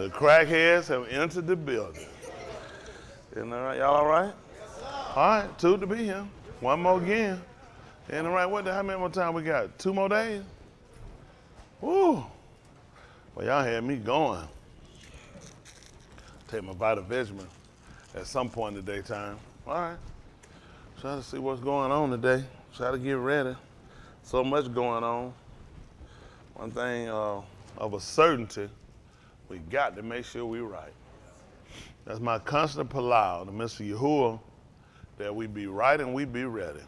The crackheads have entered the building. Isn't that right? Y'all all right? All right, 2 to be here. 1 more again. Isn't that right? How many more time we got? 2 more days? Woo. Well, y'all had me going. Take my vitamin at some point in the daytime. All right. Try to see what's going on today. Try to get ready. So much going on. One thing of a certainty, we got to make sure we're right. That's my constant palau to Mr. Yahuwah, that we be right and we be ready.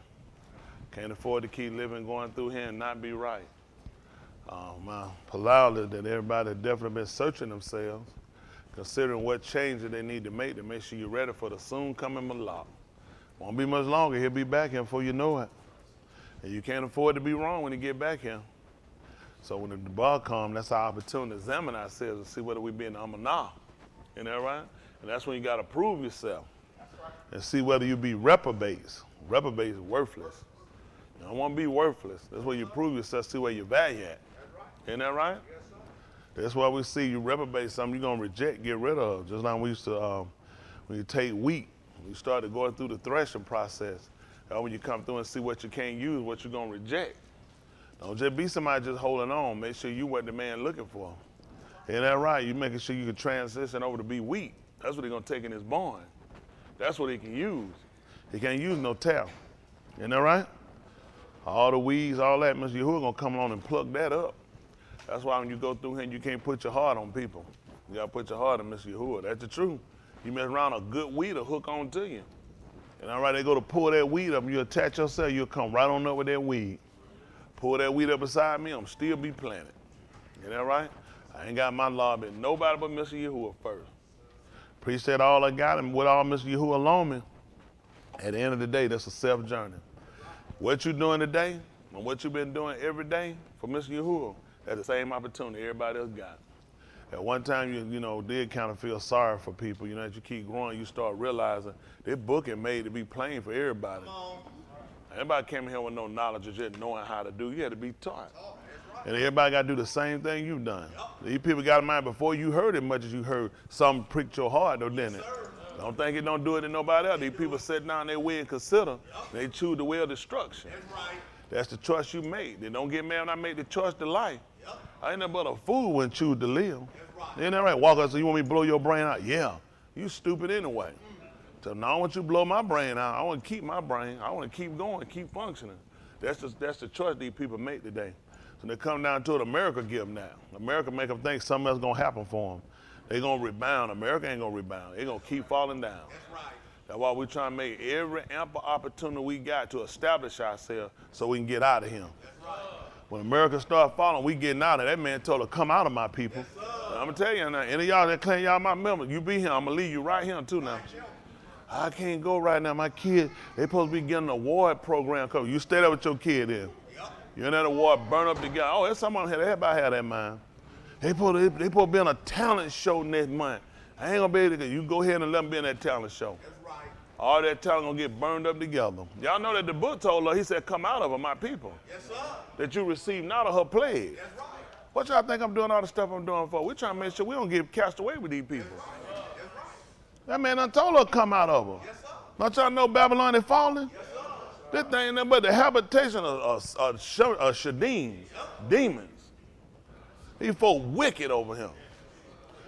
Can't afford to keep living going through here and not be right. My palau is that everybody definitely been searching themselves, considering what changes they need to make sure you're ready for the soon coming Malak. Won't be much longer, he'll be back here before you know it. And you can't afford to be wrong when you get back here. So when the bar comes, that's our opportunity to examine ourselves and see whether we be in the Amanah. Isn't that right? And that's when you got to prove yourself. And see whether you be reprobates. Reprobates is worthless. You don't want to be worthless. That's where you prove yourself, see where your value at. Isn't that right? That's why we see you reprobate something you're going to reject, get rid of. Just like we used to, when you take wheat, you started going through the threshing process. When you come through and see what you can't use, what you're going to reject. Don't just be somebody just holding on. Make sure you what the man looking for. Isn't that right? You making sure you can transition over to be wheat. That's what he's going to take in his barn. That's what he can use. He can't use no towel. Isn't that right? All the weeds, all that, Mr. Yahuwah going to come along and pluck that up. That's why when you go through here, you can't put your heart on people. You got to put your heart on Mr. Yahuwah. That's the truth. You mess around, a good weed will hook on to you. And all right, they go to pull that weed up, and you attach yourself, you'll come right on up with that weed. Pull that weed up beside me, I'm still be planted. Isn't that right? I ain't got my law, but nobody but Mr. Yahuwah first. Appreciate all I got, and with all Mr. Yahuwah along me, at the end of the day, that's a self-journey. What you doing today, and what you've been doing every day for Mr. Yahuwah, that's the same opportunity everybody else got. At one time, you did kind of feel sorry for people. As you keep growing, you start realizing this book is made to be plain for everybody. Everybody came here with no knowledge of just knowing how to do. You had to be taught. And everybody got to do the same thing you've done. These people got in mind before you heard as much as you heard. Some pricked your heart, though, didn't it? Don't think it don't do it to nobody else. These people sit down their way and consider. They choose the way of destruction. That's the choice you made. They don't get mad when I make the choice to life. I ain't nothing but a fool when choose to live. Isn't that right? Walk up and say, you want me to blow your brain out? Yeah. You stupid anyway. So now I want you to blow my brain out. I want to keep my brain. I want to keep going, keep functioning. That's the choice these people make today. So they come down to it, America give them now. America make them think something else going to happen for them. They're going to rebound. America ain't going to rebound. They're going to keep falling down. That's right. That's why we're trying to make every ample opportunity we got to establish ourselves so we can get out of here. That's right. When America start falling, we getting out of it. That man told her, come out of my people. Yes, I'm going to tell you now, any of y'all that claim y'all my members, you be here, I'm going to leave you right here too now. I can't go right now. My kid, they supposed to be getting an award program covered. You stay there with your kid then. You're in that award, burn up together. Oh, there's someone here, everybody have that mind. They supposed to be on a talent show next month. I ain't going to be able to, you go ahead and let them be in that talent show. That's right. All that talent going to get burned up together. Y'all know that the book told her, he said, come out of her, my people. Yes, sir. That you receive not of her plague. That's right. What y'all think I'm doing all the stuff I'm doing for? We're trying to make sure we don't get cast away with these people. That's right. That man done told her to come out of her. Yes, sir. Don't y'all know Babylon is falling? Yes, sir. This thing ain't nothing but the habitation of Shadim, demons. These folk wicked over him.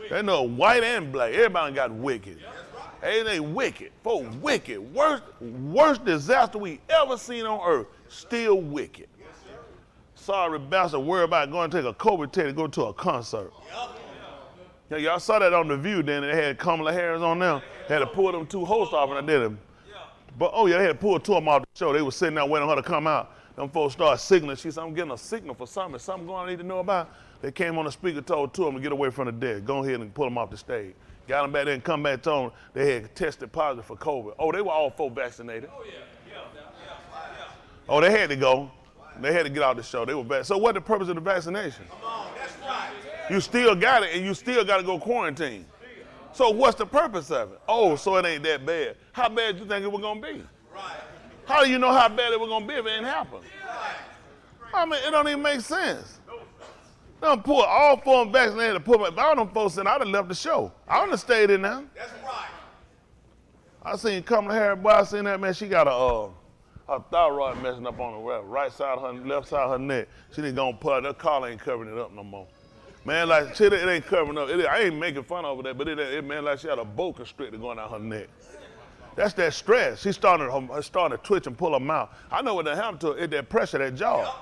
They know white and black. Everybody got wicked. Hey, they wicked. Folk wicked. Worst disaster we ever seen on earth. Still wicked. Sorry bastard worry about going to take a COVID test to go to a concert. Yeah, y'all saw that on The View then. They had Kamala Harris on there. They had to pull them 2 hosts off and I did them. But oh yeah, they had to pull 2 of them off the show. They were sitting there waiting on her to come out. Them folks started signaling. She said, I'm getting a signal for something. Something going on I need to know about. They came on the speaker, told 2 of them to get away from the desk. Go ahead and pull them off the stage. Got them back there and come back, told them they had tested positive for COVID. Oh, they were all 4 vaccinated. Oh, yeah. Oh, they had to go. They had to get out the show. They were back. So what's the purpose of the vaccination? Come on, that's right. You still got it, and you still got to go quarantine. So what's the purpose of it? Oh, so it ain't that bad. How bad you think it was going to be? Right. How do you know how bad it was going to be if it ain't happened? Right. I mean, it don't even make sense. Done pulled all 4 of them vaccinated to put my, if all them folks in, I'd have left the show. I wouldn't have stayed in there. That's right. I seen Kamala Harris, boy, I seen that, man, she got her thyroid messing up on the right side of her, left side of her neck. She didn't go and put her collar ain't covering it up no more. Man, like, shit, it ain't covering up. I ain't making fun of that, but it man, like she had a boa constrictor going down her neck. That's that stress. She started to twitch and pull her mouth. I know what that happened to her. It's that pressure, that jaw. Yep.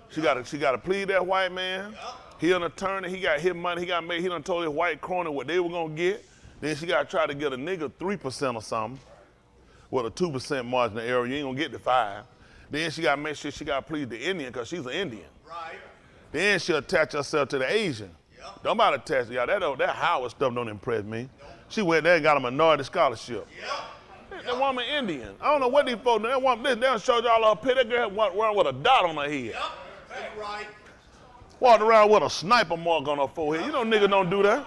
She got to plead that white man. Yep. He an attorney. He got his money. He done told his white crony what they were gonna get. Then she got to try to get a nigga 3% or something with a 2% margin of error. You ain't gonna get the 5. Then she got to make sure she got to plead the Indian because she's an Indian. Right. Then she'll attach herself to the Asian. Yep. Don't about attach y'all. That Howard stuff don't impress me. Nope. She went there and got a minority scholarship. Yep. That woman Indian. I don't know what these folks do. That woman, they done showed y'all her picture. That girl went around with a dot on her head. Yep. That's right. Walked around with a sniper mark on her forehead. You know niggas don't do that.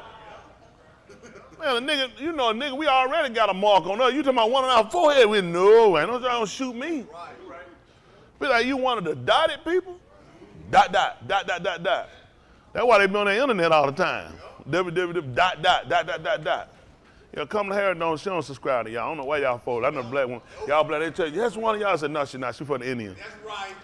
Man, a nigga, we already got a mark on us. You talking about one on our forehead? We know, man. Don't y'all shoot me. Right. Be like, you one of the dotted people? Dot. That's why they be on the internet all the time. www. Dot. You know, Kamala Harris she don't subscribe to y'all. I don't know why y'all fold. I know the black one. Y'all black, they tell you, that's one of y'all. I said, no, she's not. She's for the Indians. That's right.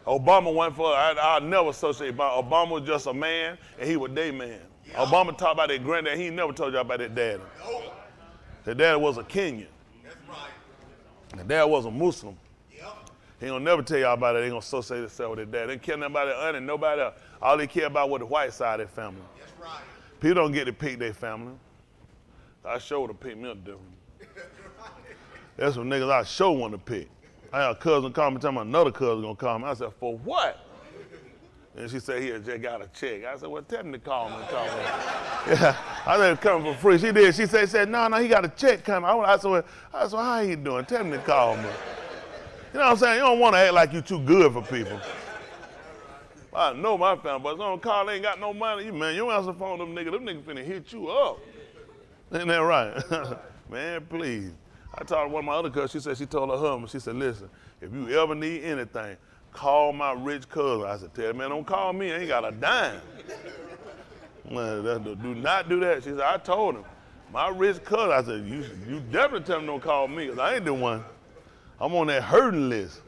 Obama went for, I'll never associate Obama. Obama was just a man, and he was their man. Yep. Obama talked about that granddad. He never told y'all about that daddy. Nope. That daddy was a Kenyan. That's right. That dad was a Muslim. Yep. He don't never tell y'all about it. They gonna associate themselves with their dad. They don't care nothing about their aunt and nobody else. All they care about was the white side of their family. That's right. People don't get to pick their family. I sure would have picked me up different. That's what niggas I sure want to pick. I had a cousin call me, tell me another cousin gonna call me. I said, for what? And she said, he had just got a check. I said, well, tell him to call me. Yeah, I said, coming for free. She did. She said, no, he got a check coming. I said, well, how you doing? Tell him to call me. You know what I'm saying? You don't want to act like you too good for people. I know my family, but if someone call, they ain't got no money. Man, you don't answer the phone to them niggas finna hit you up. Ain't that right? Man, please. I talked to one of my other cousins. She said she told her husband, she said, listen, if you ever need anything, call my rich cousin. I said, tell him, man, don't call me. I ain't got a dime. Man, do not do that. She said, I told him, my rich cousin. I said, you definitely tell him don't call me, because I ain't the one. I'm on that hurting list.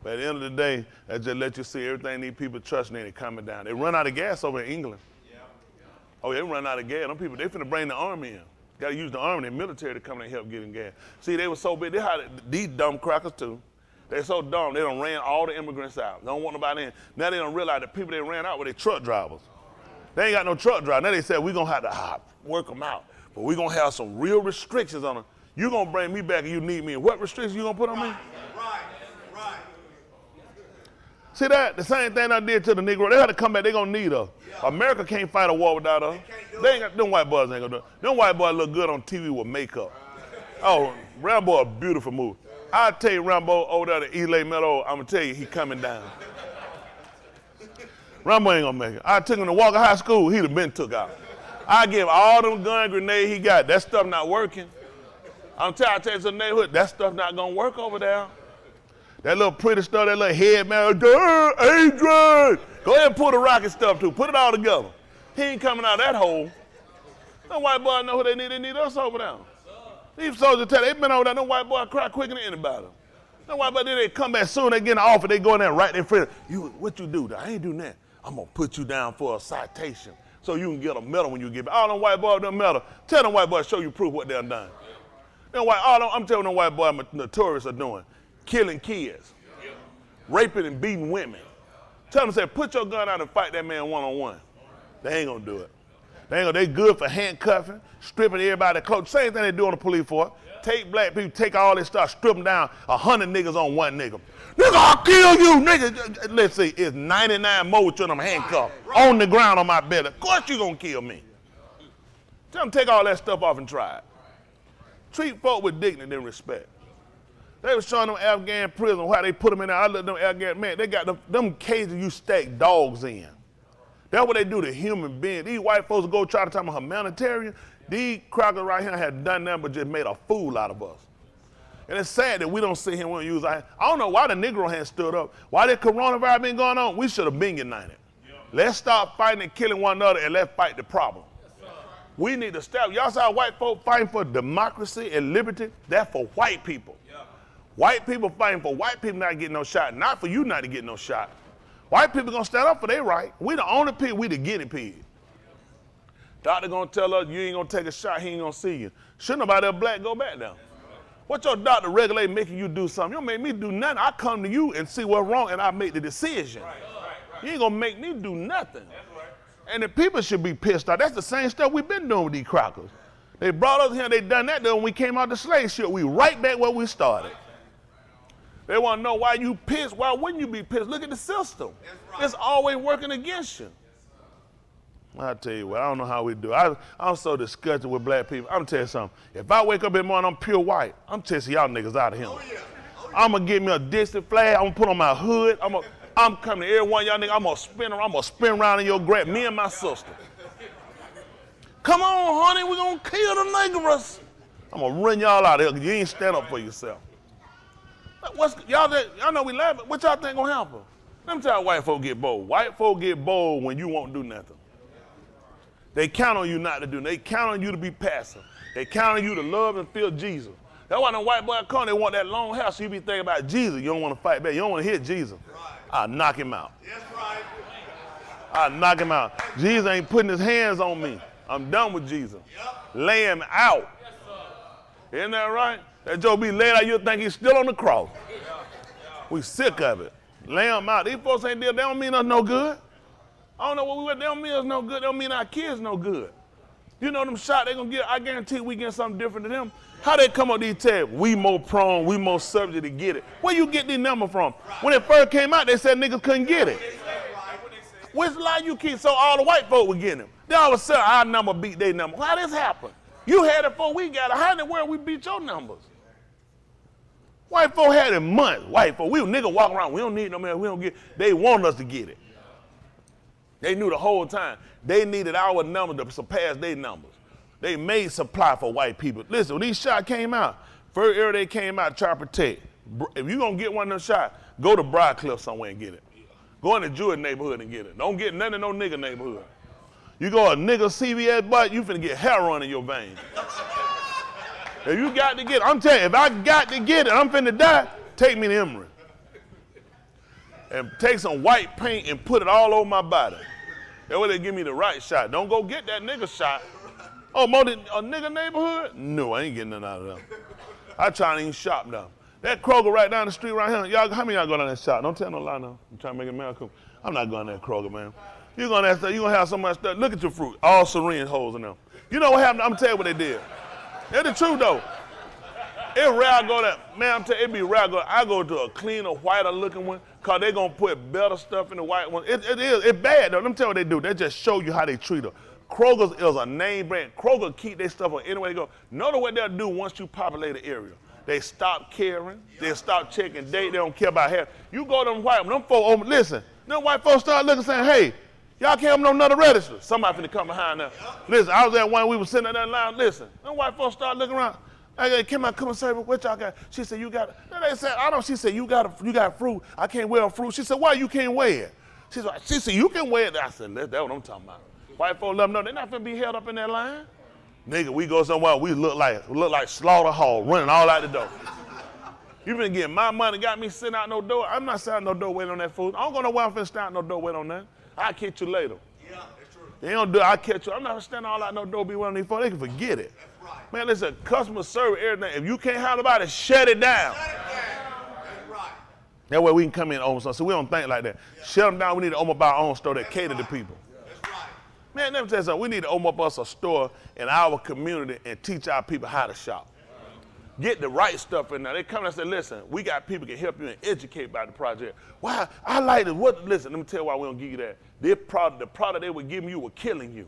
But at the end of the day, that just let you see everything these people trusting in it coming down. They run out of gas over in England. Oh, they run out of gas. Them people, they finna bring the army in. Got to use the army and the military to come and help get in gas. See, they were so big. They had these dumb crackers too. They're so dumb. They done ran all the immigrants out. They don't want nobody in. Now they don't realize the people they ran out were their truck drivers. They ain't got no truck driver. Now they said we gonna have to work them out, but we gonna have some real restrictions on them. You gonna bring me back and you need me. And what restrictions you gonna put on me? Right. See that? The same thing I did to the Negro. They had to come back. They gonna need us. Yeah. America can't fight a war without us. They ain't got, them white boys ain't gonna do it. Them white boys look good on TV with makeup. Oh, Rambo, a beautiful movie. I tell you, Rambo over there at Elay Meadow, I'm gonna tell you, he coming down. Rambo ain't gonna make it. I took him to Walker High School, he'd have been took out. I give all them gun grenades he got. That stuff not working. I tell you some neighborhood, that stuff not gonna work over there. That little pretty stuff, that little head man, Adrian! Go ahead and pull the rocket stuff too. Put it all together. He ain't coming out of that hole. Them white boys know who they need. They need us over there. These soldiers tell you, they been over there. Them white boys cry quicker than anybody. Them white boys, they come back soon. They get in the office. They go in there right in front. What you do? I ain't doing that. I'm gonna put you down for a citation so you can get a medal when you get back. All them white boys, them medal. Tell them white boys, show you proof what they done. I'm telling them white boys, the tourists are doing. Killing kids, raping and beating women. Tell them, say, put your gun out and fight that man one-on-one. They ain't gonna do it. They good for handcuffing, stripping everybody clothes. Same thing they do on the police force. Take black people, take all this stuff, strip them down, 100 niggas on one nigga. Nigga, I'll kill you, nigga. Let's see, it's 99 more with them handcuffed on the ground on my belly. Of course you gonna kill me. Tell them, take all that stuff off and try it. Treat folk with dignity and respect. They was showing them Afghan prisoners how they put them in there. I looked at them Afghan, man, they got them cages you stack dogs in. That's what they do to human beings. These white folks go try to tell them humanitarian. These crackers right here had done that but just made a fool out of us. And it's sad that we don't see him when we use our hand. I don't know why the Negro hand stood up. Why the coronavirus been going on? We should have been united. Let's stop fighting and killing one another and let's fight the problem. We need to stop. Y'all saw white folk fighting for democracy and liberty? That's for white people. White people fighting for white people not getting no shot, not for you not to get no shot. White people gonna stand up for their right. We the only pig, we the guinea pig. Doctor gonna tell us you ain't gonna take a shot, he ain't gonna see you. Should nobody else black go back down? What your doctor regulate making you do something? You don't make me do nothing. I come to you and see what's wrong and I make the decision. You ain't gonna make me do nothing. And the people should be pissed off. That's the same stuff we've been doing with these crackers. They brought us here, they done that when we came out the slave ship. We right back where we started. They want to know why you pissed. Why wouldn't you be pissed? Look at the system. It's always working against you. I'll tell you what, I don't know how we do. I'm so disgusted with black people. I'm going to tell you something. If I wake up in the morning, I'm pure white, I'm testing y'all niggas out of here. I'm going to get me a distant flag. I'm going to put on my hood. I'm coming to every one of y'all niggas. I'm going to spin around. I'm going to spin around in your grave, me and my sister. Come on, honey, we're going to kill the niggas. I'm going to run y'all out of here because you ain't stand up for yourself. Y'all know we laughing. What y'all think gonna happen? Let me tell you how white folk get bold. White folk get bold when you won't do nothing. They count on you not to do nothing. They count on you to be passive. They count on you to love and feel Jesus. That's why the white boy come, they want that long hair, so you be thinking about Jesus. You don't want to fight back. You don't want to hit Jesus. Right. I'll knock him out. Yes, right. I'll knock him out. Jesus ain't putting his hands on me. I'm done with Jesus. Yep. Lay him out. Yes, isn't that right? That Joe be laid out, you'll think he's still on the cross. We sick of it. Lay him out. These folks ain't there, they don't mean us no good. I don't know what we were, they don't mean us no good. They don't mean our kids no good. You know them shot they gonna get, I guarantee we get something different to them. How they come up these tabs? We more prone, we more subject to get it. Where you get these numbers from? When it first came out, they said niggas couldn't get it. Which lie you keep so all the white folk were getting them? Then all of a sudden our number beat their number. How this happen? You had it before we got it. How in the world we beat your numbers? White folk had it months. White folk, we niggas walk around. We don't need no man. We don't get. They want us to get it. They knew the whole time. They needed our number to surpass their numbers. They made supply for white people. Listen, when these shots came out, first era they came out to try to protect. If you gonna get one of them shots, go to Briarcliff somewhere and get it. Go in the Jewish neighborhood and get it. Don't get none in no nigga neighborhood. You go a nigga CVS butt, you finna get heroin in your veins. If you got to get it, I'm telling you, if I got to get it, I'm finna die, take me to Emory. And take some white paint and put it all over my body. That way they give me the right shot. Don't go get that nigga shot. Oh, more than a nigga neighborhood? No, I ain't getting none out of them. I try to even shop now. That Kroger right down the street right here, y'all, how many of y'all go down that shop? Don't tell no lie now. I'm trying to make it miracle. I'm not going to that Kroger, man. You're going to have so much stuff. Look at your fruit. All syringe holes in them. You know what happened? I'm telling you what they did. It's the truth, though. It's rare I go there. Man, I'm telling you, it be rare I go to a cleaner, whiter looking one, because they're going to put better stuff in the white one. It's bad, though. Let me tell you what they do. They just show you how they treat them. Kroger's is a name brand. Kroger keep their stuff on anywhere they go. Notice what they'll do once you populate the area. They stop caring. They stop checking date. They don't care about hair. You go to them white ones. Them folks, listen, them white folks start looking saying, hey, y'all can't have no another register. Somebody finna come behind there. Listen, I was at one, we was sitting in that line. Listen, them white folks start looking around. Hey, come on, come and say, what y'all got? She said, you got it. Then they said, I don't. She said, you got fruit. I can't wear a fruit. She said, why you can't wear it? She said, you can wear it. I said, that's what I'm talking about. White folks let them know they're not finna be held up in that line. Nigga, we go somewhere, we look like Slaughter Hall, running all out the door. You been getting my money, got me sitting out no door. I'm not sitting out no door waiting on that food. I don't go nowhere, I'm finna stand out no door waiting on that. I'll catch you later. Yeah, that's true. They don't do it, I'll catch you. I'm not standing all out no door, be one of these folks. They can forget it. That's right. Man, listen, customer service, everything. If you can't have nobody, shut it down. Shut it down. That's right. That way we can come in and own something. So we don't think like that. Yeah. Shut them down, we need to open up our own store that cater to people. Man, let me tell you something. We need to open up us a store in our community and teach our people how to shop. Get the right stuff in there. They come and say, listen, we got people can help you and educate about the project. Wow, I like it. Listen, let me tell you why we don't give you that. The product they were giving you were killing you.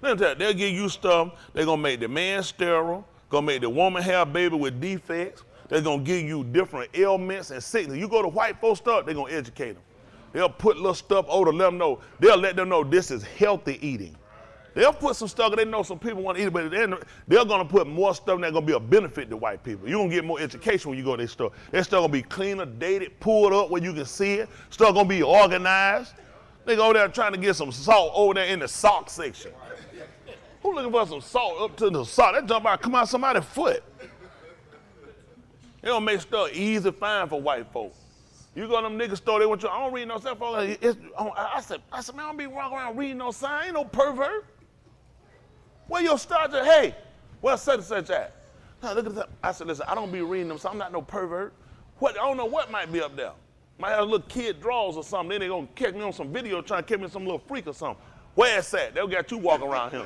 Let me tell you, they'll give you stuff. They're going to make the man sterile, going to make the woman have a baby with defects. They're going to give you different ailments and sickness. You go to white folks stuff, they're going to educate them. They'll put little stuff over to let them know. They'll let them know this is healthy eating. They'll put some stuff, they know some people want to eat it, but they're going to put more stuff that's going to be a benefit to white people. You're going to get more education when you go to their store. Their stuff going to be cleaner, dated, pulled up where you can see it. Stuff going to be organized. Nigga over there trying to get some salt over there in the sock section. Who looking for some salt up to the sock? That jump out, come out somebody's foot. It don't make stuff easy to find for white folks. You go to them niggas store, they want you, I don't read no sign. I said, man, I don't be walking around reading no sign. Ain't no pervert. Where your start to, hey, where's such and such at? Now, look at that. I said, listen, I don't be reading them, so I'm not no pervert. I don't know what might be up there. Might have a little kid draws or something. Then they gonna catch me on some video trying to catch me some little freak or something. Where it's at? They'll get you walking around here.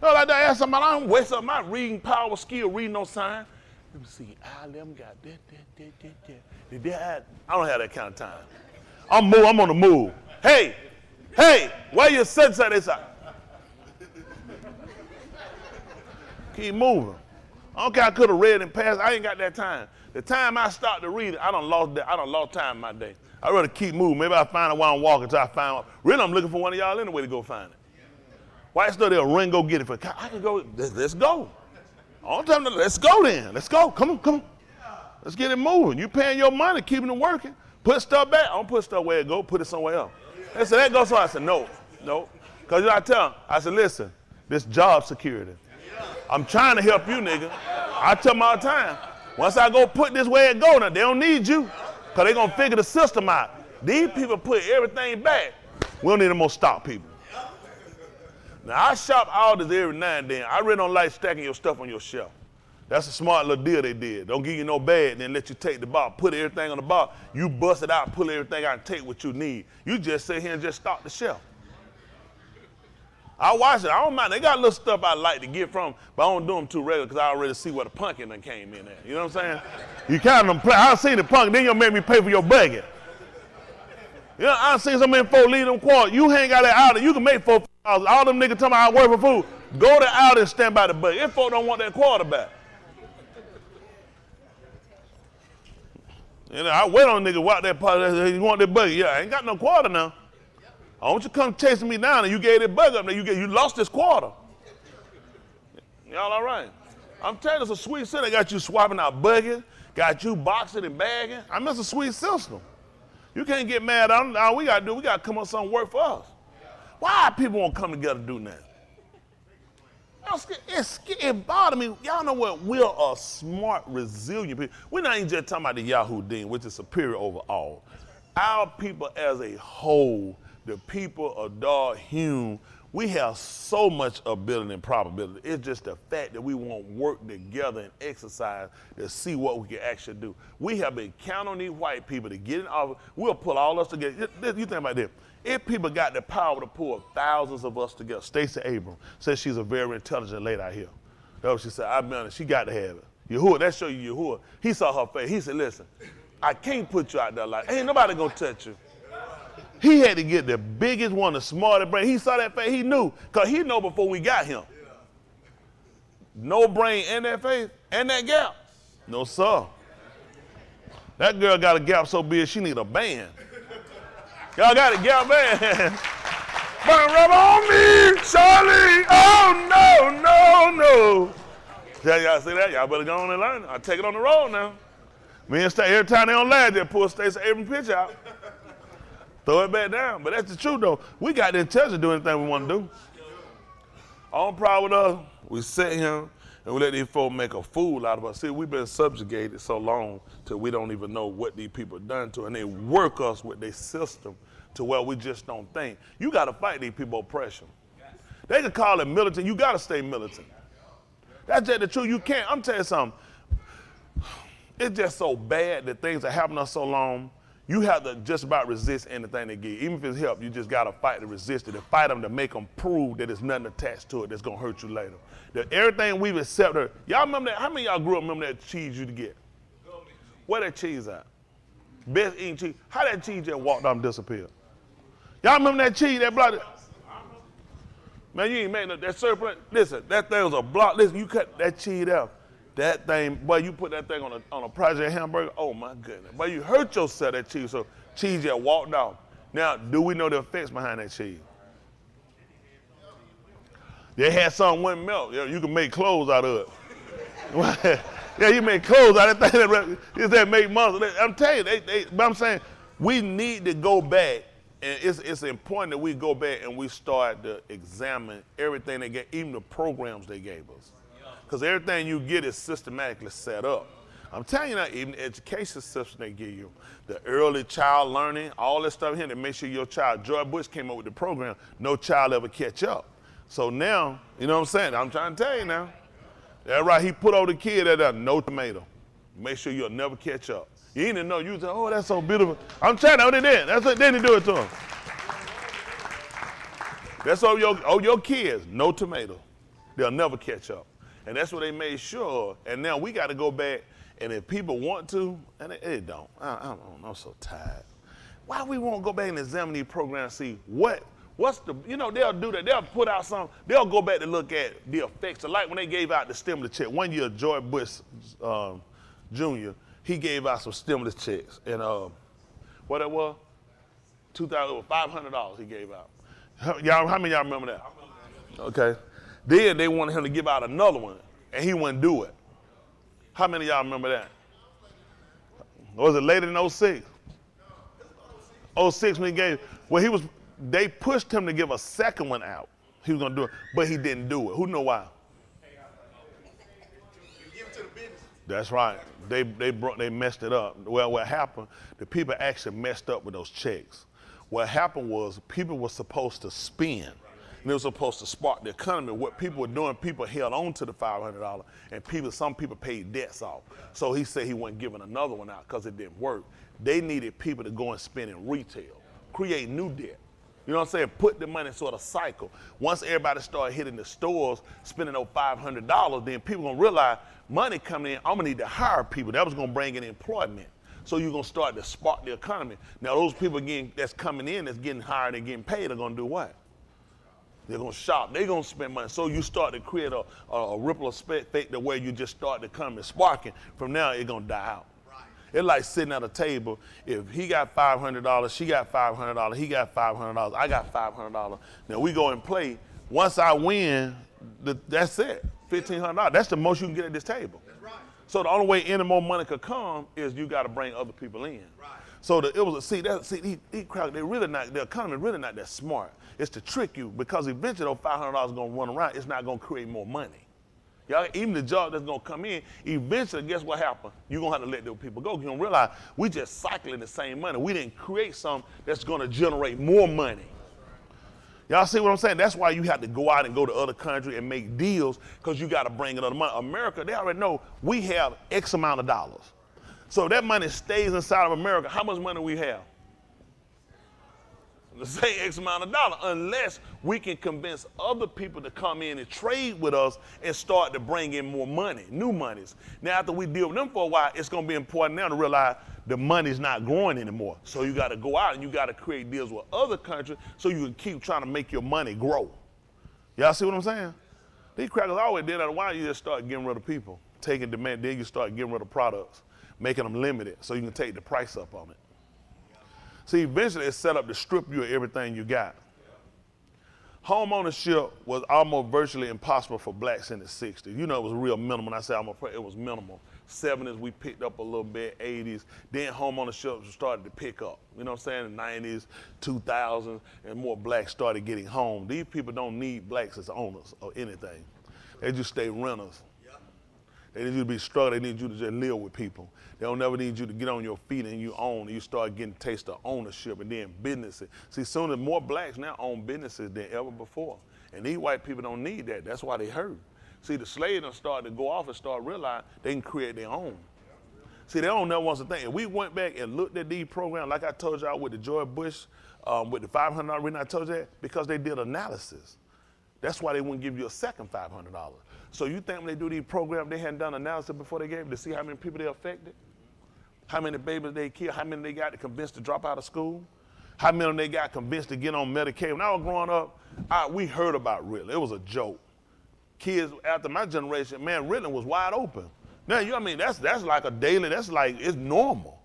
No, like that, ask somebody, I don't waste up my reading power skill, reading no sign. Let me see, I them got that. I don't have that kind of time. I'm on the move. Hey, where your such at this? Keep moving. I don't care, I could have read and passed. I ain't got that time. The time I start to read it, I done lost time in my day. I'd rather keep moving. Maybe I find it while I'm walking until I find it. Really, I'm looking for one of y'all anyway to go find it. White stuff, they'll ring, go get it. I can go, let's go. All the time, let's go then. Let's go. Come on. Let's get it moving. You paying your money, keeping it working. Put stuff back. I don't put stuff where it go, put it somewhere else. They said, that goes so. I said, no. Because I tell them, I said, listen, this job security. I'm trying to help you, nigga. I tell them all the time, once I go put this where it go, now they don't need you, because they going to figure the system out. These people put everything back. We don't need no more stock people. Now, I shop all this every now and then. I really don't like stacking your stuff on your shelf. That's a smart little deal they did. Don't give you no bag, then let you take the box, put everything on the box. You bust it out, pull everything out, and take what you need. You just sit here and just stock the shelf. I watch it. I don't mind. They got little stuff I like to get from, but I don't do them too regular because I already see where the pumpkin done came in at. You know what I'm saying? You kind of play. I see the pumpkin, then you'll make me pay for your bucket. You know, I see some men folk leave them quarters. You hang out at Aldi, you can make $4. All them niggas talking about I work for food. Go to Aldi and stand by the bucket. If folk don't want that quarter back. You know, I wait on a nigga walk that part. You want that bucket? Yeah, I ain't got no quarter now. I want you to come chasing me down and you gave that bug up there. You lost this quarter. Y'all all right? I'm telling you, it's a sweet system. They got you swapping out bugging, got you boxing and bagging. I mean, it's a sweet system. You can't get mad at them. All we got to come up with something work for us. Why people won't come together to do that? It bothers me. Y'all know what? We're a smart, resilient people. We're not even just talking about the Yahoo Dean, which is superior over all. Our people as a whole, the people of Dar Hume, we have so much ability and probability. It's just the fact that we won't work together and exercise to see what we can actually do. We have been counting on these white people to get in office. We'll pull all us together. You think about this. If people got the power to pull thousands of us together, Stacey Abrams says she's a very intelligent lady out here. That's what she said. I've been honest, she got to have it. Yahuwah, that show you Yahuwah. He saw her face. He said, listen, I can't put you out there like, ain't nobody gonna touch you. He had to get the biggest one, the smartest brain. He saw that face, he knew, because he know before we got him. No brain in that face and that gap. No, sir. That girl got a gap so big she need a band. Y'all got a gap band. Burn rubber on me, Charlie. Oh, no. Y'all see that? Y'all better go on and learn it. I'll take it on the road now. Me and Stacey, every time they on live, they pull Stacey Abrams' picture out. Throw it back down. But that's the truth, though. We got the intelligence to do anything we want to do. I'm proud with us. We sit here and we let these folk make a fool out of us. See, we've been subjugated so long till we don't even know what these people done to us. And they work us with their system to where we just don't think. You got to fight these people oppression. They can call it militant. You got to stay militant. That's just the truth. You can't. I'm telling you something. It's just so bad that things are happening to us so long. You have to just about resist anything they give. Even if it's help, you just got to fight to resist it and fight them to make them prove that there's nothing attached to it that's going to hurt you later. That everything we've accepted. Y'all remember that? How many of y'all grew up remember that cheese you to get? Where that cheese at? Best eating cheese. How that cheese just walked off and disappeared? Y'all remember that cheese, that block? Man, you ain't making that surplus. Listen, that thing was a block. Listen, you cut that cheese out. That thing, boy, you put that thing on a Project hamburger, oh my goodness. Boy, you hurt yourself, that cheese, so cheese just walked off. Now, do we know the effects behind that cheese? They had some wouldn't melt. You can make clothes out of it. Yeah, you make clothes out of that thing that make muscle. I'm telling you, but I'm saying we need to go back And it's important that we go back and we start to examine everything they gave, even the programs they gave us. Because everything you get is systematically set up. I'm telling you now, even the education system they give you, the early child learning, all that stuff here to make sure your child, George Bush came up with the program, no child ever catch up. So now, you know what I'm saying? I'm trying to tell you now. That's right, he put over the kid at that, no tomato. Make sure you'll never catch up. You didn't know, you say, oh, that's so beautiful. I'm trying to, what they did. That's what they didn't do it to them. That's all your kids, no tomato. They'll never catch up. And that's what they made sure of. And now we got to go back, and if people want to, and they don't. I'm so tired. Why we won't go back and examine these programs and see what's the, they'll do that. They'll put out some, they'll go back to look at the effects. Like when they gave out the stimulus check. One year, George Bush Jr., he gave out some stimulus checks. And what it was? $500 he gave out. Y'all, how many of y'all remember that? Okay. Then they wanted him to give out another one, and he wouldn't do it. How many of y'all remember that? Was it later than 06? 06 when he gave, they pushed him to give a second one out. He was gonna do it, but he didn't do it. Who know why? That's right. They messed it up. Well, what happened, the people actually messed up with those checks. What happened was people were supposed to spend. And they were supposed to spark the economy. What people were doing, people held on to the $500, and some people paid debts off. So he said he wasn't giving another one out because it didn't work. They needed people to go and spend in retail, create new debt. You know what I'm saying? Put the money in sort of cycle. Once everybody started hitting the stores, spending those $500, then people gonna realize money coming in, I'm gonna need to hire people. That was gonna bring in employment. So you're gonna start to spark the economy. Now those people that's coming in, that's getting hired and getting paid, are gonna do what? They're gonna shop, they're gonna spend money. So you start to create a ripple effect the way you just start the economy sparking. From now, it's gonna die out. Right. It's like sitting at a table. If he got $500, she got $500, he got $500, I got $500. Now we go and play. Once I win, that's it, $1,500. That's the most you can get at this table. That's right. So the only way any more money could come is you gotta bring other people in. Right. So the economy really not that smart. It's to trick you, because eventually those $500 is gonna run around. It's not gonna create more money. Y'all, even the job that's gonna come in, eventually, guess what happened? You're gonna have to let those people go. You're gonna realize we just cycling the same money. We didn't create something that's gonna generate more money. Y'all see what I'm saying? That's why you have to go out and go to other countries and make deals, because you gotta bring another money. America, they already know we have X amount of dollars. So if that money stays inside of America, how much money we have? The same X amount of dollars, unless we can convince other people to come in and trade with us and start to bring in more money, new monies. Now, after we deal with them for a while, it's gonna be important now to realize the money's not growing anymore. So you gotta go out and you gotta create deals with other countries so you can keep trying to make your money grow. Y'all see what I'm saying? These crackers always did that. Why you just start getting rid of people, taking demand, then you start getting rid of products, making them limited so you can take the price up on it. See, eventually it's set up to strip you of everything you got. Home ownership was almost virtually impossible for blacks in the 60s. You know, it was real minimal. When I say it was minimal. 70s, we picked up a little bit, 80s. Then home ownership started to pick up. You know what I'm saying? The 90s, 2000s, and more blacks started getting home. These people don't need blacks as owners or anything. They just stay renters. They need you to be struggling. They need you to just live with people. They don't never need you to get on your feet and you own. And you start getting a taste of ownership and then businesses. See, sooner more blacks now own businesses than ever before. And these white people don't need that. That's why they hurt. See, the slaves done started to go off and start realizing they can create their own. See, they don't never want to think. If we went back and looked at these programs, like I told y'all with the George Bush, with the $500 reason I told you that, because they did analysis. That's why they wouldn't give you a second $500. So you think when they do these programs, they hadn't done analysis before they gave it to see how many people they affected? How many babies they killed? How many they got to convince to drop out of school? How many they got convinced to get on Medicaid? When I was growing up, we heard about Ritalin. It was a joke. Kids after my generation, man, Ritalin was wide open. Now, that's like a daily, it's normal.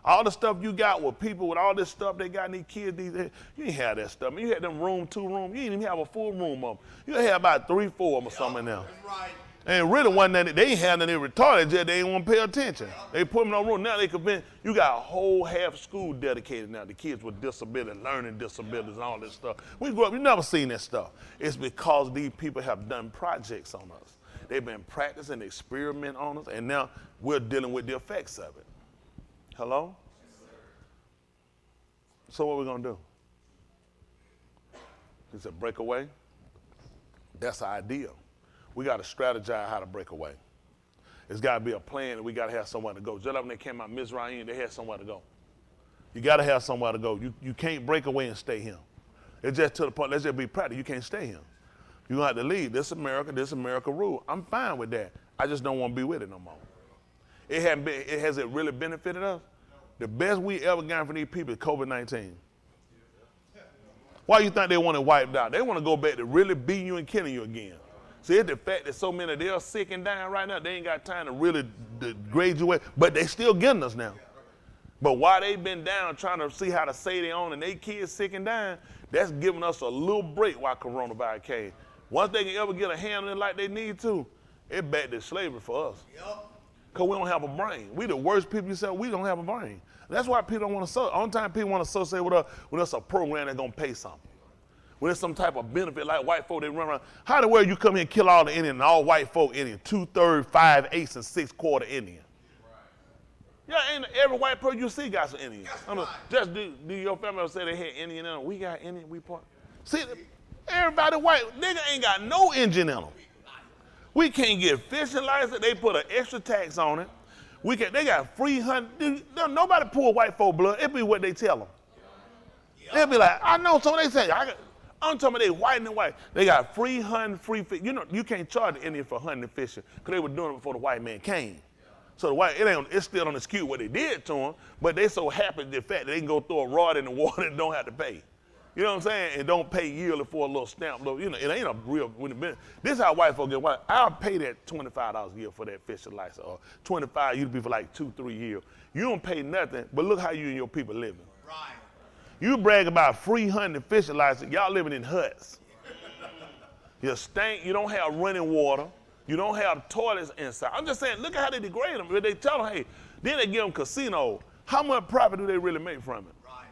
All the stuff you got with people with all this stuff they got in these kids, you didn't have that stuff. You had them room, 2 rooms. You didn't even have a full room of them. You had about 3, 4 of them or something in there. That's right. And really wasn't that they ain't had nothing retarded, just they ain't want to pay attention. They put them on the road. Now they convince you got a whole half school dedicated now to kids with disabilities, learning disabilities, and all this stuff. We grew up, you never seen that stuff. It's because these people have done projects on us. They've been practicing, experiment on us, and now we're dealing with the effects of it. Hello? So what we gonna do? He said, break away. That's the idea. We got to strategize how to break away. It's got to be a plan, and we got to have somewhere to go. Just like when they came out Mizraim, they had somewhere to go. You got to have somewhere to go. You can't break away and stay here. It's just to the point, let's just be practical. You can't stay here. You're going to have to leave. This America rule. I'm fine with that. I just don't want to be with it no more. Has it really benefited us? The best we ever gotten from these people is COVID-19. Why you think they want it wiped out? They want to go back to really beating you and killing you again. See, it's the fact that so many, they're sick and dying right now, they ain't got time to really degrade you away, but they still getting us now. But while they been down trying to see how to say they own and they kids sick and dying, that's giving us a little break while coronavirus came. Once they can ever get a hand on it like they need to, it's back to slavery for us. Because we don't have a brain. We the worst people you say, we don't have a brain. That's why people don't want to associate. Only time people want to associate with us when it's a program that's going to pay something. When there's some type of benefit like white folk, they run around. How the world you come here and kill all the Indians and all white folk Indian, 2/3, 5/8, and 6/4 Indian? Yeah, and every white person you see got some Indians. Just do your family say they had Indian in them. We got Indian, we part. See, everybody white, nigga ain't got no engine in them. We can't get fishing license. They put an extra tax on it. They got free hunting. Nobody pull white folk blood. It be what they tell them. They'll be like, I know something. They say, I'm talking about they white and white. They got free hunting, free fish. You know, you can't charge the Indian for hunting and fishing because they were doing it before the white man came. So the white, it's still on the skew what they did to them, but they so happy the fact that they can go throw a rod in the water and don't have to pay. You know what I'm saying? And don't pay yearly for a little stamp. You know, it ain't a real. This is how white folk get white. I'll pay that $25 a year for that fishing license, or $25 usually be for like 2-3 years. You don't pay nothing, but look how you and your people living. Right. You brag about free hunting and fishing license. Y'all living in huts. You stink. You don't have running water. You don't have toilets inside. I'm just saying, look at how they degrade them. They tell them, hey, then they give them casino. How much profit do they really make from it? Right.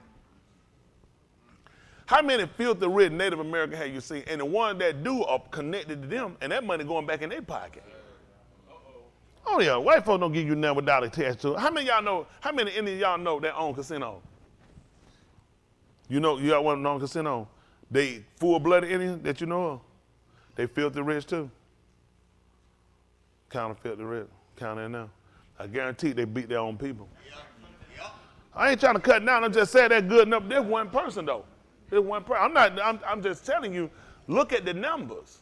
How many filthy rich Native Americans have you seen? And the ones that do are connected to them, and that money going back in their pocket. Oh yeah, white folks don't give you nothing without attached to it. How many Indians y'all know that own casino? You know, you got one known casino. They full-blooded Indians that you know of. They filthy rich too. Counter filthy rich. Counter in now. I guarantee they beat their own people. Yep. I ain't trying to cut down. I'm just saying that's good enough. There's one person though. There's one person. I'm just telling you. Look at the numbers.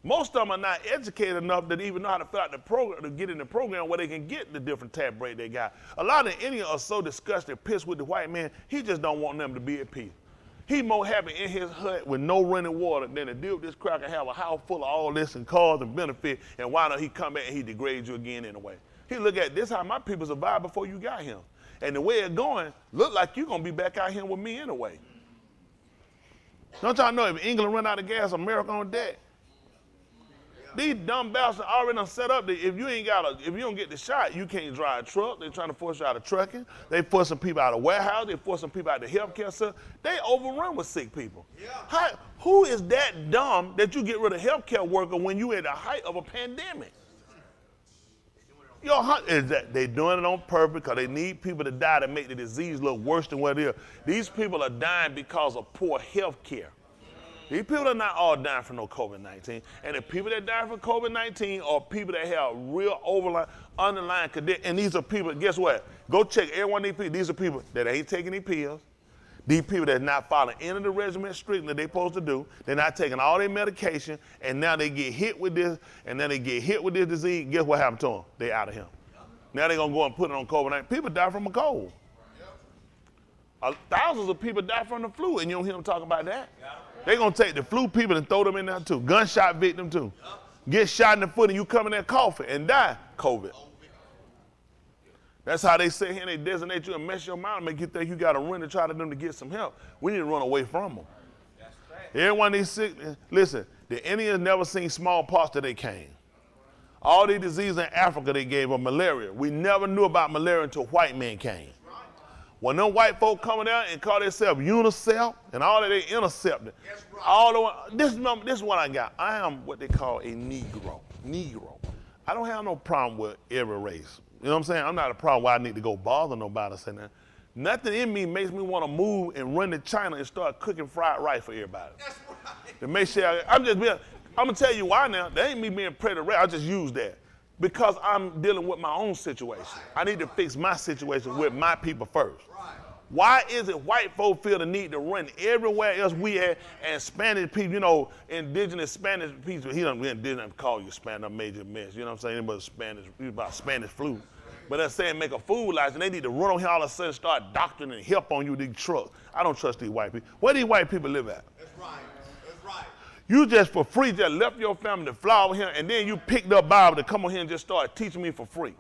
Most of them are not educated enough to even know how to fill out the program, to get in the program where they can get the different tax break they got. A lot of the Indians are so disgusted, pissed with the white man, he just don't want them to be at peace. He more happy in his hut with no running water than to deal with this crack and have a house full of all this and cars and benefit, and why don't he come back and he degrades you again anyway? He look at this how my people survived before you got him. And the way it's going, look like you're going to be back out here with me anyway. Don't y'all know if England run out of gas, America on deck? These dumb bastards already done set up that if you don't get the shot, you can't drive a truck. They're trying to force you out of trucking. They forcing people out of warehouse. They forcing people out of the healthcare center. They overrun with sick people. Yeah. Who is that dumb that you get rid of healthcare worker when you at the height of a pandemic? They're doing it on purpose because they need people to die to make the disease look worse than what it is. These people are dying because of poor health care. These people are not all dying from no COVID-19. And the people that die from COVID-19 are people that have real underlying condition. And these are people, guess what? Go check every one of these people. These are people that ain't taking any pills. These people that not following any of the regimen strictly that they're supposed to do. They're not taking all their medication. And now they get hit with this. And then they get hit with this disease. Guess what happened to them? They out of here. Now they're going to go and put it on COVID-19. People die from a cold. Thousands of people die from the flu. And you don't hear them talking about that. They're going to take the flu people and throw them in there too. Gunshot victim too. Get shot in the foot and you come in there coughing and die, COVID. That's how they sit here and they designate you and mess your mind and make you think you got to run to try to them to get some help. We need to run away from them. Everyone these sick, listen, the Indians never seen smallpox till they came. All these diseases in Africa they gave them malaria. We never knew about malaria until white men came. When them white folk coming out and call themselves UNICEF and all that, they intercepted. This is what I got. I am what they call a Negro. I don't have no problem with every race. You know what I'm saying? I'm not a problem where I need to go bother nobody saying that. Nothing in me makes me want to move and run to China and start cooking fried rice for everybody. That's right. To make sure I'm gonna tell you why now. That ain't me being predator. I just use that. Because I'm dealing with my own situation. I need to fix my situation with my people first. Why is it white folk feel the need to run everywhere else we at, and Spanish people, you know, indigenous Spanish people, he didn't call you Spanish, a major mess, you know what I'm saying? It was Spanish, about Spanish flu. But they're saying make a fool like, and they need to run on here all of a sudden, start doctoring and help on you with these trucks. I don't trust these white people. Where these white people live at? That's right. You just for free just left your family to fly over here, and then you picked up Bible to come on here and just start teaching me for free.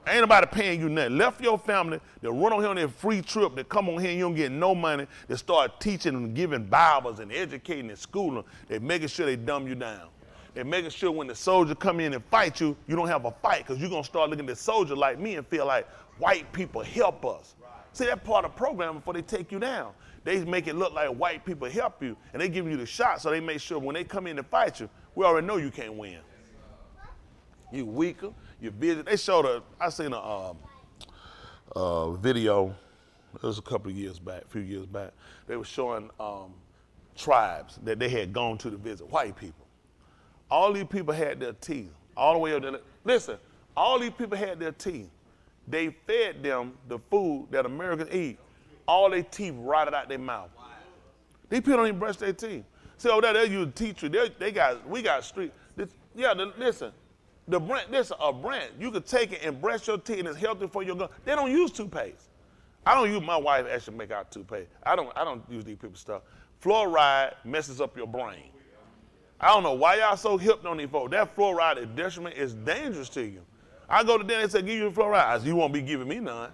Ain't nobody paying you nothing. Left your family to run on here on their free trip, to come on here and you don't get no money, to start teaching and giving Bibles and educating and schooling. They're making sure they dumb you down. They're making sure when the soldier come in and fight you, you don't have a fight, because you're going to start looking at the soldier like me and feel like white people help us. Right. See, that's part of the program before they take you down. They make it look like white people help you, and they give you the shot, so they make sure when they come in to fight you, we already know you can't win. You weaker, you busy. They showed I seen a video, it was a few years back. They were showing tribes that they had gone to visit, white people. All these people had their teeth, all the way up there. Listen, all these people had their teeth. They fed them the food that Americans eat. All their teeth rotted out their mouth. Wow. These people don't even brush their teeth. See, over there, they use tea tree. We got street. Listen, a branch. You could take it and brush your teeth, and it's healthy for your gums. They don't use toothpaste. I don't use, my wife actually make out toothpaste. I don't use these people's stuff. Fluoride messes up your brain. I don't know why y'all so hip on these folks. That fluoride detriment is dangerous to you. I go to them and say, give you fluoride. I said, you won't be giving me none.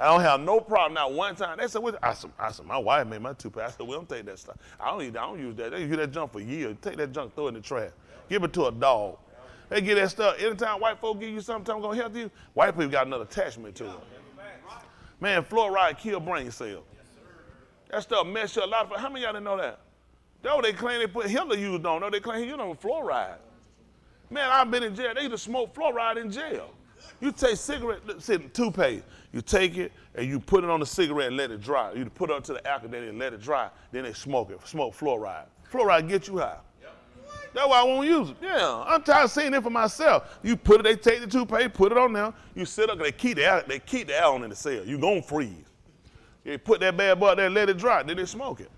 I don't have no problem. Not one time. They said, I said, my wife made my toothpaste. I said, we don't take that stuff. I don't use that. They use that junk for years. Take that junk, throw it in the trash. Give it to a dog. They get that stuff. Anytime white folks give you something going to help you, white people got another attachment to it. Man, fluoride kill brain cells. That stuff mess you a lot. How many of y'all didn't know that? That's what they claim they put Hitler used on. No, they claim he used on fluoride. Man, I've been in jail. They used to smoke fluoride in jail. You take toothpaste. You take it and you put it on the cigarette and let it dry. You put it up to the alcohol and let it dry. Then they smoke it. Smoke fluoride. Fluoride gets you high. Yep. That's why I won't use it. Yeah, I'm tired of seeing it for myself. You put it. They take the toothpaste, put it on there. You sit up. They keep the air on in the cell. You gonna freeze. You put that bad boy there, let it dry. Then they smoke it.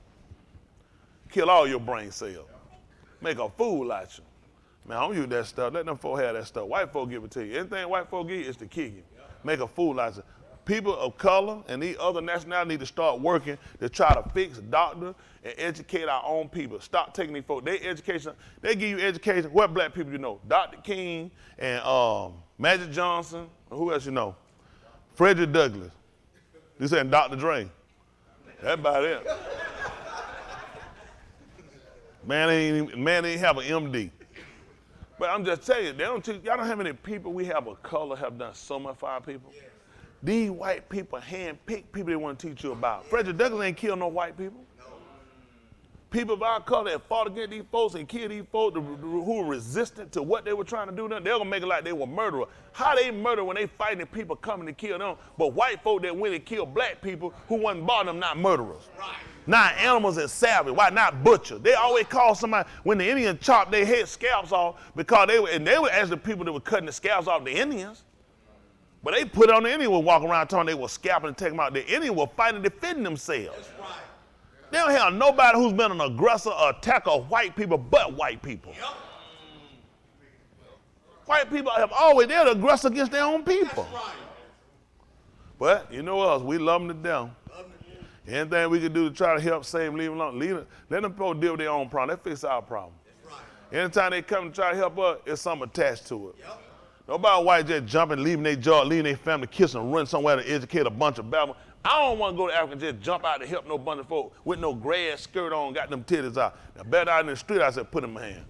Kill all your brain cells. Make a fool out you. Man, I don't use that stuff. Let them folk have that stuff. White folk give it to you. Anything white folk give you is to kill you. Make a fool out you. People of color and these other nationalities need to start working to try to fix, doctor, and educate our own people. Stop taking these folks. They give you education. What black people you know? Dr. King and Magic Johnson. Who else you know? Frederick Douglass. You saying Dr. Dre. That's about it. Man ain't have an MD. But I'm just telling you, y'all don't have any people we have of color have done so much for our people. Yes. These white people hand-pick people they want to teach you about. Frederick Douglass ain't killed no white people. No. People of our color that fought against these folks and killed these folks who were resistant to what they were trying to do, they're going to make it like they were murderers. How they murder when they fighting people coming to kill them, but white folk that went and killed black people who wasn't bothering them, not murderers. Right. Not animals and savage. Why not butcher? They always call somebody, when the Indians chopped their head scalps off, because they were actually people that were cutting the scalps off the Indians. But they put on the Indians would walk around telling they were scalping and taking them out. The Indians were fighting, defending themselves. That's right. They don't have nobody who's been an aggressor or attacker of white people but white people. Yep. White people have always, they're the aggressor against their own people. That's right. But you know what else? We love them to death. Anything we can do to try to help, save, leave them alone. Let them people deal with their own problem. They fix our problem. That's right. Anytime they come to try to help us, there's something attached to it. Yep. Nobody white just jumping, leaving their job, leaving their family, kissing, and run somewhere to educate a bunch of Babylon. I don't want to go to Africa and just jump out to help no bunch of folk with no grass skirt on, got them titties out. Now, better out in the street, I said, put in my hand.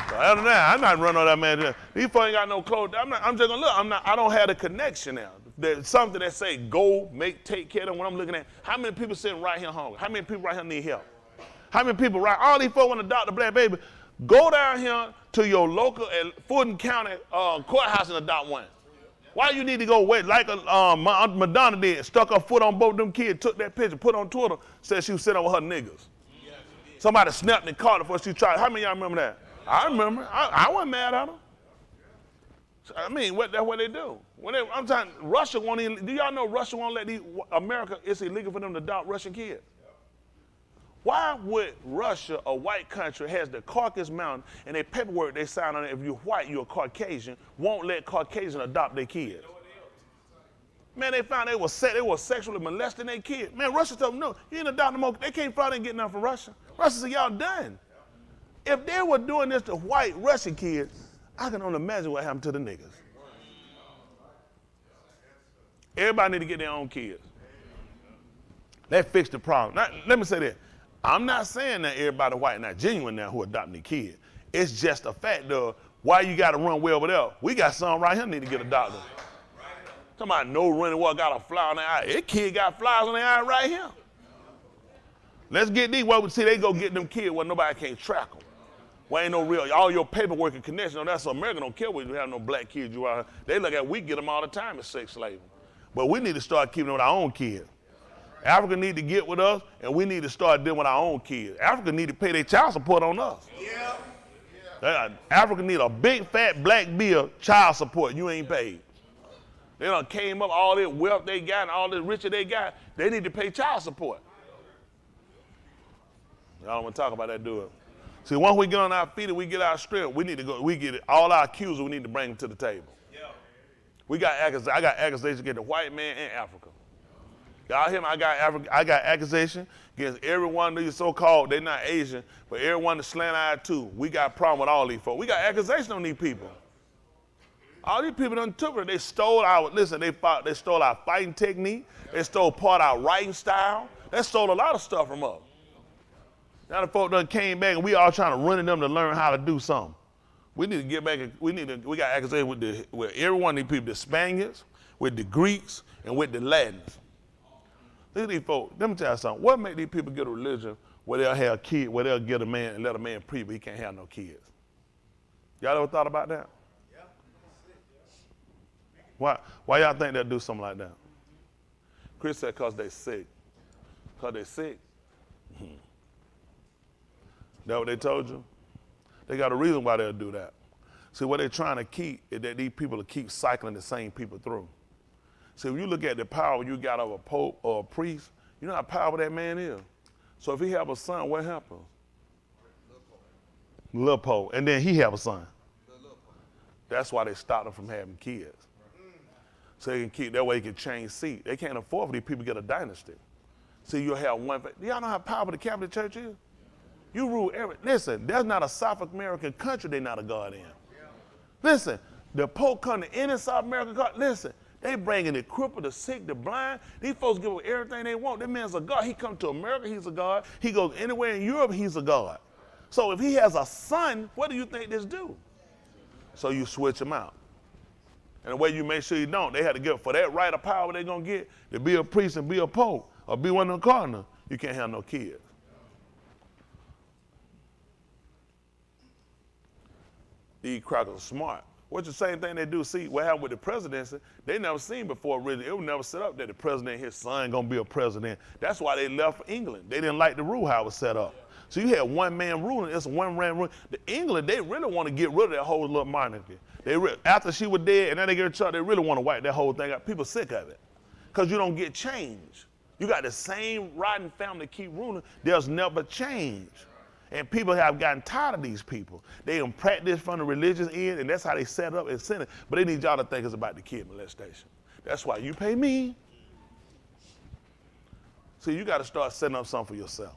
So other than that, I'm not running on that man. These folks ain't got no clothes. I'm just gonna look. I don't have the connection now. There's something that say go, take care of them. When I'm looking at, how many people sitting right here hungry? How many people right here need help? How many people all these folks want to adopt a black baby? Go down here to your local Fulton County courthouse and adopt one. Why you need to go wait like my Aunt Madonna did, stuck her foot on both of them kids, took that picture, put on Twitter, said she was sitting with her niggas. Somebody snapped and caught her before she tried. How many of y'all remember that? I remember. I wasn't mad at them. I mean, that's what they do. I'm telling Russia won't even, do y'all know Russia won't let America, it's illegal for them to adopt Russian kids? Why would Russia, a white country, has the Caucasus Mountain, and their paperwork they sign on it, if you're white, you're a Caucasian, won't let Caucasians adopt their kids? Man, they found they were sexually molesting their kids. Man, Russia told them, no, you ain't adopting them. They can't fly and get nothing from Russia. Russia said, y'all done. If they were doing this to white Russian kids, I can only imagine what happened to the niggas. Everybody need to get their own kids. That fixed the problem. Now, let me say this. I'm not saying that everybody white not genuine now who adopting their kid. It's just a fact of why you got to run way over there. We got some right here need to get adopted. Talking about no running water got a fly on their eye. That kid got flies on their eye right here. Let's get these. Well, see, they go get them kids where nobody can't track them. Well, ain't no real, all your paperwork and connection on that, so America don't care whether you have no black kids you are. They look at, we get them all the time as sex slaves. But we need to start keeping them with our own kids. Africa need to get with us, and we need to start dealing with our own kids. Africa need to pay their child support on us. Yeah. Africa need a big fat black bill child support you ain't paid. They done came up all this wealth they got and all this riches they got. They need to pay child support. Y'all don't want to talk about that, do it. See, once we get on our feet and we get our strength, we need to go. We get it. All our accusers, we need to bring them to the table. Yeah. I got accusations against the white man in Africa. Y'all hear me? I got accusation against every one of these so-called, they're not Asian, but everyone that's slant-eyed too. We got a problem with all these folks. We got accusation on these people. All these people done took it. They stole they stole our fighting technique. They stole part of our writing style. They stole a lot of stuff from us. Now the folk done came back and we all trying to run in them to learn how to do something. We need to get back, we got accusations with every one of these people, the Spaniards, with the Greeks, and with the Latins. Look at these folks. Let me tell you something. What make these people get a religion where they'll have a kid, where they'll get a man and let a man preach, but he can't have no kids? Y'all ever thought about that? Yeah. Why y'all think they'll do something like that? Chris said because they sick. Because they sick? That what they told you? They got a reason why they'll do that. See, what they're trying to keep is that these people will keep cycling the same people through. See, if you look at the power you got of a pope or a priest, you know how powerful that man is. So if he have a son, what happens? Little pope. And then he have a son. That's why they stopped him from having kids. So they can keep, that way he can change seat. They can't afford for these people to get a dynasty. See, you'll have one. Do y'all know how powerful the Catholic Church is? You rule listen, there's not a South American country they're not a God in. Listen, the Pope come to any South American country, listen, they bringing the crippled, the sick, the blind. These folks give them everything they want. That man's a God. He come to America, he's a God. He goes anywhere in Europe, he's a God. So if he has a son, what do you think this do? So you switch him out. And the way you make sure you don't, they had to get, for that right of power they're going to get, to be a priest and be a pope, or be one of the cardinals, you can't have no kids. These crackers are smart. What's the same thing they do? See, what happened with the presidency, they never seen before really. It was never set up that the president and his son gonna be a president. That's why they left England. They didn't like the rule how it was set up. So you had one man ruling, it's a one man ruling. The England, they really want to get rid of that whole little monarchy. After she was dead and then they get her charged, they really want to wipe that whole thing out. People sick of it. Because you don't get change. You got the same rotten family keep ruling, there's never change. And people have gotten tired of these people. They don't practice from the religious end, and that's how they set up and send it. But they need y'all to think it's about the kid molestation. That's why you pay me. See, you got to start setting up something for yourself.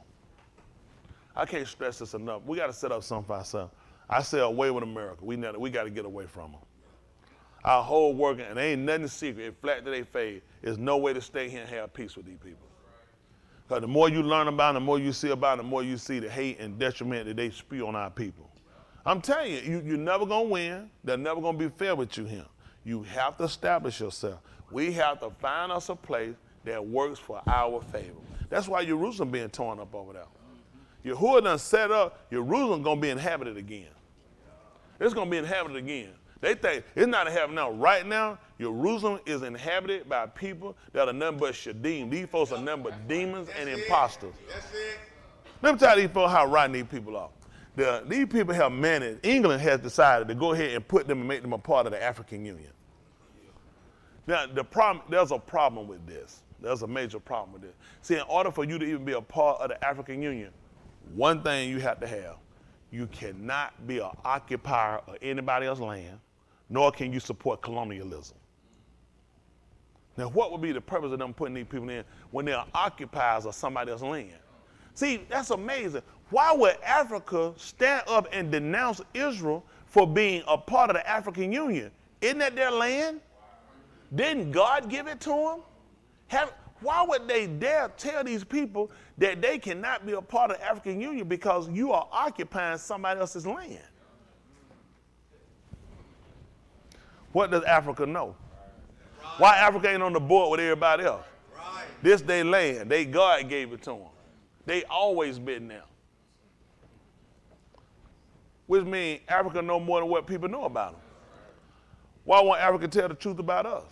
I can't stress this enough. We got to set up something for ourselves. I say away with America. We got to get away from them. Our whole working, and there ain't nothing secret. It flat to they fade. There's no way to stay here and have peace with these people. Because the more you learn about them, the more you see about them, the more you see the hate and detriment that they spew on our people. I'm telling you, you're never going to win. They're never going to be fair with you here. You have to establish yourself. We have to find us a place that works for our favor. That's why Jerusalem being torn up over there. Yahuwah done set up, Jerusalem going to be inhabited again. It's going to be inhabited again. They think it's not inhabited now. Right now, Jerusalem is inhabited by people that are nothing but shadim. These folks are nothing but demons and imposters. That's it. Let me tell these folks how rotten these people are. These people have managed, England has decided to go ahead and put them and make them a part of the African Union. Now, there's a problem with this. There's a major problem with this. See, in order for you to even be a part of the African Union, one thing you have to have, you cannot be an occupier of anybody else's land, nor can you support colonialism. Now, what would be the purpose of them putting these people in when they're occupiers of somebody else's land? See, that's amazing. Why would Africa stand up and denounce Israel for being a part of the African Union? Isn't that their land? Didn't God give it to them? Why would they dare tell these people that they cannot be a part of the African Union because you are occupying somebody else's land? What does Africa know? Right. Why Africa ain't on the board with everybody else? Right. This their land. God gave it to them. They always been there. Which means Africa know more than what people know about them. Why won't Africa tell the truth about us?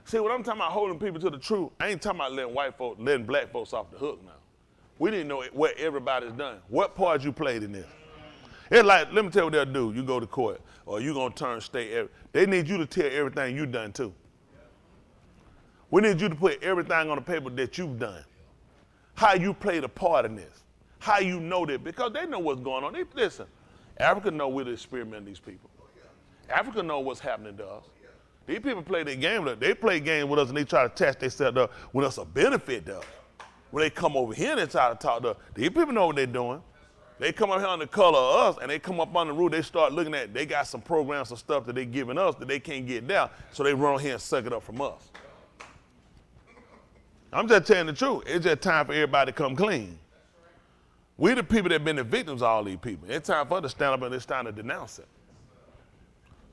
See, when I'm talking about holding people to the truth, I ain't talking about letting black folks off the hook now. We didn't know what everybody's done. What part you played in this? It's like, let me tell you what they'll do. You go to court, or you gonna turn state. They need you to tell everything you done too. We need you to put everything on the paper that you've done. How you played a part in this. How you know that, because they know what's going on. Listen, Africa know we're experimenting these people. Africa know what's happening to us. These people play their game with us. They play games with us and they try to attach themselves up with us a benefit to us. When they come over here and they try to talk to us, these people know what they're doing. They come up here on the color of us and they come up on the roof, they start looking at, they got some programs and stuff that they giving us that they can't get down, so they run here and suck it up from us. I'm just telling the truth. It's just time for everybody to come clean. We the people that have been the victims of all these people. It's time for us to stand up and it's time to denounce it.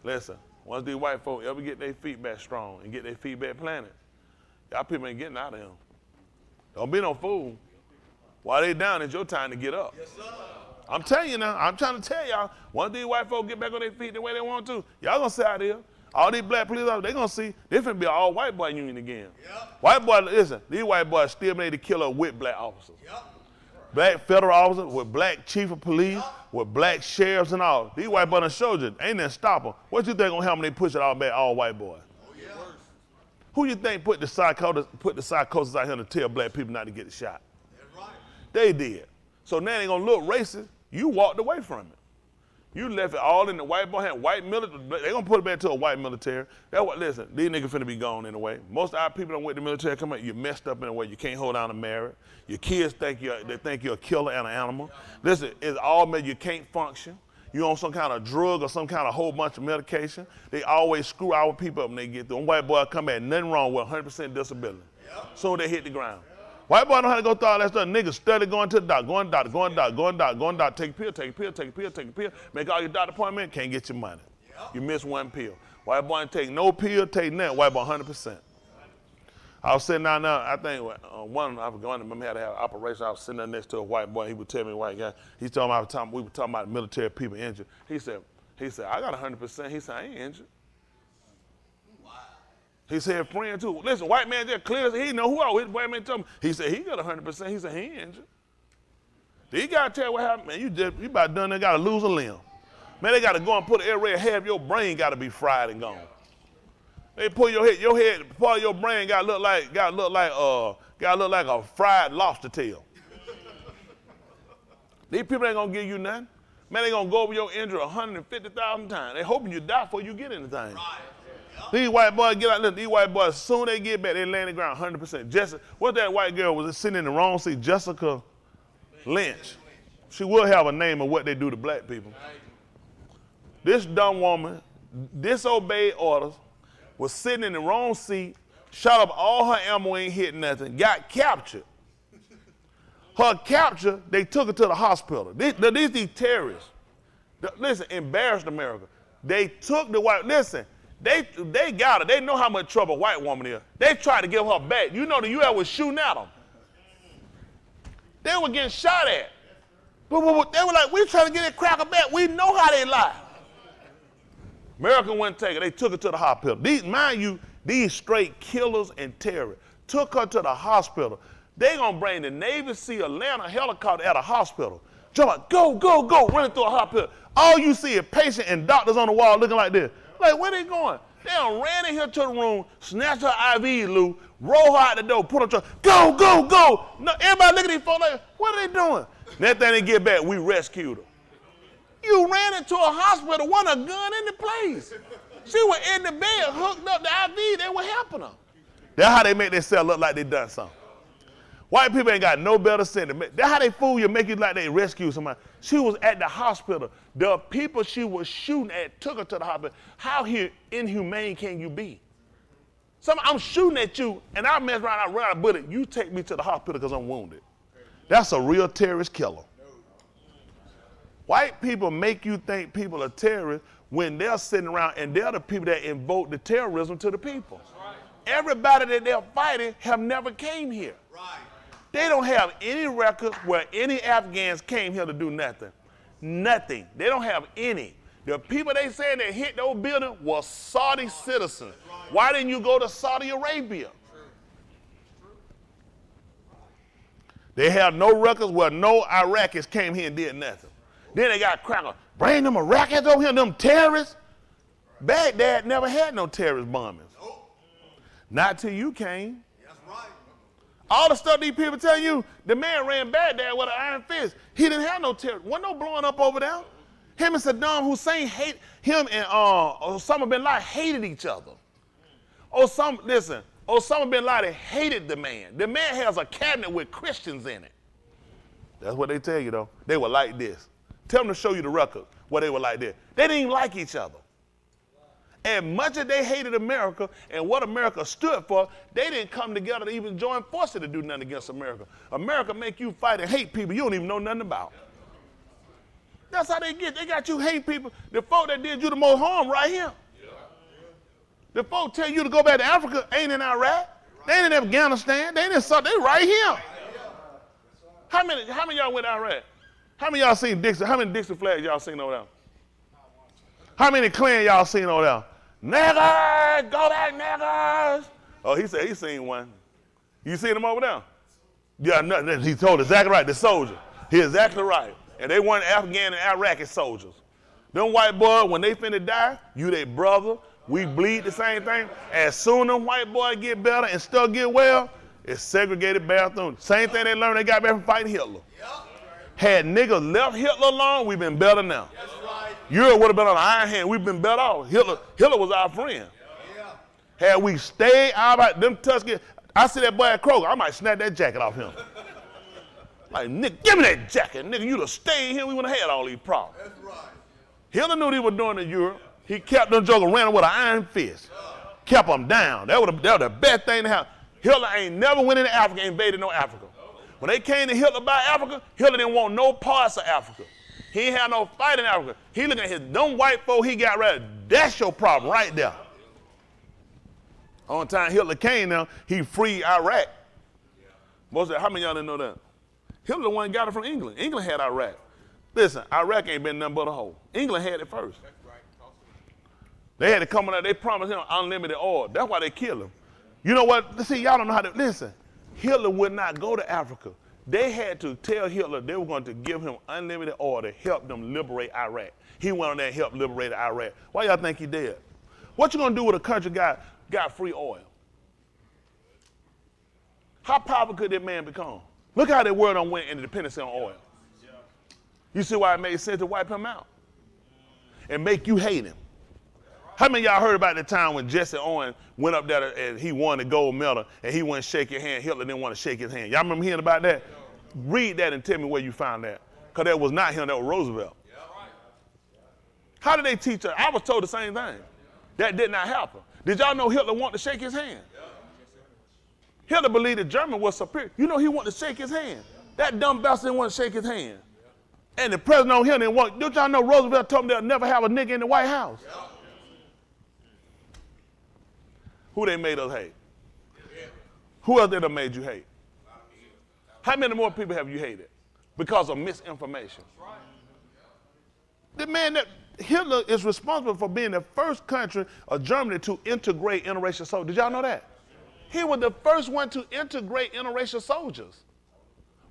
Listen, once these white folk ever get their feet back strong and get their feet back planted, y'all people ain't getting out of here. Don't be no fool. While they down, it's your time to get up. Yes, sir. I'm telling you now, I'm trying to tell y'all, once these white folk get back on their feet the way they want to, y'all gonna sit out here. All these black police officers, they gonna see, they finna be an all white boy union again. Yep. White boys, listen, these white boys still made to kill her with black officers. Yep. Black federal officers with black chief of police, with black sheriffs and all. These white boys done showed you, ain't nothing stop them. What you think gonna happen when they push it all back, all white boys? Oh, yeah. Who you think put the psychosis out here to tell black people not to get the shot? That's right. They did. So now they gonna look racist. You walked away from it. You left it all in the white boy hand, white military. They gonna put it back to a white military. That's what. Listen, these niggas finna be gone anyway. Most of our people that went to the military come out, you messed up in a way. You can't hold down a marriage. Your kids think you're a killer and an animal. Listen, it's all made. You can't function. You on some kind of drug or some kind of whole bunch of medication. They always screw our people up when they get through. One white boy come back, nothing wrong with 100% disability. Soon they hit the ground. White boy know how to go through all that stuff. Niggas study going to the doctor, going to the doctor, take a pill, make all your doctor appointments, can't get your money. Yep. You miss one pill. White boy ain't take no pill, take nothing. White boy 100%. I was sitting down there, I think I remember had to have an operation. I was sitting there next to a white boy. He would tell me, white guy, he told me we were talking about military people injured. He said, I got 100%. He said, I ain't injured. He said, friend too. Listen, white man just clear. He know who I was. White man told me. He said, he got 100%. He said, he ain't injured. He got to tell you what happened, man. You about done. They got to lose a limb. Man, they got to go and put an array of hair. Your brain got to be fried and gone. They pull your head, part of your brain got to look like a fried lobster tail. These people ain't gonna give you nothing. Man, they gonna go over your injury 150,000 times. They hoping you die before you get anything. Right. These white boys get out there. These white boys, as soon as they get back, they lay on the ground 100%. What that white girl was sitting in the wrong seat? Jessica Lynch. She will have a name of what they do to black people. This dumb woman disobeyed orders, was sitting in the wrong seat, shot up all her ammo, ain't hit nothing, got captured. Her capture, they took her to the hospital. These terrorists, listen, embarrassed America. They took the white, listen, they got her. They know how much trouble a white woman is. They tried to give her back. You know the U.S. was shooting at them. They were getting shot at. They were like, we're trying to get that cracker back. We know how they lie. America wouldn't take her. They took her to the hospital. Mind you, these straight killers and terrorists took her to the hospital. They gonna bring the Navy SEAL Atlanta helicopter at a hospital. Jump out, go, go, go, running through a hospital. All you see is patients and doctors on the wall looking like this. Like, where they going? They done ran in here to the room, snatched her IV, Lou, roll her out the door, put her truck, go, go, go. No, everybody look at these folks like, what are they doing? Next thing they get back, we rescued her. You ran into a hospital, wasn't a gun in the place. She was in the bed, hooked up the IV, they were helping her. That's how they make themselves look like they done something. White people ain't got no better sense. That's how they fool you, make you like they rescued somebody. She was at the hospital. The people she was shooting at took her to the hospital. How inhumane can you be? I'm shooting at you, and I mess around, I run out of bullet. You take me to the hospital because I'm wounded. That's a real terrorist killer. White people make you think people are terrorists when they're sitting around and they're the people that invoke the terrorism to the people. Everybody that they're fighting have never came here. They don't have any records where any Afghans came here to do nothing. Nothing. They don't have any. The people they saying that hit those buildings were Saudi citizens. Why didn't you go to Saudi Arabia? They have no records where no Iraqis came here and did nothing. Then they got crackers. Bring them Iraqis over here, them terrorists. Baghdad never had no terrorist bombings. Not till you came. All the stuff these people tell you, the man ran Baghdad with an iron fist. He didn't have no terror. Wasn't no blowing up over there. Him and Saddam Hussein him and Osama bin Laden hated each other. Osama bin Laden hated the man. The man has a cabinet with Christians in it. That's what they tell you though. They were like this. Tell them to show you the record where they were like this. They didn't even like each other. And much as they hated America and what America stood for, they didn't come together to even join forces to do nothing against America. America make you fight and hate people you don't even know nothing about. That's how they get. They got you hate people. The folk that did you the most harm right here. The folk tell you to go back to Africa ain't in Iraq. They ain't in Afghanistan. They ain't in South. They right here. How many of y'all went to Iraq? How many of y'all seen Dixie? How many Dixie flags y'all seen over there? How many Klan y'all seen over there? Niggas, go back, niggas. Oh, he said he seen one. You seen him over there? Yeah, no, he told exactly right, the soldier. He exactly right. And they weren't Afghan and Iraqi soldiers. Them white boys, when they finna die, you their brother, we bleed the same thing. As soon as them white boys get better and still get well, it's segregated bathroom. Same thing they learned they got back from fighting Hitler. Had niggas left Hitler alone, we've been better now. Europe would have been on the iron hand. We've been better off. Hitler was our friend. Had we stayed out about them Tuskegee, I see that boy at Kroger, I might snap that jacket off him. Like, nigga, give me that jacket. Nigga, you'd have stayed here, we wouldn't have had all these problems. That's right. Hitler knew what he was doing in Europe. He kept them jokers running with an iron fist. Kept them down. That was the best thing to happen. Hitler ain't never went into Africa and invaded no Africa. When they came to Hitler by Africa, Hitler didn't want no parts of Africa. He ain't had no fight in Africa. He looking at his dumb white folk he got right there. That's your problem right there. On time Hitler came now, he freed Iraq. Most of how many of y'all didn't know that? Hitler the one got it from England. England had Iraq. Listen, Iraq ain't been nothing but a hole. England had it first. They had to come on, they promised him unlimited oil. That's why they killed him. You know what? See, y'all don't know how to, listen. Hitler would not go to Africa. They had to tell Hitler they were going to give him unlimited oil to help them liberate Iraq. He went on there and helped liberate Iraq. Why y'all think he did? What you going to do with a country got free oil? How powerful could that man become? Look how the world done went into dependency on oil. You see why it made sense to wipe him out and make you hate him. How many of y'all heard about the time when Jesse Owens went up there and he won the gold medal and he wouldn't shake your hand? Hitler didn't want to shake his hand. Y'all remember hearing about that? Read that and tell me where you found that. Because that was not him, that was Roosevelt. How did they teach us? I was told the same thing. That did not happen. Did y'all know Hitler wanted to shake his hand? Hitler believed the German was superior. You know he wanted to shake his hand. That dumb bastard didn't want to shake his hand. And the president on here didn't want. Don't y'all know Roosevelt told him they'll never have a nigga in the White House? Who they made us hate? Who else done made you hate? How many more people have you hated because of misinformation? The man that Hitler is responsible for being the first country of Germany to integrate interracial soldiers. Did y'all know that? He was the first one to integrate interracial soldiers.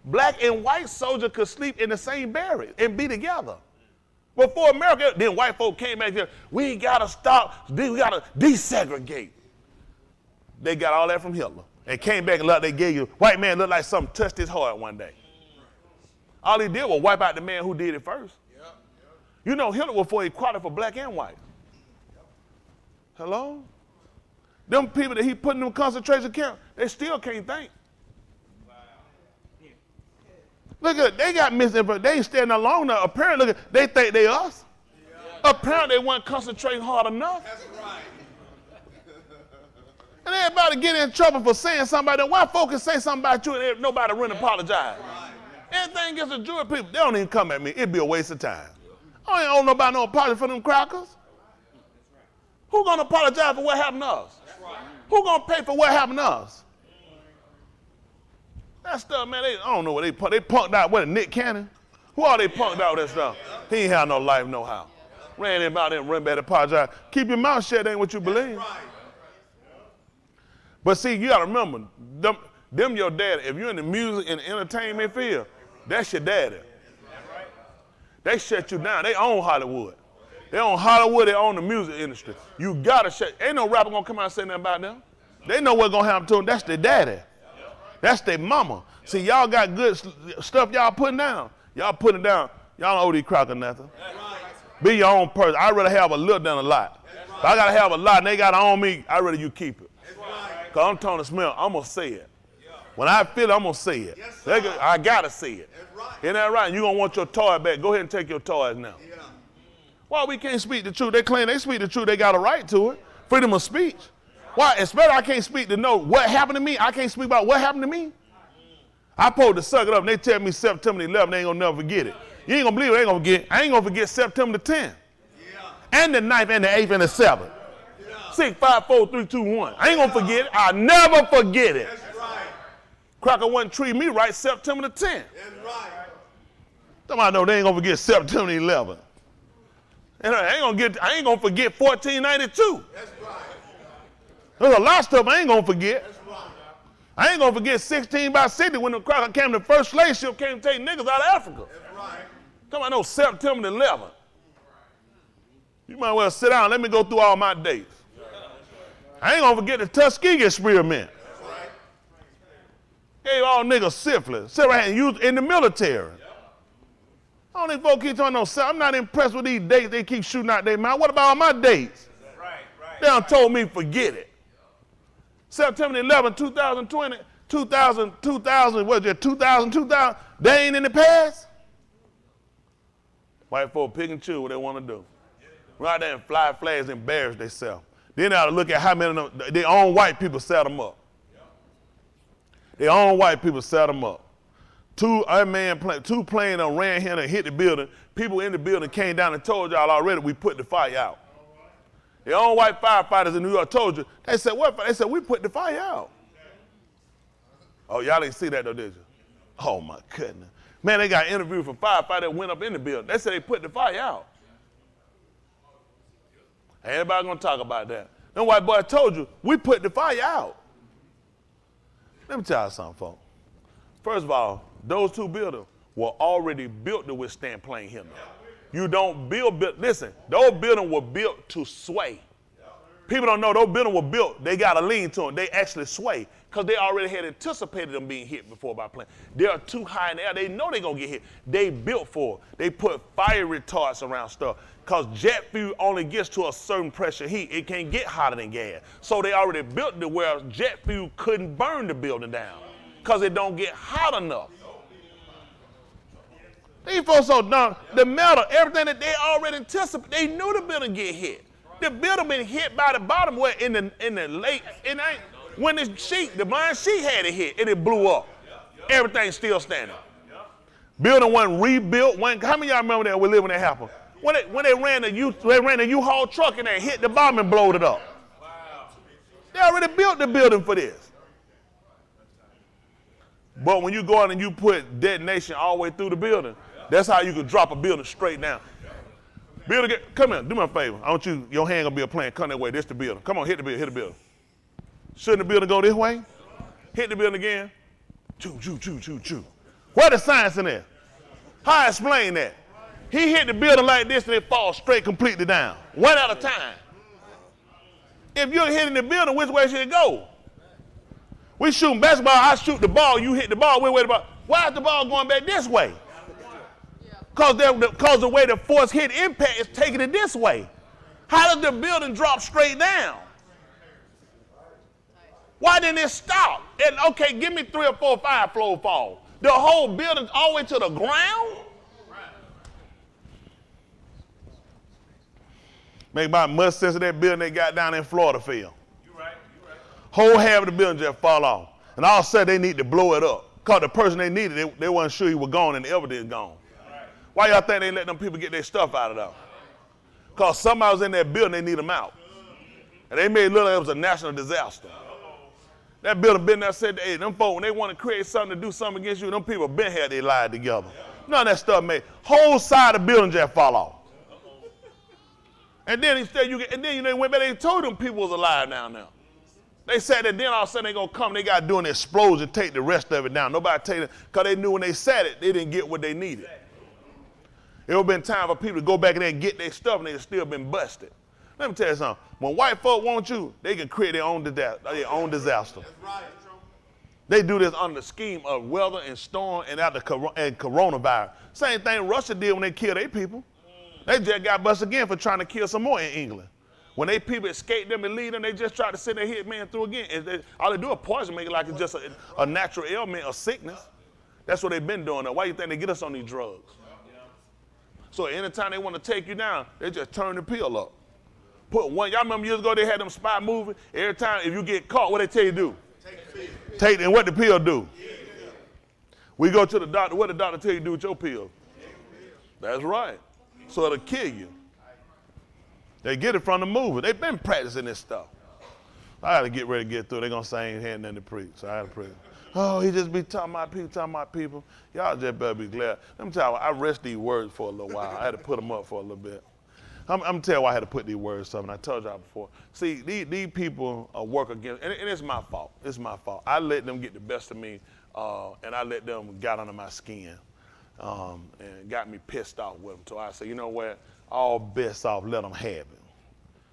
Black and white soldiers could sleep in the same barracks and be together. Before America, then white folk came back here, we gotta stop, we gotta desegregate. They got all that from Hitler. And came back and looked, they gave you, white man looked like something touched his heart one day. All he did was wipe out the man who did it first. You know, Hitler was for equality for black and white. Hello? Them people that he put in them concentration camps, they still can't think. Look at, they got misinformation. They ain't standing alone now. Apparently, look at, they think they us. Apparently, they weren't concentrating hard enough. That's right. And everybody get in trouble for saying something. Why folks say something about you and nobody really apologize? Right. Anything against the Jewish people, they don't even come at me. It'd be a waste of time. I ain't owe nobody no apology for them crackers. Who gonna apologize for what happened to us? Who gonna pay for what happened to us? That stuff, man, I don't know what they punked out. What, Nick Cannon? Who are they punked out with that stuff? He ain't have no life, no how. Ran him out there and run back to apologize. Keep your mouth shut, ain't what you believe. But see, you gotta remember, them your daddy. If you're in the music and entertainment field, that's your daddy. They shut you down. They own Hollywood. They own Hollywood, they own the music industry. You gotta shut, ain't no rapper gonna come out and say nothing about them. They know what's gonna happen to them. That's their daddy. That's their mama. See, y'all got good stuff y'all putting down. Y'all putting it down. Y'all don't owe these crackers nothing. Be your own person. I'd rather have a little than a lot. If I gotta have a lot and they gotta own me, I'd rather you keep it. Cause I'm telling the smell, I'm gonna say it. When I feel it, I'm gonna say it. I gotta say it. Isn't that right? You gonna want your toy back. Go ahead and take your toys now. Why we can't speak the truth? They claim they speak the truth. They got a right to it. Freedom of speech. Why? Especially I can't speak to know what happened to me. I can't speak about what happened to me. I supposed to suck it up and they tell me September 11th, they ain't gonna never forget it. You ain't gonna believe it, they ain't gonna forget. I ain't gonna forget September the 10th. And the 9th and the 8th and the 7th. 6, 5, 4, 3, 2, 1. I ain't gonna forget it. I'll never forget it. Cracker wouldn't treat me right September the 10th. Somebody know they ain't gonna forget September 11th. And I ain't gonna forget 1492. There's a lot of stuff I ain't gonna forget. I ain't gonna forget 16 by 60 when the cracker came, the first slave ship came to take niggas out of Africa. Come on, no, September the 11th. You might well sit down, let me go through all my dates. I ain't gonna forget the Tuskegee experiment. Gave all niggas syphilis. Sit right here and used in the military. All these folks keep talking no, I'm not impressed with these dates they keep shooting out their mouth. What about all my dates? They done told me forget it. September 11, 2020, 2000, what is it, 2000, they ain't in the past? White folk pick and choose what they want to do. Right there and fly flags and embarrass themselves. Then they ought to look at how many of them, their own white people set them up. Their own white people set them up. Two planes ran here and hit the building. People in the building came down and told y'all already we put the fire out. Their own white firefighters in New York told you. They said, what? They said, we put the fire out. Oh, y'all didn't see that though, did you? Oh my goodness. Man, they got interviewed for firefighters that went up in the building. They said they put the fire out. Ain't anybody gonna talk about that. Them white boy told you, we put the fire out. Let me tell you something, folks. First of all, those two buildings were already built to withstand plane hitting. You don't build, listen, those buildings were built to sway. People don't know those buildings were built, they got a lean to them. They actually sway because they already had anticipated them being hit before by plane. They are too high in the air. They know they're going to get hit. They built for it. They put fire retards around stuff because jet fuel only gets to a certain pressure heat. It can't get hotter than gas. So they already built it where jet fuel couldn't burn the building down because it don't get hot enough. These folks so dumb. The metal, everything that they already anticipated, they knew the building get hit. The building been hit by the bottom where in the late, when the blind sheet had it hit and it blew up. Everything's still standing. Building wasn't rebuilt. How many of y'all remember that we lived when that happened? When they ran the U-Haul truck and they hit the bomb and blowed it up. They already built the building for this. But when you go in and you put detonation all the way through the building, that's how you can drop a building straight down. Building, come here, do me a favor. I want you, your hand gonna be a plan. Come that way, this the building. Come on, hit the building. Shouldn't the building go this way? Hit the building again. Choo, choo, choo, choo, choo. Where the science in there? How I explain that? He hit the building like this and it falls straight completely down. One at a time. If you're hitting the building, which way should it go? We shooting basketball, I shoot the ball, you hit the ball, where the ball? Why is the ball going back this way? Because the way the force hit impact is taking it this way. How does the building drop straight down? Why didn't it stop? And okay, give me 3 or 4 or 5 floor fall. The whole building all the way to the ground? Make about much sense of that building they got down in Florida field. You're right. Whole half of the building just fall off. And all of a sudden they need to blow it up. Because the person they needed, they wasn't sure he was gone and the evidence gone. Right. Why y'all think they let them people get their stuff out of there? Because somebody was in that building, they need them out. And they made it look like it was a national disaster. That building been there said, hey, them folks, when they want to create something to do something against you, them people been here, they lied together. None of that stuff made. Whole side of the building just fall off. And then they went back, they told them people was alive down there. They said that then all of a sudden they gonna come, they got to do an explosion, take the rest of it down. Nobody take it, because they knew when they said it, they didn't get what they needed. It would have been time for people to go back in there and get their stuff, and they'd still been busted. Let me tell you something. When white folk want you, they can create their own disaster. That's right. They do this under the scheme of weather and storm and coronavirus. Same thing Russia did when they killed their people. They just got busted again for trying to kill some more in England. When they people escaped them and lead them, they just tried to send their hitman through again. All they do is poison, make it like it's just a natural ailment or sickness. That's what they've been doing. Why do you think they get us on these drugs? So anytime they want to take you down, they just turn the pill up. Y'all remember years ago they had them spy movie? Every time if you get caught, what they tell you to do? Take and what the pill do? We go to the doctor, what the doctor tell you to do with your pill? That's right. So it'll kill you. They get it from the movie. They've been practicing this stuff. I got to get ready to get through. They're going to say ain't had nothing to preach, so I got to preach. Oh, he just be talking about people. Y'all just better be glad. Let me tell you, I rest these words for a little while. I had to put them up for a little bit. I'm going to tell you why I had to put these words up, and I told y'all before. See, these people work against, and it's my fault. It's my fault. I let them get the best of me, and I let them get under my skin. And got me pissed off with them. So I said, you know what? All bets off, let them have it.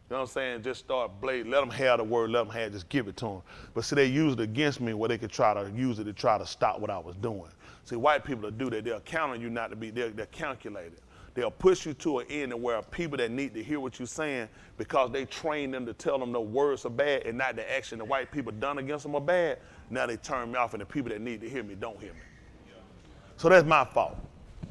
You know what I'm saying? Just start blading. Let them have the word, let them have it, just give it to them. But see, they used it against me where they could try to use it to try to stop what I was doing. See, white people will do that. They'll count on you not to be, they're calculated. They'll push you to an end where people that need to hear what you're saying because they train them to tell them the words are bad and not the action the white people done against them are bad. Now they turn me off and the people that need to hear me don't hear me. So that's my fault.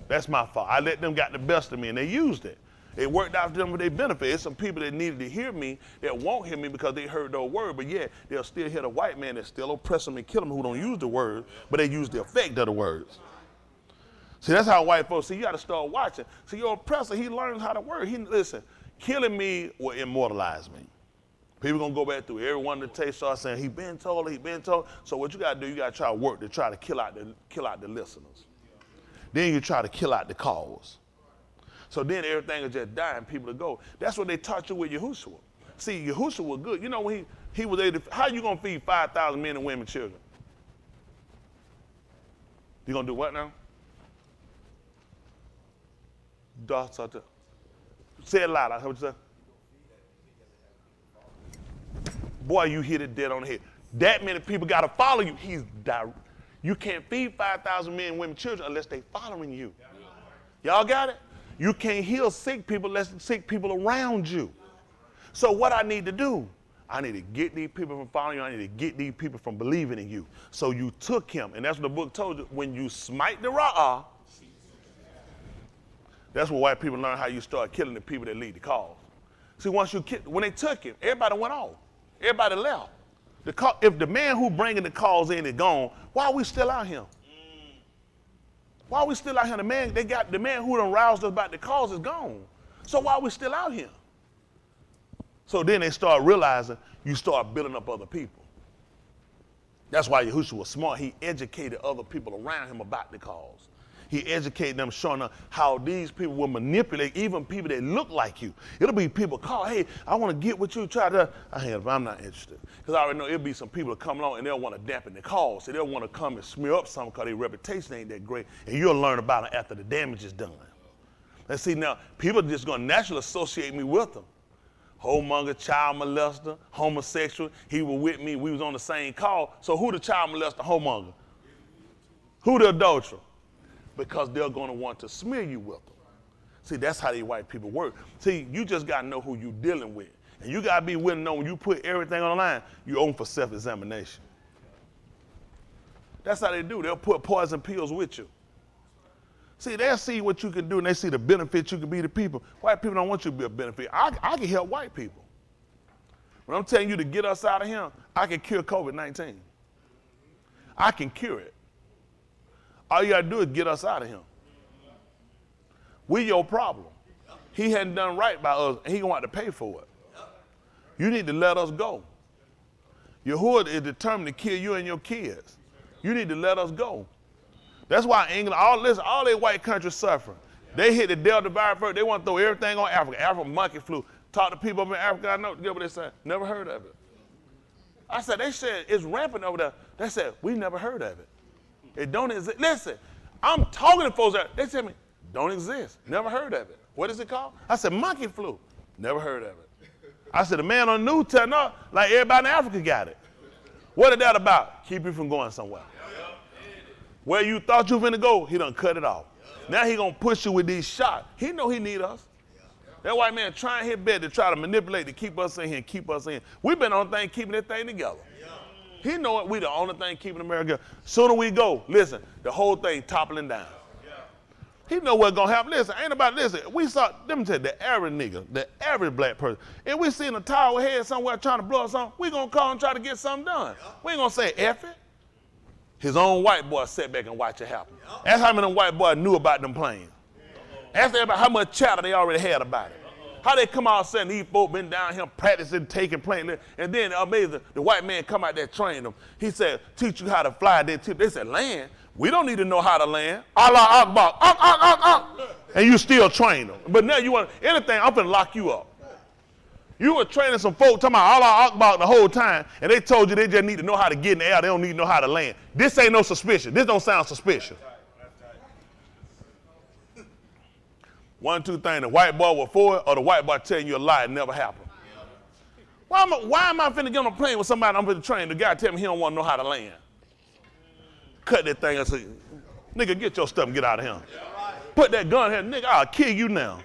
That's my fault. I let them got the best of me and they used it. It worked out for them for their benefit. It's some people that needed to hear me that won't hear me because they heard the word, but yet they'll still hear the white man that still oppress them and kill them who don't use the word, but they use the effect of the words. See, that's how white folks, see, you got to start watching. See, your oppressor, he learns how to work. Listen, killing me will immortalize me. People going to go back through every one of the tapes, start saying, he been told. So what you got to do, you got to try to work to try to kill out the listeners. Then you try to kill out the cause. So then everything will just die and people will go. That's what they taught you with Yahushua. See, Yahushua was good. You know when he was able to, how you going to feed 5,000 men and women and children? You going to do what now? Say it loud. I heard what you say. Boy, you hit it dead on the head. That many people got to follow you. You can't feed 5,000 men, women, children unless they following you. Y'all got it? You can't heal sick people unless the sick people around you. So what I need to do, I need to get these people from following you. I need to get these people from believing in you. So you took him, and that's what the book told you. When you smite the Ra'ah, that's where white people learn how you start killing the people that lead the cause. See, when they took him, everybody went off. Everybody left. If the man who bringing the cause in is gone, why are we still out here? Why are we still out here? The man who done roused us about the cause is gone. So why are we still out here? So then they start realizing you start building up other people. That's why Yahushua was smart. He educated other people around him about the cause. He educated them, showing them how these people will manipulate even people that look like you. It'll be people call, hey, I want to get with you, try to. I'm not interested. Because I already know it'll be some people that come along and they'll want to dampen the cause. So they'll want to come and smear up something because their reputation ain't that great. And you'll learn about it after the damage is done. Let's see now, people are just going to naturally associate me with them. Whoremonger, child molester, homosexual. He was with me. We was on the same call. So who the child molester, whoremonger? Who the adulterer? Because they're going to want to smear you with them. See, that's how these white people work. See, you just got to know who you're dealing with. And you got to be willing to know when you put everything on the line, you're open for self-examination. That's how they do. They'll put poison pills with you. See, they'll see what you can do, and they see the benefits you can be to people. White people don't want you to be a benefit. I can help white people. When I'm telling you to get us out of here, I can cure COVID-19. I can cure it. All you got to do is get us out of here. We your problem. He hadn't done right by us, and he going to have to pay for it. You need to let us go. Yahuwah is determined to kill you and your kids. You need to let us go. That's why England, all their white countries suffering. They hit the Delta virus first. They want to throw everything on Africa. Africa monkey flu. Talk to people up in Africa, I know, get what they say. Never heard of it. I said, they said it's rampant over there. They said, we never heard of it. It don't exist. Listen, I'm talking to folks that they tell me, don't exist. Never heard of it. What is it called? I said, monkey flu. Never heard of it. I said, the man on the news telling us, like everybody in Africa got it. What is that about? Keep you from going somewhere. Where you thought you were going to go, he done cut it off. Now he going to push you with these shots. He know he need us. That white man trying his best to try to manipulate to keep us in here and keep us in. We've been on the thing keeping this thing together. He know it. We the only thing keeping America. Sooner we go, listen, the whole thing toppling down. He know what's going to happen. Listen, ain't about, listen, we saw, let me tell you, the average nigga, the average black person, if we seen a tower head somewhere trying to blow us something, we going to call and try to get something done. We ain't going to say F it. His own white boy sat back and watch it happen. Ask how many white boys knew about them planes. Ask everybody how much chatter they already had about it. How they come out saying these folk been down here practicing, taking planes. And then amazing, the white man come out there training them. He said, teach you how to fly. They said, land? We don't need to know how to land. Allah Akbar, and you still train them. But now you want anything, I'm finna lock you up. You were training some folk talking about Allah Akbar the whole time, and they told you they just need to know how to get in the air. They don't need to know how to land. This ain't no suspicion. This don't sound suspicious. One, two things, the white boy was for it, or the white boy telling you a lie, it never happened. Why am I finna get on a plane with somebody I'm finna train? The guy tell me he don't want to know how to land. Cut that thing and say, nigga, get your stuff and get out of here. Put that gun here, nigga, I'll kill you now.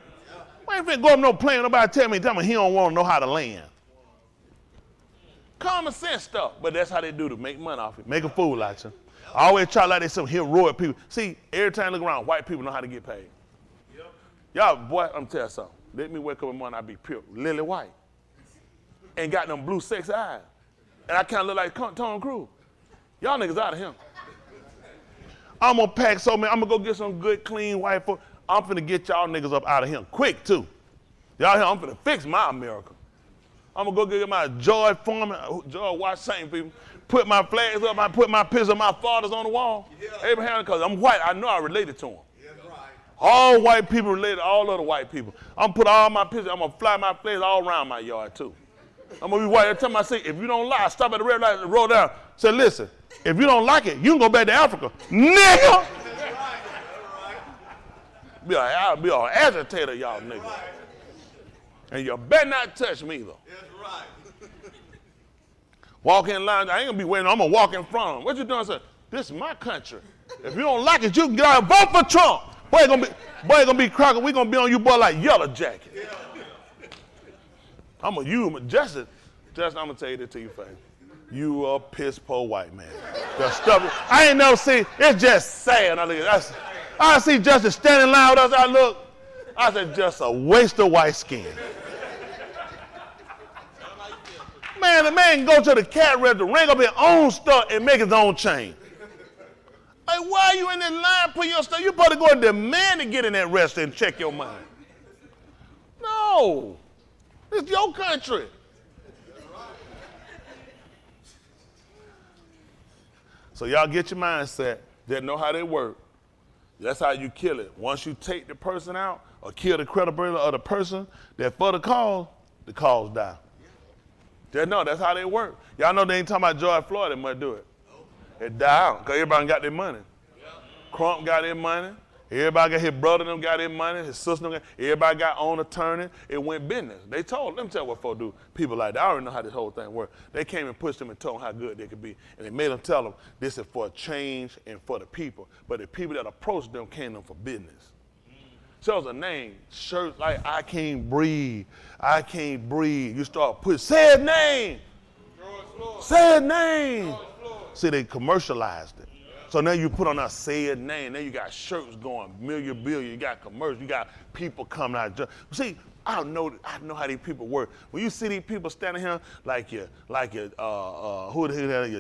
Why ain't finna go up no plane, nobody tell me he don't want to know how to land. Common sense stuff, but that's how they do to make money off it, make a fool out of you. I always try like they some heroic people. See, every time I look around, white people know how to get paid. Y'all, boy, I'm telling you something. Let me wake up in the morning, I be pure, lily white. And got them blue sexy eyes. And I kind of look like Tom Cruise. Y'all niggas out of here. I'm going to pack so many. I'm going to go get some good, clean white folk. I'm finna get y'all niggas up out of here quick, too. Y'all here, I'm finna fix my America. I'm going to go get my George Foreman, George Washington people, put my flags up, I put my pictures of my fathers on the wall. Yeah. Abraham, because I'm white, I know I related to him. Yeah, right. All white people related to all other white people. I'm going to put all my pictures, I'm going to fly my flags all around my yard, too. I'm going to be white. Every time I say, if you don't lie, stop at the red light and roll down. Say, listen, if you don't like it, you can go back to Africa. Nigga! I'll be an agitator, y'all niggas. And you better not touch me, though. That's right. Walk in line, I ain't gonna be waiting, I'm gonna walk in front of them. What you doing? I said, this is my country. If you don't like it, you can get out and vote for Trump. Boy, it's gonna be cracking. We gonna be on you, boy, like Yellow Jacket. Yeah. I'm Justin, I'm gonna tell you this to your face. You a piss poor white man. The stuff, I ain't never seen, it's just sad. I see Justin standing in line with us, I said, just a waste of white skin. Man, the man can go to the cat register, ring up his own stuff and make his own chain. Like, why are you in that line putting your stuff? You're supposed to go and demand to get in that restaurant and check your money. No. It's your country. So y'all get your mindset. They know how they work. That's how you kill it. Once you take the person out or kill the credibility of the person that for the cause die. No, that's how they work. Y'all know they ain't talking about George Floyd, they might do it. It die out because everybody got their money. Crump got their money. Everybody got his brother them got their money, his sister them got, everybody got own attorney. It went business. They told, let me tell you what folks do. People like that, I already know how this whole thing works. They came and pushed them and told them how good they could be. And they made them tell them this is for a change and for the people. But the people that approached them came them for business. So it was a name, shirts like I can't breathe. I can't breathe. You start putting, say his name. Say his name. See, they commercialized it. So now you put on a said name. Now you got shirts going, million billion. You got commercials. You got people coming out. See, I know how these people work. When you see these people standing here like your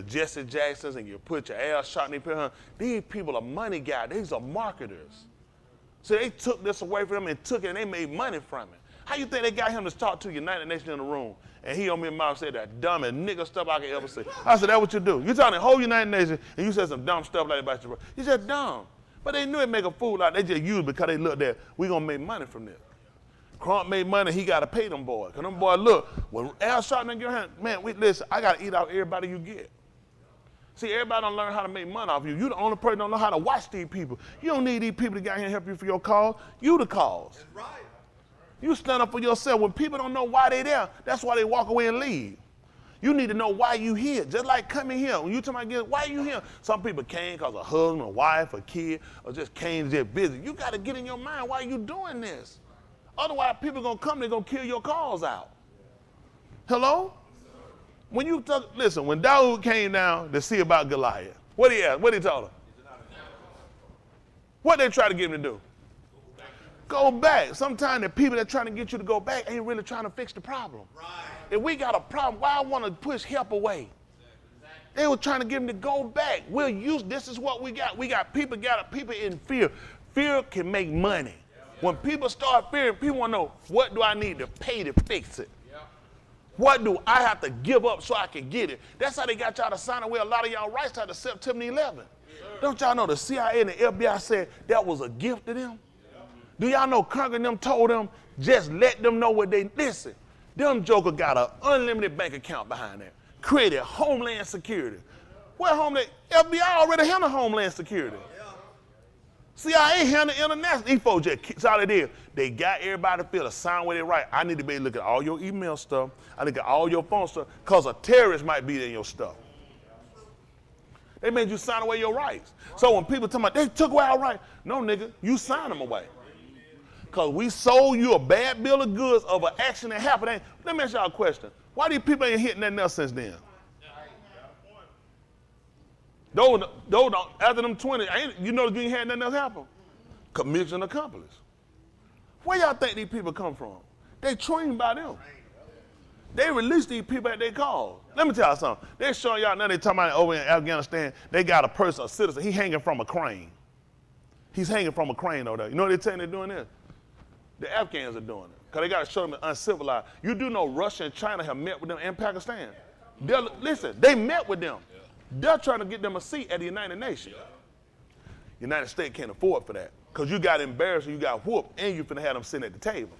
Jesse Jacksons, and you put your ass shot in their people, these people are money guys. These are marketers. So they took this away from them and took it, and they made money from it. How you think they got him to talk to United Nations in the room? And he on me in mouth said that dumbest nigga stuff I could ever say. I said, that's what you do. You talking the whole United Nations, and you said some dumb stuff like that about your brother. He said dumb. But they knew it make a fool out. They just used it because they looked at, we gonna make money from this. Crump made money, he gotta pay them boys. Cause them boys, look, when Al Sharpton in your hand, man, listen, I gotta eat out everybody you get. See, everybody don't learn how to make money off you. You the only person don't know how to watch these people. You don't need these people to get here and help you for your cause. You the cause. That's right. You stand up for yourself. When people don't know why they there, that's why they walk away and leave. You need to know why you here. Just like coming here. When you talking about why you here? Some people came because a husband, a wife, a kid, or just came to get busy. You got to get in your mind why you doing this. Otherwise, people going to come, they're going to kill your cause out. Hello? When you listen, when Dawood came down to see about Goliath, what he asked? What he told him? What they try to get him to do? Go back. Sometimes the people that trying to get you to go back ain't really trying to fix the problem. Right. If we got a problem, why I want to push help away? They were trying to get him to go back. We'll use, this is what we got. We got people in fear. Fear can make money. When people start fearing, people want to know, what do I need to pay to fix it? What do I have to give up so I can get it? That's how they got y'all to sign away a lot of y'all rights after September 11. Don't y'all know the CIA and the FBI said that was a gift to them? Do y'all know Congress them told them, just let them know what they, listen, them joker got an unlimited bank account behind that. Created Homeland Security. What Homeland? FBI already handled Homeland Security. CIA handled international. These folks just, that's all they did. They got everybody to feel the sound where they right. I need to be able to look at all your email stuff. I look at all your phone stuff, because a terrorist might be in your stuff. They made you sign away your rights. So when people tell me, they took away our rights. No, nigga, you signed them away. Because we sold you a bad bill of goods of an action that happened. Let me ask y'all a question. Why these people ain't hitting nothing else since then? Those after them 20, you know you ain't had nothing else happen. Commission accomplished. Where y'all think these people come from? They trained by them. They release these people at their call. Let me tell y'all something. They're showing y'all now, they talking about over in Afghanistan, they got a person, a citizen, he hanging from a crane. He's hanging from a crane over there. You know what they're telling they're doing this? The Afghans are doing it, because they got to show them uncivilized. You do know Russia and China have met with them in Pakistan. Listen, they met with them. They're trying to get them a seat at the United Nations. United States can't afford for that, because you got embarrassed, you got whooped, and you finna have them sitting at the table,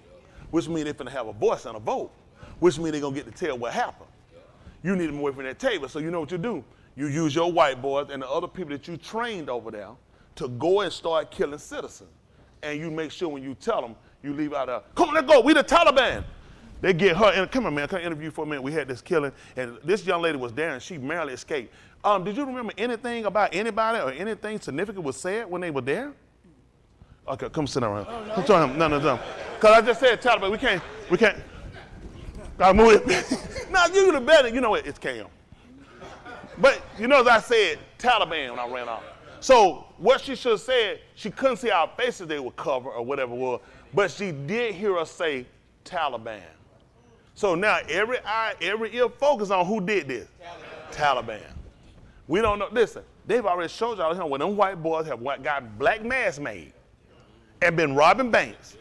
which means they finna have a voice and a vote, which means they're gonna get to tell what happened. You need them away from that table, so you know what you do. You use your white boys and the other people that you trained over there to go and start killing citizens. And you make sure when you tell them, you leave out come on, let's go, we the Taliban. They get her, and come on, man, come interview for a minute. We had this killing, and this young lady was there, and she narrowly escaped. Did you remember anything about anybody or anything significant was said when they were there? Okay, come sit around. Come tell him, no. Because I just said Taliban, we can't. I move it. No, you the better, you know what, it's Cam. But you know, as I said, Taliban when I ran off. So what she should have said, she couldn't see our faces they would cover or whatever it was, but she did hear us say Taliban. So now every eye, every ear focus on who did this. Taliban. We don't know. Listen, They've already showed y'all here when them white boys have got black masks made and been robbing banks.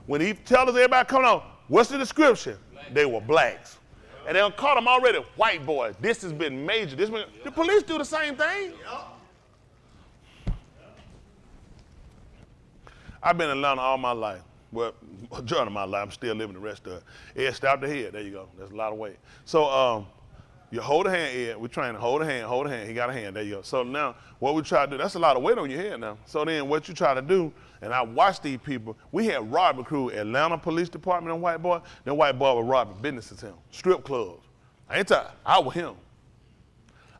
When he tells us everybody coming on, what's the description? They were blacks. And they done caught them already white boys. This has been major. The police do the same thing. I've been in Atlanta all my life. Well, majority of my life, I'm still living the rest of it. Ed, stop the head. There you go. That's a lot of weight. So you hold a hand, Ed. We're trying to hold a hand. He got a hand. There you go. So now what we try to do, that's a lot of weight on your head now. So then what you try to do, and I watch these people, we had robbery crew, Atlanta Police Department and white boy. Them white boy were robbing businesses him, strip clubs. I was him.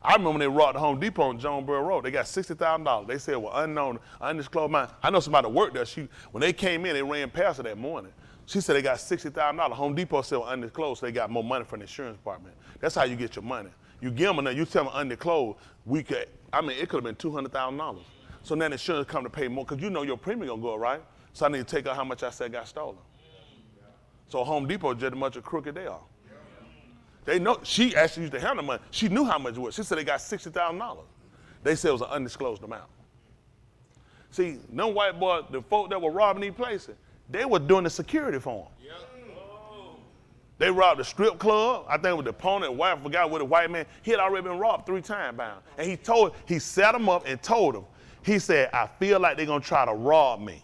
I remember when they robbed the Home Depot on Jonesboro Road. They got $60,000. They said, well, unknown, undisclosed amount. I know somebody that worked there. When they came in, they ran past her that morning. She said they got $60,000. Home Depot said, well, undisclosed, so they got more money from the insurance department. That's how you get your money. You give them enough, you tell them undisclosed, it could have been $200,000. So now the insurance come to pay more, because you know your premium gonna go up, right? So I need to take out how much I said got stolen. So Home Depot just as much a crooked they are. They know, she actually used to handle money. She knew how much it was. She said they got $60,000. They said it was an undisclosed amount. See, them white boys, the folk that were robbing these places, they were doing the security for them. Yep. They robbed the strip club. I think it was the opponent, wife, forgot what the white man, he had already been robbed 3 times bound. And he set him up and told him, he said, I feel like they're gonna try to rob me.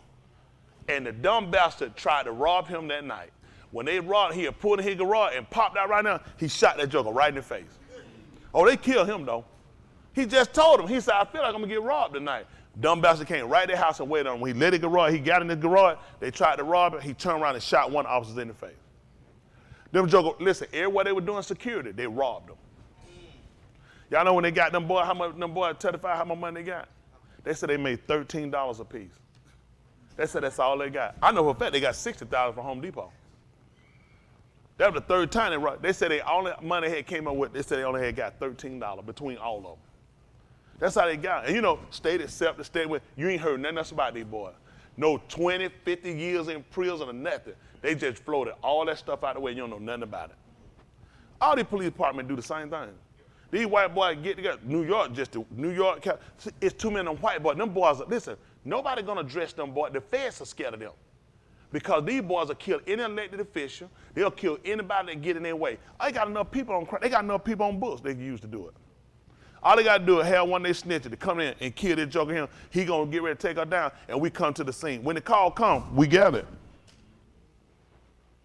And the dumb bastard tried to rob him that night. When they robbed, he had pulled in his garage and popped out right now, he shot that joker right in the face. Oh, they killed him though. He just told him, he said, I feel like I'm gonna get robbed tonight. Dumb bastard came right to their house and waited on him. When he lit his garage, he got in his garage, they tried to rob him, he turned around and shot one officer in the face. Them joker, listen, everywhere they were doing security, they robbed them. Y'all know when they got them boys, how much them boys testified how much money they got? They said they made $13 a piece. They said that's all they got. I know for a fact they got $60,000 from Home Depot. That was the 3rd time they robbed. They said they only money they came up with, they said they only had got $13 between all of them. That's how they got it. And you know, state accepted, state with, you ain't heard nothing else about these boys. No 20, 50 years in prison or nothing. They just floated all that stuff out of the way, you don't know nothing about it. All these police departments do the same thing. These white boys get together, New York, it's too many of them white boys. Them boys, listen, nobody gonna dress them boys. The feds are scared of them. Because these boys will kill any elected official. They'll kill anybody that get in their way. They got enough people on books they can use to do it. All they got to do is have one of their snitches to come in and kill this joker here. He gonna get ready to take her down, and we come to the scene. When the call comes, we gather it.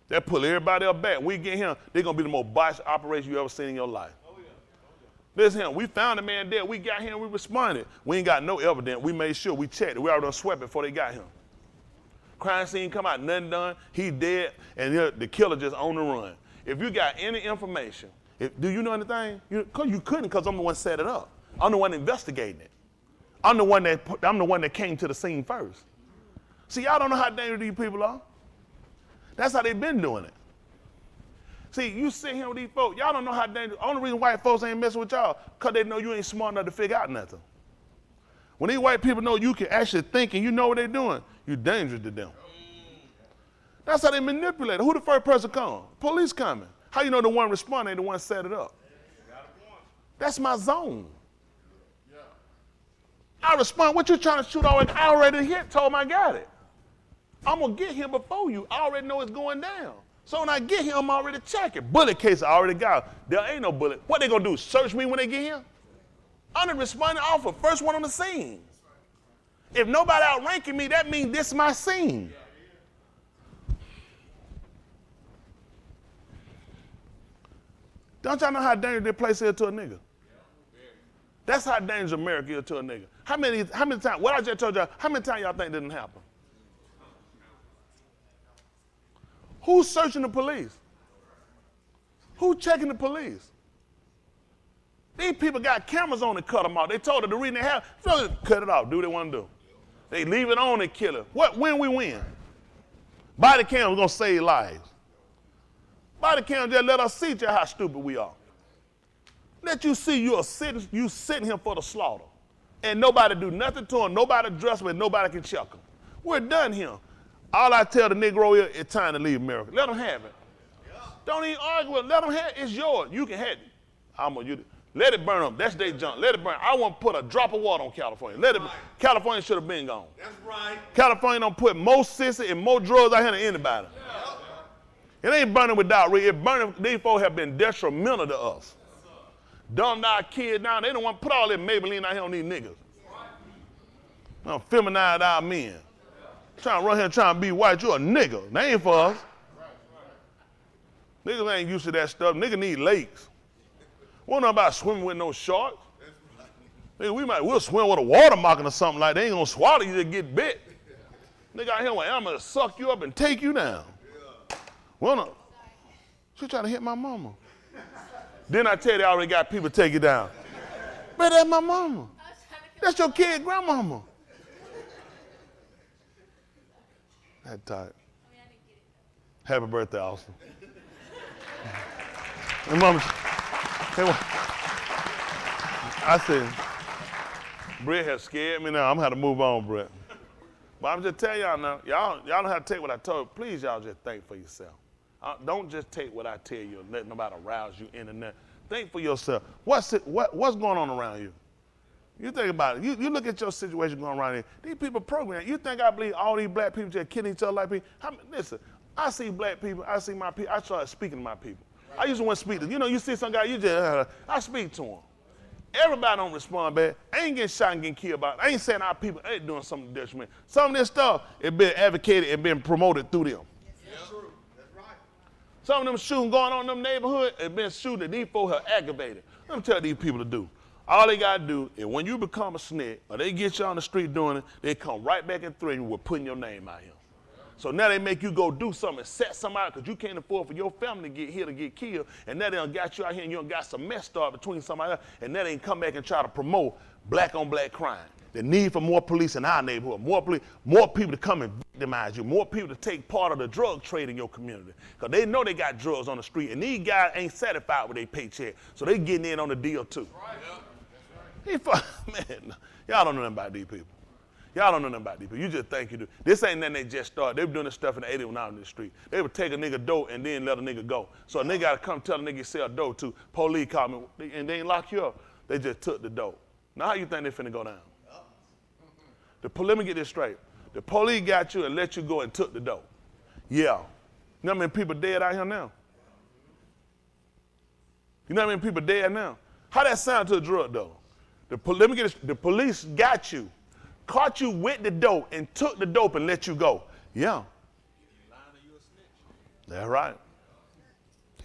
They pull everybody up back. We get him, they're gonna be the most botched operation you ever seen in your life. Listen him, we found the man dead, we got him, we responded. We ain't got no evidence, we made sure, we checked it. We already done swept it before they got him. Crime scene come out, nothing done, he dead, and the killer just on the run. If you got any information, do you know anything? You couldn't, because I'm the one set it up. I'm the one investigating it. I'm the one that came to the scene first. See, y'all don't know how dangerous these people are. That's how they've been doing it. See, you sit here with these folks, y'all don't know how dangerous. Only reason white folks ain't messing with y'all, because they know you ain't smart enough to figure out nothing. When these white people know you can actually think and you know what they're doing, you're dangerous to them. That's how they manipulate it. Who the first person come? Police coming. How you know the one responding ain't the one set it up? That's my zone. I respond, what you trying to shoot already? I already hit, told him I got it. I'm gonna get him before you. I already know it's going down. So when I get here, I'm already checking. Bullet case, I already got it. There ain't no bullet. What they gonna do, search me when they get here? I'm the responding officer, first one on the scene. If nobody outranking me, that means this is my scene. Don't y'all know how dangerous this place is to a nigga? That's how dangerous America is to a nigga. How many times, what I just told y'all, how many times y'all think didn't happen? Who's searching the police? Who's checking the police? These people got cameras on to cut them off. They told her the reason they have, cut it off, do what they want to do. They leave it on and kill her. When we win? Body cam, we're going to save lives. Body cam just let us see just how stupid we are. Let you see you sitting here for the slaughter. And nobody do nothing to him, nobody dress him, and nobody can check him. We're done here. All I tell the Negro is it's time to leave America. Let them have it. Don't even argue with it. Let them have it. It's yours. You can have it. Let it burn up. That's their junk. Let it burn. I won't put a drop of water on California. Let it. Right. California should have been gone. That's right. California don't put more sissy and more drugs out here than anybody. Yeah. It ain't burning without reason. It burning. These folks have been detrimental to us. Dumbed our kids down. They don't want to put all that Maybelline out here on these niggas. Feminize our men. Trying to run here trying to be white. You a nigga. They ain't for us. Niggas ain't used to that stuff. Niggas need lakes. We don't know about swimming with no shorts. Nigga, we'll swim with a water mocking or something like that. They ain't gonna swallow you to get bit. Nigga out here like, I'm gonna suck you up and take you down. Well, she trying to hit my mama. Then I tell you, they already got people take you down. But that's my mama. That's your kid grandmama. That tight. Happy birthday, Austin. And mama, I said, Brett has scared me now. I'm gonna have to move on, Brett. But I'm just telling y'all now, y'all don't have to take what I told you. Please, y'all just think for yourself. Don't just take what I tell you and let nobody arouse you in and there. Think for yourself. What's going on around you? You think about it. You look at your situation going around here. These people programmed. You think I believe all these black people just killing each other like people? Listen, I see black people. I see my people. I start speaking to my people. I usually want to speak to them. You see some guy, I speak to him. Everybody don't respond bad. I ain't getting shot and getting killed about it. I ain't saying our people ain't doing something detriment. Some of this stuff, it been advocated and been promoted through them. That's true. That's right. Some of them shooting going on in them neighborhoods, it been shooting that these folks have aggravated. Let me tell these people to do. All they got to do is when you become a snitch or they get you on the street doing it, they come right back and threaten you with putting your name out here. So now they make you go do something and set somebody because you can't afford for your family to get hit or get killed. And now they done got you out here and you done got some mess started between somebody else. And now they can come back and try to promote black on black crime. The need for more police in our neighborhood, more people to come and victimize you, more people to take part of the drug trade in your community. Because they know they got drugs on the street and these guys ain't satisfied with their paycheck. So they getting in on the deal too. Right. Man, y'all don't know nothing about these people. Y'all don't know nothing about these people. You just think you do. This ain't nothing they just started. They were doing this stuff in the 80s when I was in the street. They would take a nigga dope and then let a nigga go. So a nigga got to come tell a nigga sell dope too. Police called me and they ain't lock you up. They just took the dope. Now how you think they finna go down? Let me get this straight. The police got you and let you go and took the dope. Yeah. You know how many people dead out here now? You know how many people dead now? How that sound to a drug though? Let me get this. The police got you, caught you with the dope and took the dope and let you go. Yeah. That's right.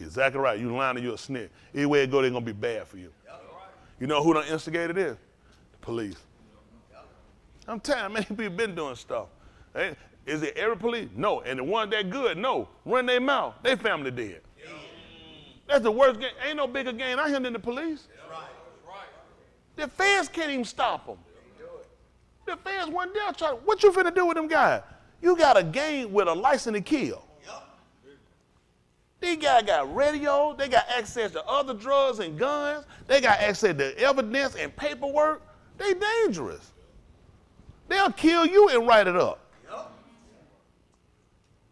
Exactly right. You lying to you a snitch. Either way it go, they're gonna be bad for you. You know who done instigated this? The police. I'm telling you, many people been doing stuff. Is it every police? No. And the one that good? No. Run their mouth. They family dead. That's the worst game. Ain't no bigger game out here than the police. The feds can't even stop them. The feds one day try. What you finna do with them guys? You got a gang with a license to kill. These guys got radio. They got access to other drugs and guns. They got access to evidence and paperwork. They dangerous. They'll kill you and write it up.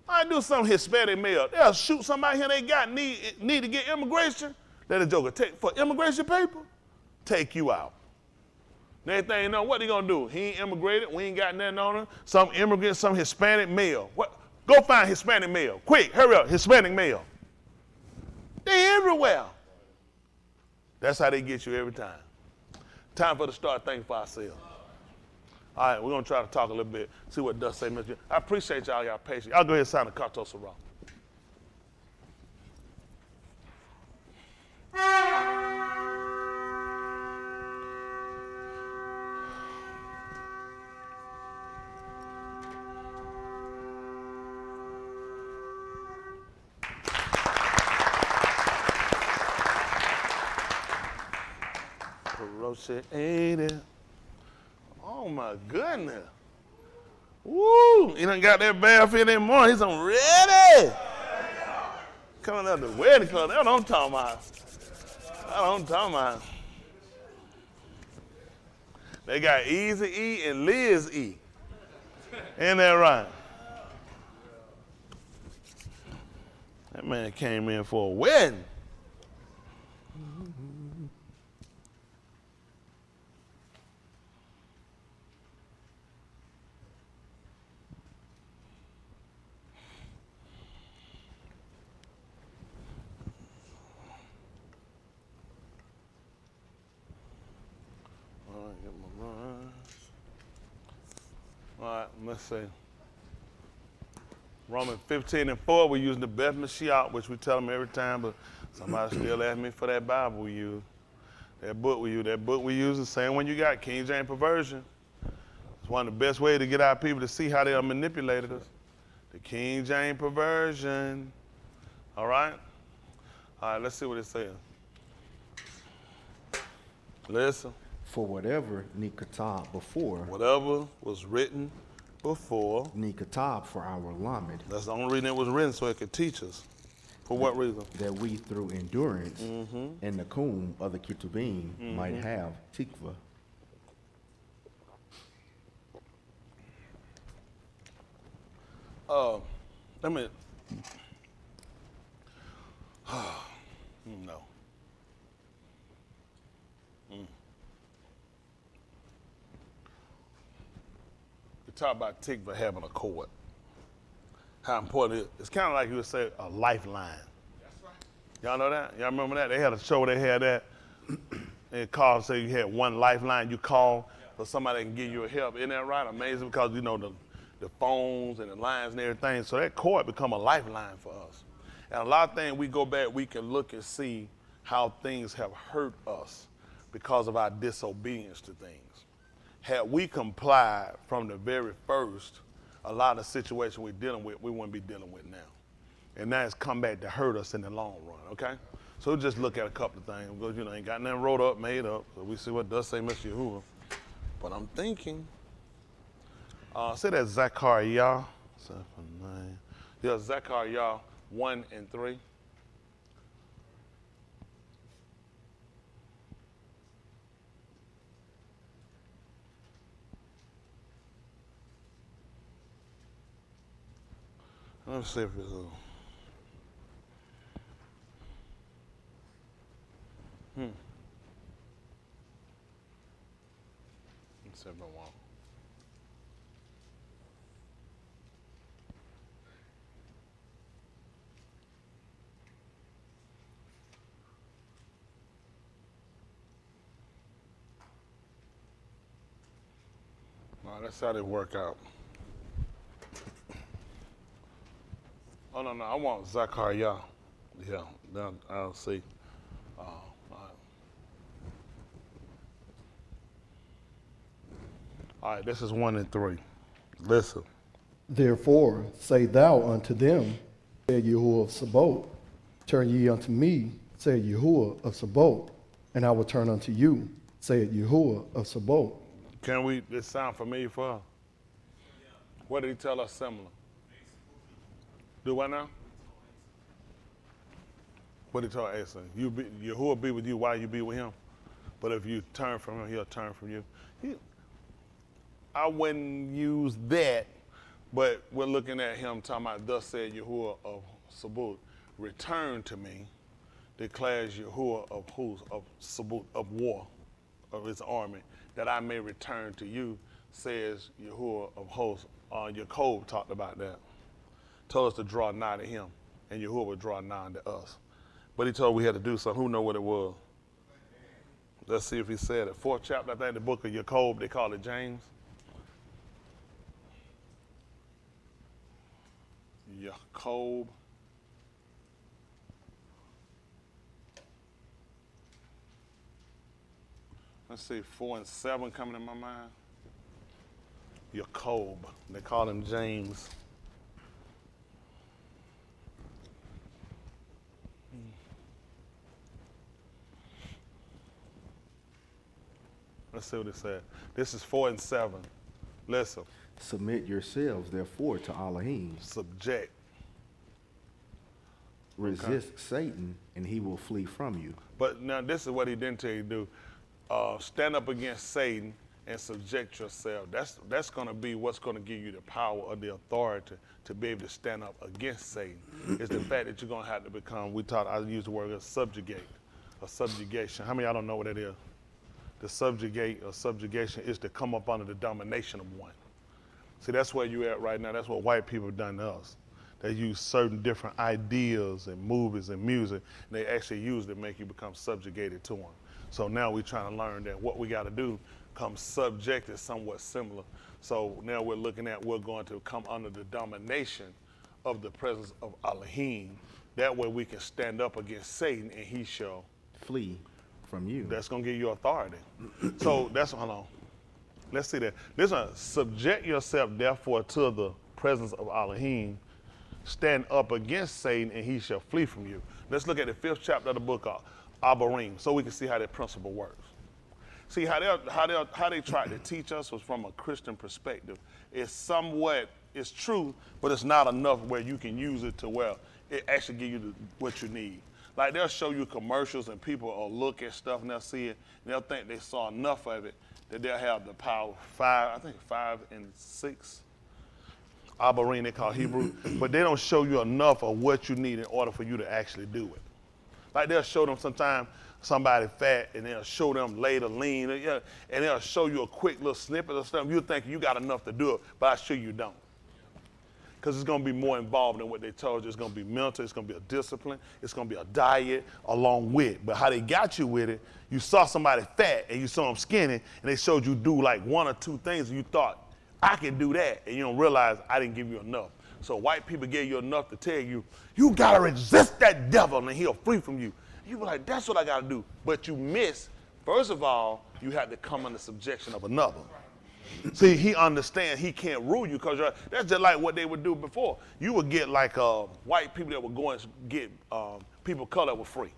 I do some Hispanic male. They'll shoot somebody here they got need to get immigration. Let a joker take for immigration paper, take you out. Next thing you know, what they gonna do? He ain't immigrated. We ain't got nothing on him. Some immigrant, some Hispanic male. What? Go find Hispanic male. Quick, hurry up, Hispanic male. They everywhere. That's how they get you every time. Time for us to start thinking for ourselves. All right, we're going to try to talk a little bit, see what does say. I appreciate y'all patience. Y'all go ahead and sign the Carto Sarah. Roche ain't it? Oh my goodness. Woo! He done got that bath in that morning. He's on ready. Coming out the wedding clothes. That's what I'm talking about. That's what I'm talking about. They got Easy E and Liz E. Ain't that right? That man came in for a wedding. All right, let's see. Romans 15:4, we're using the Beth Mashiach, which we tell them every time, but somebody still asks me for that Bible we use. That book we use. That book we use is the same one you got, King James Perversion. It's one of the best ways to get our people to see how they are manipulated us. The King James Perversion. All right? All right, let's see what it says. Listen. For whatever Nikatab before, Whatever was written before, Nikatab for our lamed, that's the only reason it was written, so it could teach us. For what reason? that we through endurance and the kum of the Ketubim might have tikva. Let me. No. We talk about tikva having a cord. How important it is. It's kind of like you would say a lifeline. That's right. Y'all know that? Y'all remember that? They had a show where they had that. And it called, say you had one lifeline you call for somebody that can give you a help. Isn't that right? Amazing, because you know the phones and the lines and everything. So that cord become a lifeline for us. And a lot of things we go back, we can look and see how things have hurt us because of our disobedience to things. Had we complied from the very first, a lot of situations we're dealing with, we wouldn't be dealing with now. And that has come back to hurt us in the long run, okay? So just look at a couple of things, because, you know, ain't got nothing wrote up, made up. So we see what does say Mr. Yahuwah. But I'm thinking, say that Zechariah, 7, 9. Yeah, Zechariah 1 and 3. Let's see if it's Let's see if I want. No, that's how they work out. Oh, no, I want Zechariah. Yeah, then I'll see. All right, this is 1 and 3. Listen. Therefore say thou unto them, said Yahuwah of Sabaoth, turn ye unto me, said Yahuwah of Sabaoth, and I will turn unto you, said Yahuwah of Sabaoth. Can we, this sound familiar for us? What did he tell us similar? Do what now? What did he tell Asa? Yahuwah be with you while you be with him. But if you turn from him, he'll turn from you. I wouldn't use that, but we're looking at him talking about, thus said Yahuwah of Sabaoth, return to me, declares Yahuwah of Sabaoth, of war, of his army, that I may return to you, says Yahuwah of hosts. Jacob talked about that. Told us to draw nigh to him, and Yahuwah would draw nigh to us. But he told we had to do something. Who know what it was? Let's see if he said it. 4th chapter, I think, the book of Jacob, they call it James. Jacob. Let's see, 4 and 7 coming in my mind. Jacob. They call him James. Let's see what it said. This is 4 and 7. Listen. Submit yourselves, therefore, to Elohim. Subject. Resist Satan, and he will flee from you. But now this is what he didn't tell you to do. Stand up against Satan and subject yourself. That's going to be what's going to give you the power or the authority to be able to stand up against Satan. It's the fact that you're going to have to become, I use the word subjugate, or subjugation. How many of y'all don't know what that is? To subjugate or subjugation is to come up under the domination of one. See, that's where you're at right now. That's what white people have done to us. They use certain different ideas and movies and music, and they actually use it to make you become subjugated to them. So now we're trying to learn that what we got to do, come subject is somewhat similar. So now we're going to come under the domination of the presence of Elohim. That way we can stand up against Satan and he shall Flee from you. That's going to give you authority. So hold on. Let's see that. This one, subject yourself therefore to the presence of Elohim. Stand up against Satan and he shall flee from you. Let's look at the 5th chapter of the book of Abarim so we can see how that principle works. See, how they tried to teach us was from a Christian perspective. It's true, but it's not enough where you can use it to where it actually give you what you need. Like they'll show you commercials and people will look at stuff and they'll see it and they'll think they saw enough of it that they'll have the power 5 and 6. Abarim, they call Hebrew, but they don't show you enough of what you need in order for you to actually do it. Like they'll show them sometimes somebody fat and they'll show them later lean and they'll show you a quick little snippet of something. You think you got enough to do it, but I sure you don't. Because it's going to be more involved than what they told you. It's going to be mental, it's going to be a discipline, it's going to be a diet along with it. But how they got you with it, you saw somebody fat and you saw them skinny and they showed you do like 1 or 2 things and you thought, I can do that. And you don't realize I didn't give you enough. So white people gave you enough to tell you, you got to resist that devil and he'll flee from you. You were like, that's what I got to do. But you miss, first of all, you have to come under subjection of another. See, he understands he can't rule you because that's just like what they would do before. You would get like white people that would go and get people of color were free.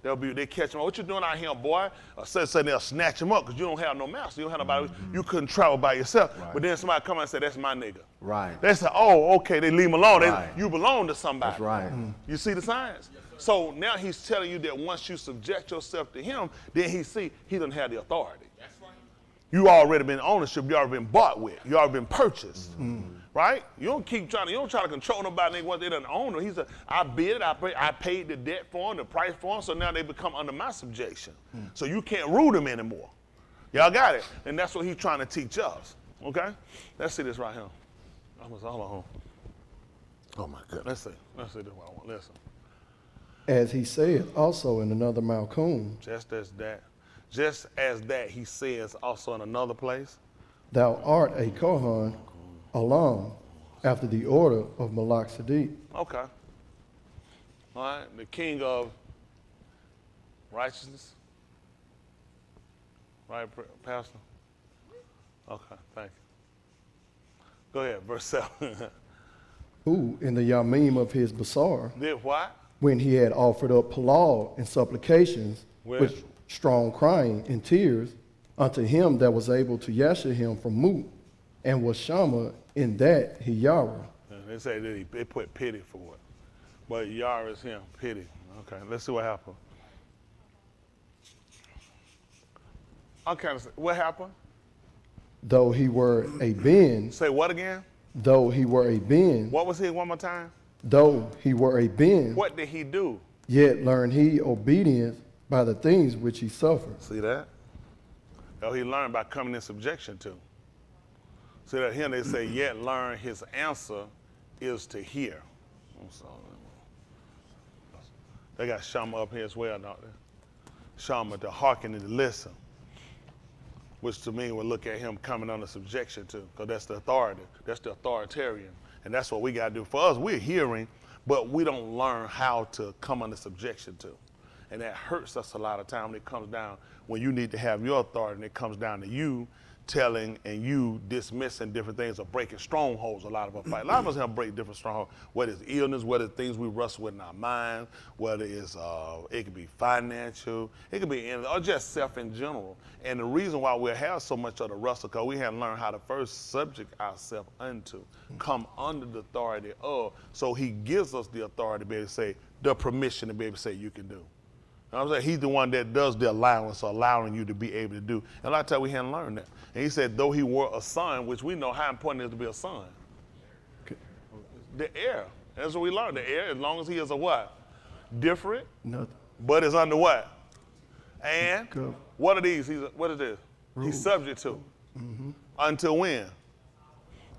They catch them. What you doing out here, boy? Say they'll snatch them up because you don't have no master. You don't have nobody. You couldn't travel by yourself. Right. But then somebody come and say, that's my nigga. Right. They say, oh, okay, they leave him alone. Right. You belong to somebody. That's right. You see the signs? So now he's telling you that once you subject yourself to him, then he doesn't have the authority. That's right. You already been ownership. You already been bought with. You already been purchased. Right? You don't try to control nobody once they done own them. He said, I bid, I paid the debt for them, the price for them, so now they become under my subjection. So you can't rule them anymore. Y'all got it? And that's what he's trying to teach us. Okay? Let's see this right here. Hold on. Oh my goodness. Let's see this one. Listen. As he said also in another Malcolm, Just as that he says also in another place. thou art a Kohan alone after the order of Malak Sadiq. Okay. All right. The king of righteousness. Right, Pastor? Okay, thank you. Go ahead, verse 7. Who in the Yamim of his Basar, Did what? when he had offered up Palau and supplications with strong crying and tears unto him that was able to yasha him from Moot, and was Shama in that he Yara. They say that they put pity for it. But Yara is him, pity. Okay, let's see what happened. Okay, what happened? Though he were a Ben, Say what again? though he were a Ben, What was he one more time? though he were a Ben, What did he do? yet learned he obedience by the things which he suffered. See that? Oh, he learned by coming in subjection to. See that here they say, yet learn his answer is to hear. They got Shama up here as well, don't they? Shama to hearken and to listen, which to me would look at him coming under subjection to, because that's the authority, that's the authoritarian. And that's what we got to do. For us, we're hearing, but we don't learn how to come under subjection to. And that hurts us a lot of time when it comes down, when you need to have your authority, and it comes down to you telling and you dismissing different things or breaking strongholds. A lot of us fight. A lot of us have break different strongholds, whether it's illness, whether it's things we wrestle with in our mind, whether it's, it could be financial, it could be, or just self in general. And the reason why we have so much of the wrestle, because we haven't learned how to first subject ourselves unto, come under the authority of, so he gives us the authority to be able to say, the permission to be able to say you can do. You know what I'm saying? He's the one that does the allowance, or allowing you to be able to do. And a lot of times we hadn't learned that. And he said, though he were a son, which we know how important it is to be a son. The heir. That's what we learned. The heir, as long as he is a what? Different. Nothing. But is under what? And Go. what are these? What is this? He's subject to. Until when?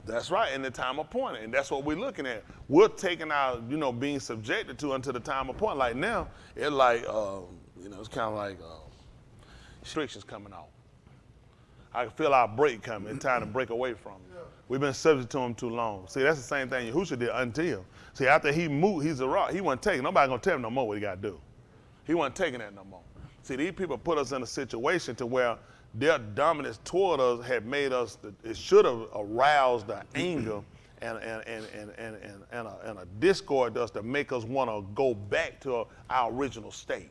That's right, in the time appointed. And that's what we're looking at. We're taking our, being subjected to until the time appointed. Like now, it's like, it's kind of like restrictions coming out. I can feel our break coming. It's time to break away from him. We've been subject to him too long. See, that's the same thing Yahushua did until. See, after he moved, he's a rock. He wasn't taking. Nobody gonna tell him no more what he got to do. He wasn't taking that no more. See, these people put us in a situation to where their dominance toward us had made us. It should have aroused the anger and a discord to us to make us want to go back to our original state.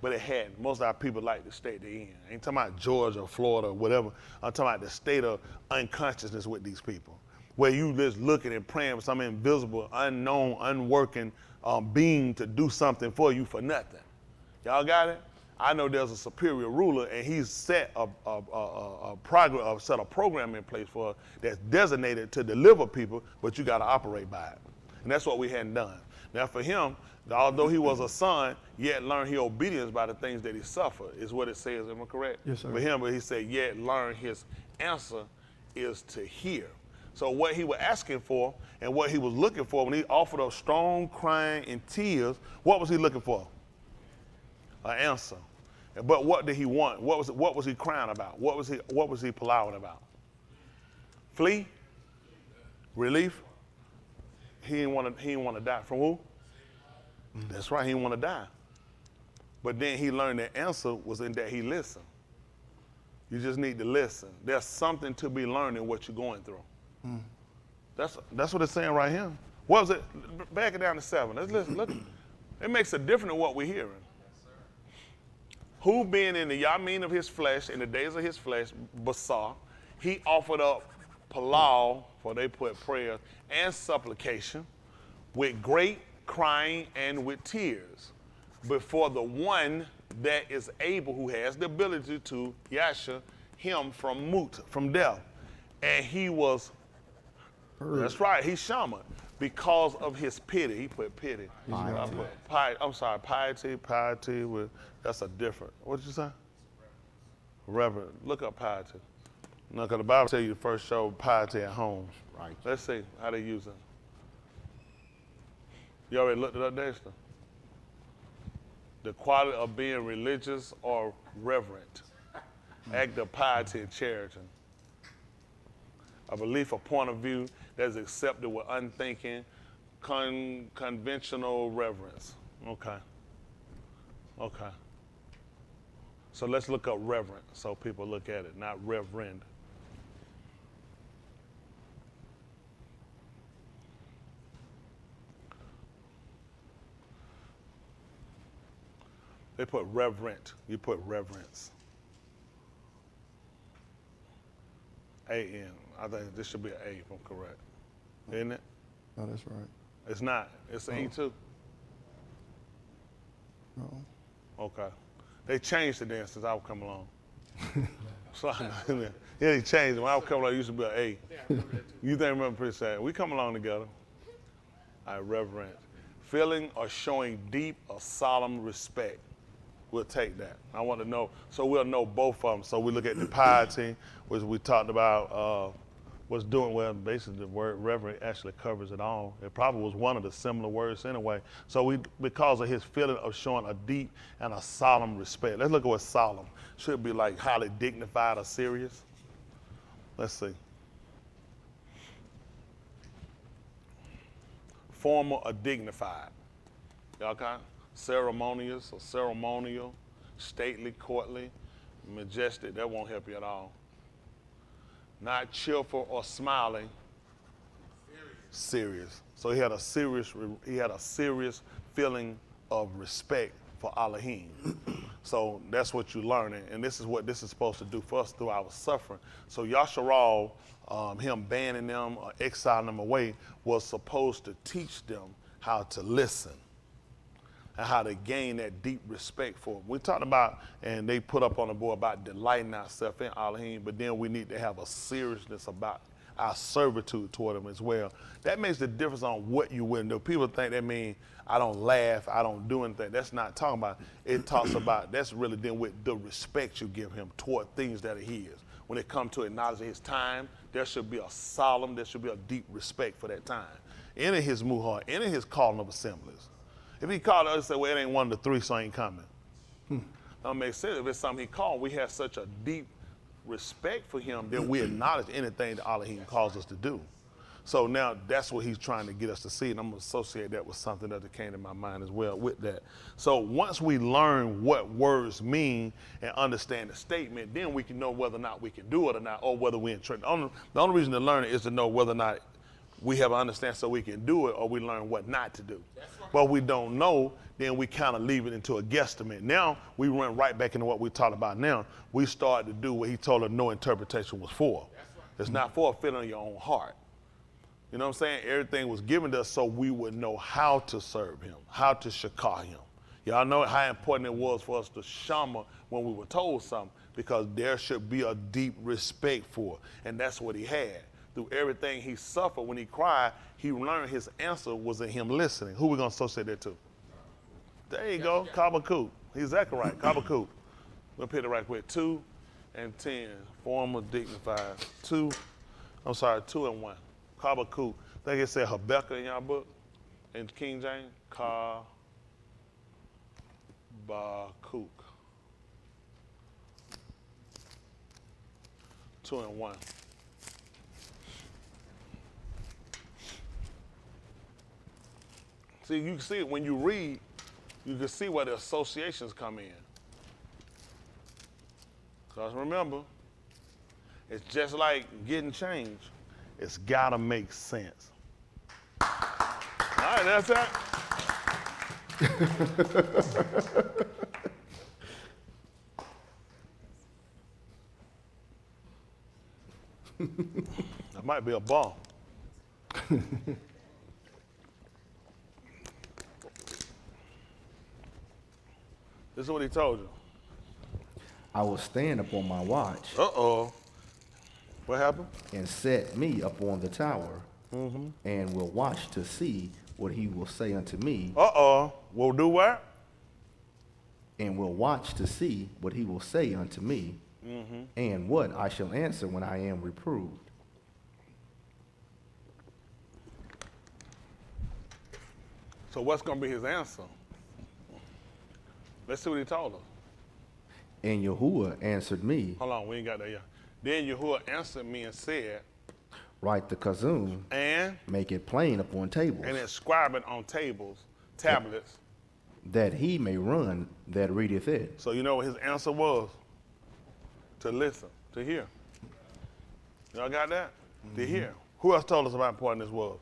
But it hadn't. Most of our people like the state they're in. I ain't talking about Georgia or Florida or whatever. I'm talking about the state of unconsciousness with these people, where you just looking and praying for some invisible, unknown, unworking being to do something for you for nothing. Y'all got it? I know there's a superior ruler, and he's set a program in place for us that's designated to deliver people, but you got to operate by it. And that's what we hadn't done. Now for him, although he was a son, yet learn his obedience by the things that he suffered, is what it says. Am I correct? Yes, sir. For him, but he said, yet learn his answer is to hear. So what he was asking for and what he was looking for when he offered up strong crying and tears, what was he looking for? An answer. But what did he want? What was he crying about? What was he plowing about? Flee? Relief? He didn't want to die. From who? That's right, he didn't want to die. But then he learned the answer was in that he listened. You just need to listen. There's something to be learned in what you're going through. That's what it's saying right here. What was it? Back it down to 7. Let's listen. Look, it makes a difference in what we're hearing. Who being in the yamin of his flesh, in the days of his flesh, basar, he offered up palau, for they put prayer and supplication, with great crying and with tears, before the one that is able, who has the ability to yasha him from death. And he was, that's right, he's shaman, because of his pity. He put pity. Piety with, that's a different, what did you say? Reverend. Look up piety. No, because the Bible tells you to first show piety at home. Right. Let's see how they use it. You already looked it up, Dexter? The quality of being religious or reverent. Act of piety and charity. A belief or point of view that is accepted with unthinking, conventional reverence. Okay. So let's look up reverent so people look at it, not reverend. They put reverent, you put reverence. A-N, I think this should be an A if I'm correct. Isn't it? No, that's right. It's not, it's an E too. No. Okay. They changed it then since I would come along. So, yeah, they changed it. When I would come along, it used to be an A. You think remember pretty sad. We come along together. I reverent. Feeling or showing deep or solemn respect. We'll take that. I want to know, so we'll know both of them. So we look at the piety, which we talked about, was doing well. Basically, the word reverent actually covers it all. It probably was one of the similar words anyway. So because of his feeling of showing a deep and a solemn respect. Let's look at what solemn should be, like highly dignified or serious. Let's see. Formal or dignified. Y'all got ceremonious or ceremonial, stately, courtly, majestic. That won't help you at all. Not cheerful or smiling. Serious. So he had a serious feeling of respect for Elohim. So that's what you're learning, and this is what this is supposed to do for us through our suffering. So Yasharal, him banning them or exiling them away, was supposed to teach them how to listen and how to gain that deep respect for him. We talked about, and they put up on the board about delighting ourselves in Elohim, but then we need to have a seriousness about our servitude toward him as well. That makes the difference on what you will do. People think that means I don't laugh, I don't do anything. That's not talking about. It talks about, that's really dealing with the respect you give him toward things that are his. When it comes to acknowledging his time, there should be a deep respect for that time. Any his muhar, any his calling of assemblies. If he called us and said, well, it ain't one of the three, so I ain't coming. Don't make sense. If it's something he called, we have such a deep respect for him, then we acknowledge anything that Elohim calls us to do. So now that's what he's trying to get us to see, and I'm going to associate that with something that came to my mind as well with that. So once we learn what words mean and understand the statement, then we can know whether or not we can do it or not, or whether we're in church. The only reason to learn it is to know whether or not we have an understanding so we can do it, or we learn what not to do. But we don't know, then we kind of leave it into a guesstimate. Now we run right back into what we talked about now. We start to do what he told us no interpretation was for. It's not for a feeling in your own heart. You know what I'm saying? Everything was given to us so we would know how to serve him, how to shakah him. Y'all know how important it was for us to shama when we were told something, because there should be a deep respect for it. And that's what he had. Through everything he suffered when he cried, he learned his answer was in him listening. Who we going to associate that to? There you go, Kabakuk. He's exactly right, Kabakuk. We'll put it right quick. 2 and 10, formal dignified. 2 and 1. Kabakuk. I think it said Habakkuk in y'all book, in King James. Kabakuk. 2 and 1. See, you can see it when you read, you can see where the associations come in. Because remember, it's just like getting change. It's gotta make sense. All right, that's it. That might be a ball. This is what he told you. I will stand upon my watch Uh-oh. What happened? and set me upon the tower, and will watch to see what he will say unto me, Uh-oh. We'll do what? and will watch to see what he will say unto me, and what I shall answer when I am reproved. So what's going to be his answer? Let's see what he told us. And Yahuwah answered me, Hold on, we ain't got that yet. Then Yahuwah answered me and said, write the kazum, and make it plain upon tables, inscribe it on tablets, that he may run that readeth it. So you know what his answer was? To listen, to hear. Y'all got that? To hear. Who else told us how important this was?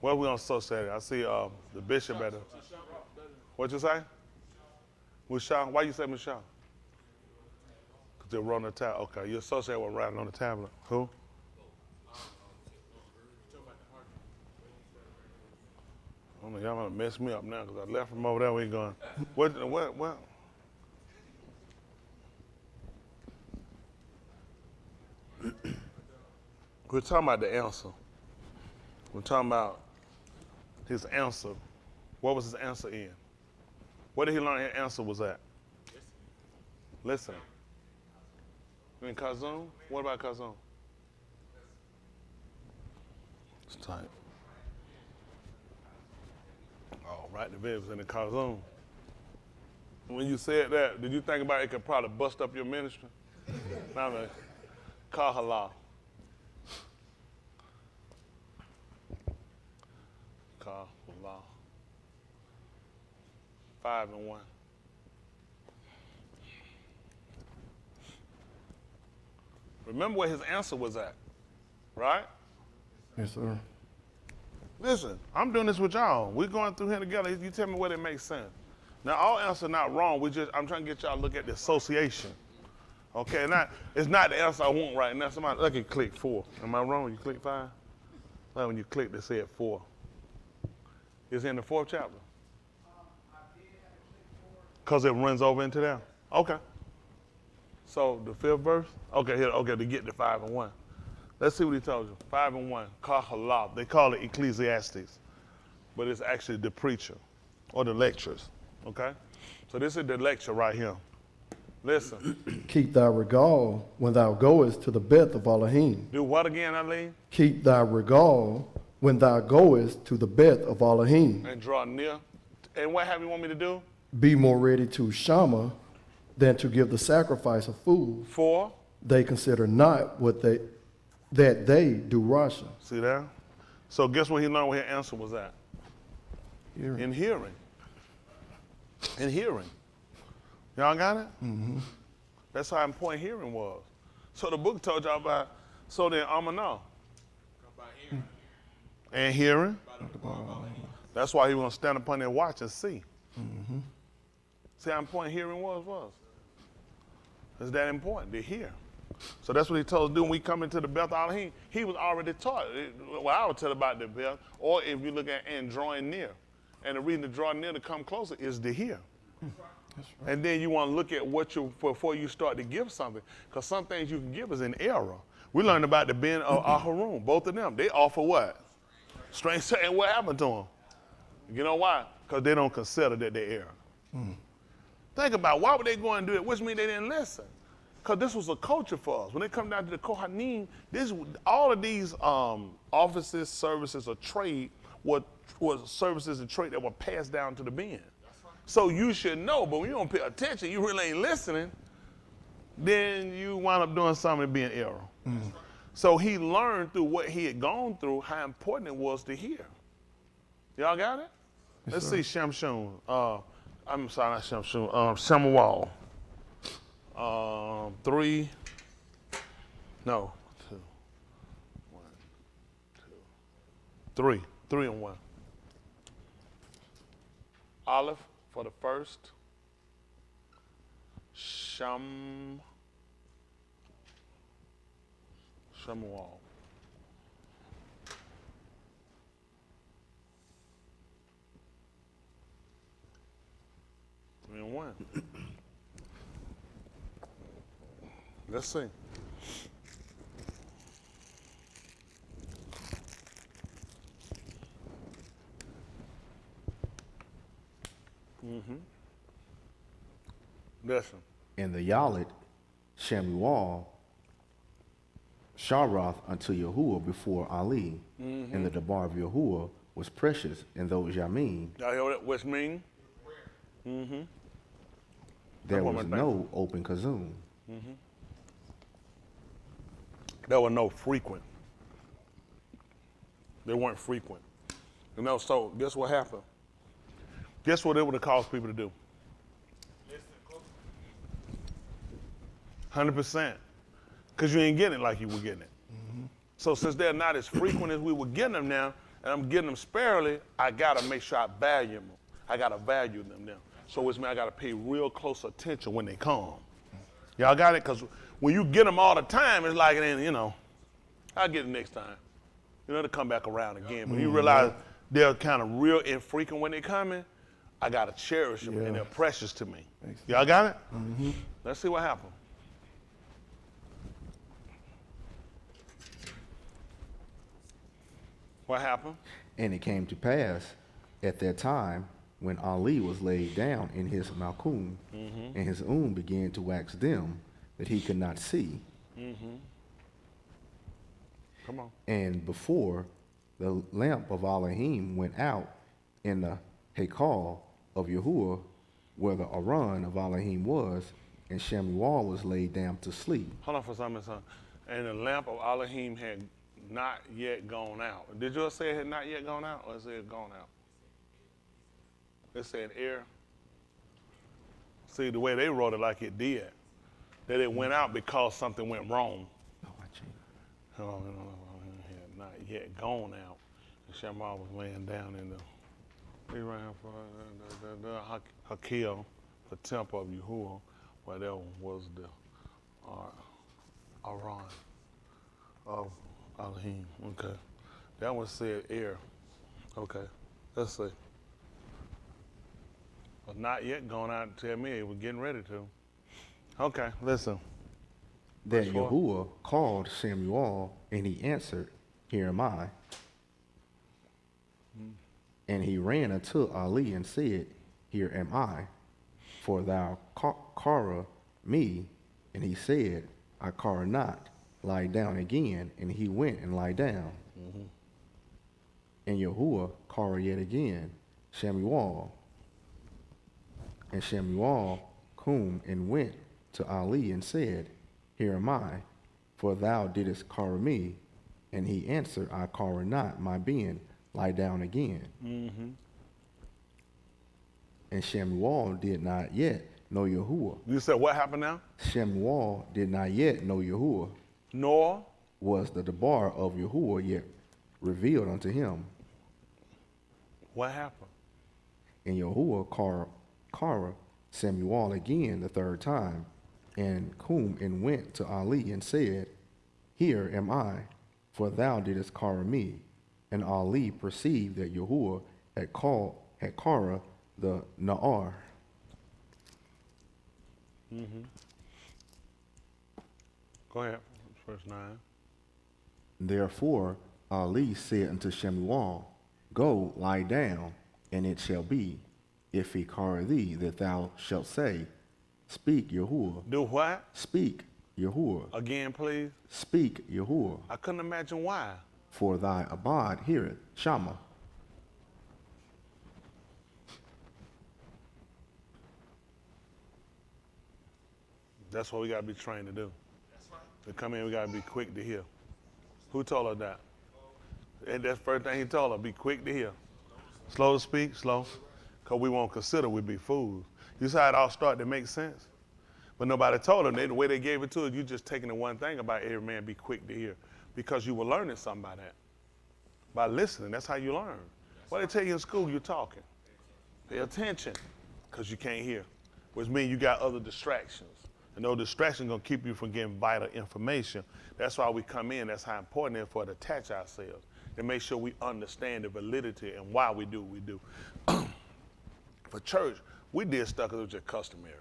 What are we going to associate it? I see the bishop at it. What'd you say? Mushal? Why you say Mushal? Because they're on the tablet. Okay, you associate with writing on the tablet. Who? I don't know, y'all gonna mess me up now because I left from over there. We ain't going. What? We're talking about the answer. We're talking about his answer. What was his answer in? What did he learn his answer was at? Listen. In Kazum? What about Kazum? It's tight. Oh, right, the vid was in the Kazum. When you said that, did you think about it could probably bust up your ministry? Now, Kahala. Kahala. 5 and 1. Remember where his answer was at, right? Yes, sir. Listen, I'm doing this with y'all. We're going through here together. You tell me whether it makes sense. Now, all answers not wrong. I'm trying to get y'all to look at the association. Okay, it's not the answer I want right now. Somebody, look at click 4. Am I wrong when you click 5? Like when you click, they said 4. It's in the 4th chapter. Because it runs over into there. Okay. So the 5th verse? Okay, here, okay, to get to 5 and 1. Let's see what he told you. 5 and 1. Kahala. They call it Ecclesiastes. But it's actually the preacher or the lectures. Okay? So this is the lecture right here. Listen. Keep thy regard when thou goest to the bed of Elohim. Do what again, Eileen? Keep thy regard when thou goest to the bed of Elohim. And draw near. And what have you want me to do? Be more ready to shama than to give the sacrifice of food. For? they consider not that they do Rasha. See that? So guess what he learned where his answer was at? Hearing. In hearing. In hearing. Y'all got it? Mm-hmm. That's how important hearing was. So the book told y'all about, so then I'm going to know. And hearing. That's why he was going to stand upon there and watch and see. Mm-hmm. See how important hearing was? It's that important to hear. So that's what he told us to do when we come into the Beth Elohim. He was already taught. Well, I would tell about the Beth, or if you look at and drawing near. And the reason to draw near to come closer is to hear. That's right. And then you want to look at what you, before you start to give something, because some things you can give is in error. We learned about the Ben of Aharon, both of them. They offer what? Strange. And what happened to them? You know why? Because they don't consider that they err. Think about why would they go and do it, which means they didn't listen. Because this was a culture for us. When they come down to the Kohanim, all of these offices, services, or trade was services and trade that were passed down to the Ben. So you should know, but when you don't pay attention, you really ain't listening, then you wind up doing something and being error. So he learned through what he had gone through how important it was to hear. Y'all got it? Yes, Let's sir. see Shamshun. I'm sorry, not Shamshun. Shamawal. 3. No, 2. 1, 2. 3. 3 and 1. Aleph for the first. Shamawal. 3 and 1. Let's see. Listen. And the Yalit, Shemuel, Sharoth unto Yahuwah before Ali, and the Debar of Yahuwah was precious in those Yamin. Y'all hear what which mean? There what was my no open kazum. There were no frequent. They weren't frequent. You know, so guess what happened? Guess what it would have caused people to do? 100%. Because you ain't getting it like you were getting it. So since they're not as frequent as we were getting them now, and I'm getting them sparingly, I gotta make sure I value them. I gotta value them now. So which means I gotta pay real close attention when they come. Y'all got it? Because when you get them all the time, it's like, you know, I'll get it next time. You know, to come back around again. When you realize they're kind of real infrequent when they're coming, I gotta cherish them, and they're precious to me. Y'all got it? Let's see what happened. What happened? And it came to pass at that time when Ali was laid down in his Malkum, and his began to wax dim, that he could not see. Come on. And before the lamp of Elohim went out in the Hekal of Yahuwah, where the Aran of Elohim was, and Shemuel was laid down to sleep. Hold on for a second, son. And the lamp of Elohim had not yet gone out. Did you say it had not yet gone out, or is it gone out? It said air. See, the way they wrote it like it did, that it went out because something went wrong. Oh, I changed. Oh, it had not yet gone out. And Shammah was laying down in he ran for the Hakil, the temple of Yahuwah, where there was the Aran of Elohim. Okay. That one said air. Okay. Let's see. But not yet gone out to tell me it was getting ready to. Okay, listen. That Verse 4. Yahuwah called Samuel, and he answered, Here am I. And he ran unto Ali and said, Here am I, for thou call me. And he said, I call not, lie down again. And he went and lie down. And Yahuwah called yet again, Shemuel. And Shemuel come and went to Ali and said, here am I, for thou didst call me. And he answered, I call not, my being, lie down again. Mm-hmm. And Shemuel did not yet know Yahuwah. You said what happened now? Shemuel did not yet know Yahuwah. Nor Was the debar of Yahuwah yet revealed unto him. what happened? And Yahuwah called Samuel again the third time, and come and went to Ali and said, Here am I, for thou didst call me. And Ali perceived that Yahuwah had called the Na'ar. Mm-hmm. Go ahead, verse 9. Therefore Ali said unto Shemuel, Go, lie down, and it shall be, if he call thee, that thou shalt say, Speak, Yahuwah. Do what? Speak, Yahuwah. Again, please. Speak, Yahuwah. I couldn't imagine why. For thy abad heareth, Shama. That's what we got to be trained to do. To come in, we got to be quick to hear. Who told her that? And that's the first thing he told her, be quick to hear. Slow to speak, slow. Because we won't consider we be fools. You see how it all started to make sense? But nobody told them. The way they gave it to us, you just taking the one thing about every man be quick to hear. Because you were learning something by that. By listening, that's how you learn. What they tell you in school, you're talking. Pay attention, because you can't hear. Which means you got other distractions. And those distractions going to keep you from getting vital information. That's why we come in. That's how important it is for us to attach ourselves. To make sure we understand the validity and why we do what we do. For church, we did stuff because it was just customary.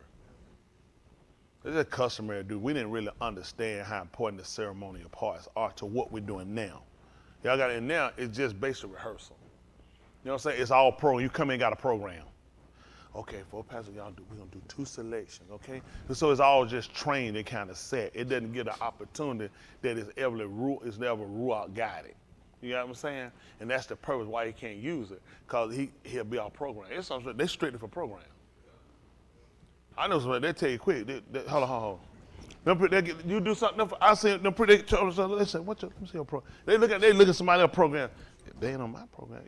It's just customary to do. We didn't really understand how important the ceremonial parts are to what we're doing now. Y'all got it now, it's just basic rehearsal. You know what I'm saying? It's all program. You come in and got a program. Okay, for Pastor, we're gonna do 2 selections, okay? And so it's all just trained and kind of set. It doesn't get an opportunity that is never Ruach guided. You know what I'm saying? And that's the purpose why he can't use it, because he'll be our program. It's something, they're strictly for program. I know somebody, they tell you quick, hold on. You do something, I see them pretty, they say, let me see your program. They look at somebody else's program. They ain't on my program.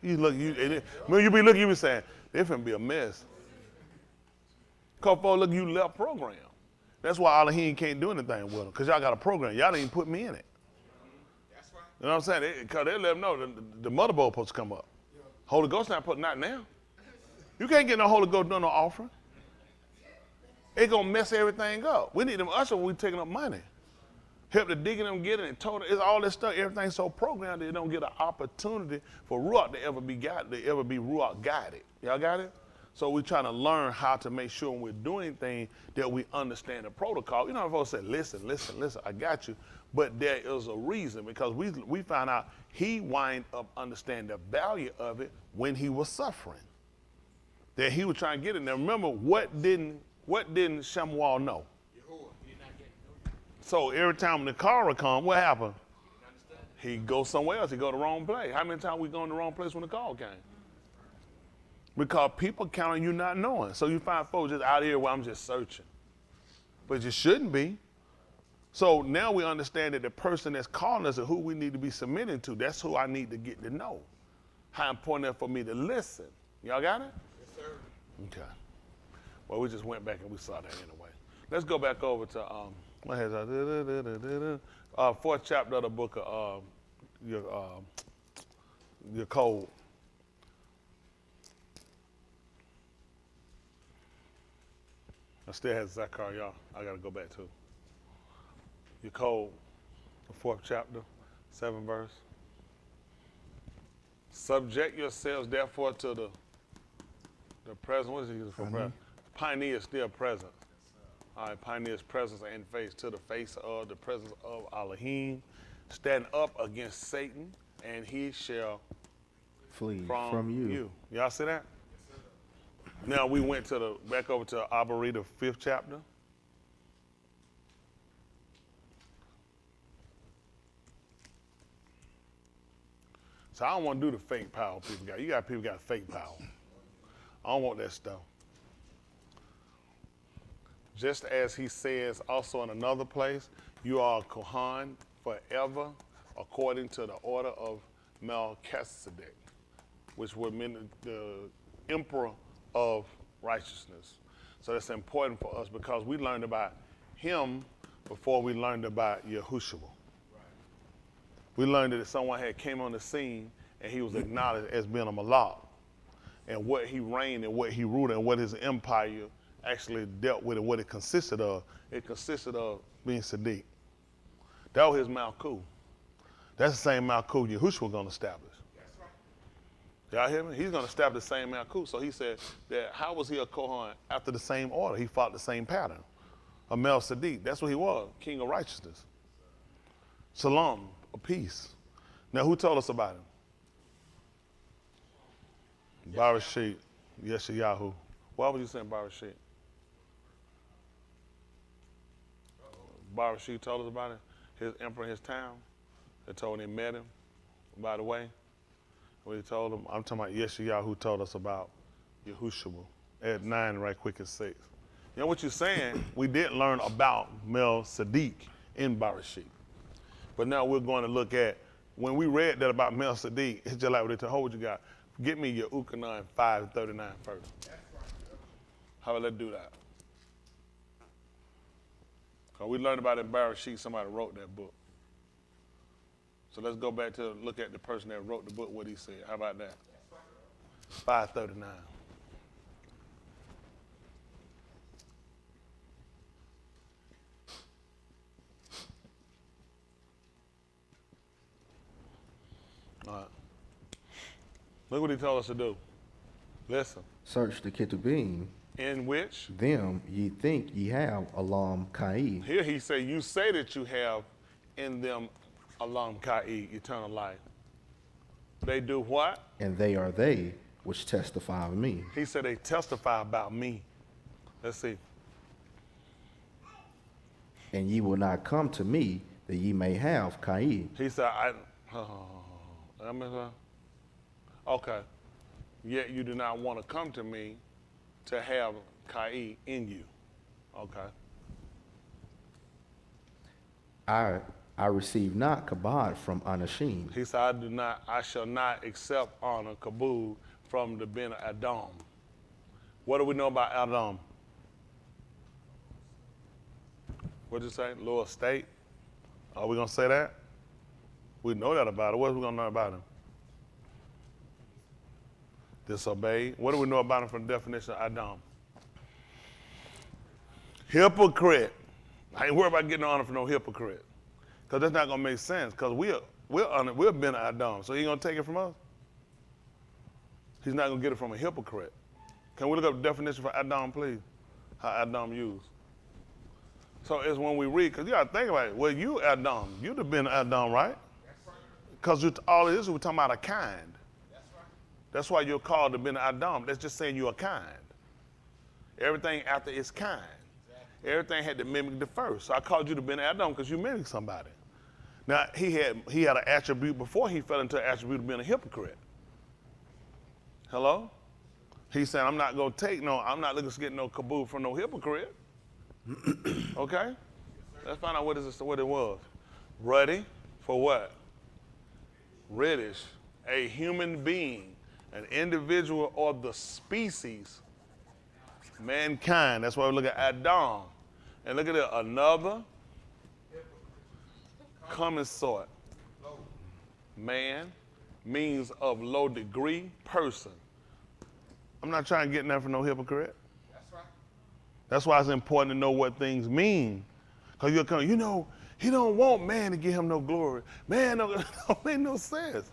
When you be looking, you be saying, they finna be a mess. Cause folks, look, you left program. That's why Elohim can't do anything with them, because y'all got a program. Y'all didn't even put me in it. That's right. You know what I'm saying? Because they let them know the motherboard supposed to come up. Yeah. Holy Ghost not now. You can't get no Holy Ghost doing no offering. It's going to mess everything up. We need them ushers when we taking up money. Help the deacon them get it and total. It's all this stuff. Everything's so programmed that they don't get an opportunity for Ruach to ever be Ruach guided. Y'all got it? So we're trying to learn how to make sure when we're doing things that we understand the protocol. You know, if folks say, listen, I got you. But there is a reason, because we found out he wind up understanding the value of it when he was suffering. That he was trying to get it. Now remember, what didn't Shemuel know? So every time the car come, what happened? He go somewhere else. He go to the wrong place. How many times we go in the wrong place when the call came? Because people count on you not knowing. So you find folks just out here where I'm just searching. But you shouldn't be. So now we understand that the person that's calling us is who we need to be submitting to. That's who I need to get to know. How important it is for me to listen. Y'all got it? Yes, sir. Okay. Well, we just went back and we saw that anyway. Let's go back over to what has fourth chapter of the book of your code. I still have Zechariah. I got to go back to your code, the fourth chapter, 7th verse. Subject yourselves, therefore, to the present. What is he using for present? Pioneer is still present. All right, pioneer's presence and face to the face of the presence of Elohim. Stand up against Satan, and he shall flee from you. Y'all see that? Now we went back over to Abari, the 5th chapter. So I don't want to do the fake power people got. You got people got fake power. I don't want that stuff. Just as he says also in another place, You are a Kohan forever, according to the order of Melchizedek, which would mean the emperor of righteousness. So that's important for us because we learned about him before we learned about Yahushua. We learned that someone had came on the scene and he was acknowledged as being a Malak, and what he reigned and what he ruled and what his empire actually dealt with and what it consisted of. It consisted of being Sadiq. That was his Malkut. That's the same Malkut Yahushua going to establish. That's right. Y'all hear me? He's going to establish the same Malkut. So he said that how was he a Kohan after the same order? He followed the same pattern. A Mel Sadiq. That's what he was, king of righteousness. Salam, a peace. Now who told us about him? Barashit, Yeshayahu. Why would you say Barashit? Barashit told us about it. His emperor in his town. They told him they met him, by the way. When he told him, I'm talking about Yeshayahu who told us about Yahushua. At 9, right quick at 6. You know what you're saying? We did learn about Mel Sadiq in Barashit. But now we're going to look at, when we read that about Mel Sadiq, it's just like what they told, what you got? Get me your Ukanon 5:39 first. How about let's do that? Because we learned about it in Barashit, somebody wrote that book. So let's go back to look at the person that wrote the book, what he said. How about that? 5:39. All right. Look what he told us to do. Listen. Search the Ketubim, In which? them ye think ye have Alam Kai, Here he say, you say that you have in them Alam Kai, eternal life. They do what? and they are they which testify of me. He said they testify about me. Let's see. And ye will not come to me that ye may have Kai. He said, okay. Yet you do not want to come to me to have Kai in you. Okay. I receive not kabod from Anashim, He said, I shall not accept honor, kabul, from the Ben Adam. What do we know about Adam? What'd you say? Lower state? Are we going to say that? We know that about it. What are we going to know about him? Disobeyed. What do we know about him from the definition of Adam? Hypocrite. I ain't worried about getting honor from no hypocrite. Because that's not going to make sense. Because we're Ben Adam. So he ain't going to take it from us? He's not going to get it from a hypocrite. Can we look up the definition for Adam, please? How Adam used. So it's when we read, because you got to think about it. Well, you Adam. You'd have been Adam, right? Because all it is, we're talking about a kind. That's why you're called to be an Adam. That's just saying you're a kind. Everything after is kind. Everything had to mimic the first. So I called you to be an Adam because you mimic somebody. Now, he had an attribute before he fell into an attribute of being a hypocrite. Hello? He said, I'm not looking to get no kabul from no hypocrite. Okay? Let's find out what it was. Ruddy for what? Reddish. A human being, an individual or the species, mankind. That's why we look at Adam. And look at it, another common sort. Man means of low degree person. I'm not trying to get nothing from no hypocrite. That's right. That's why it's important to know what things mean. Because you'll come, he don't want man to give him no glory. Man don't make no sense.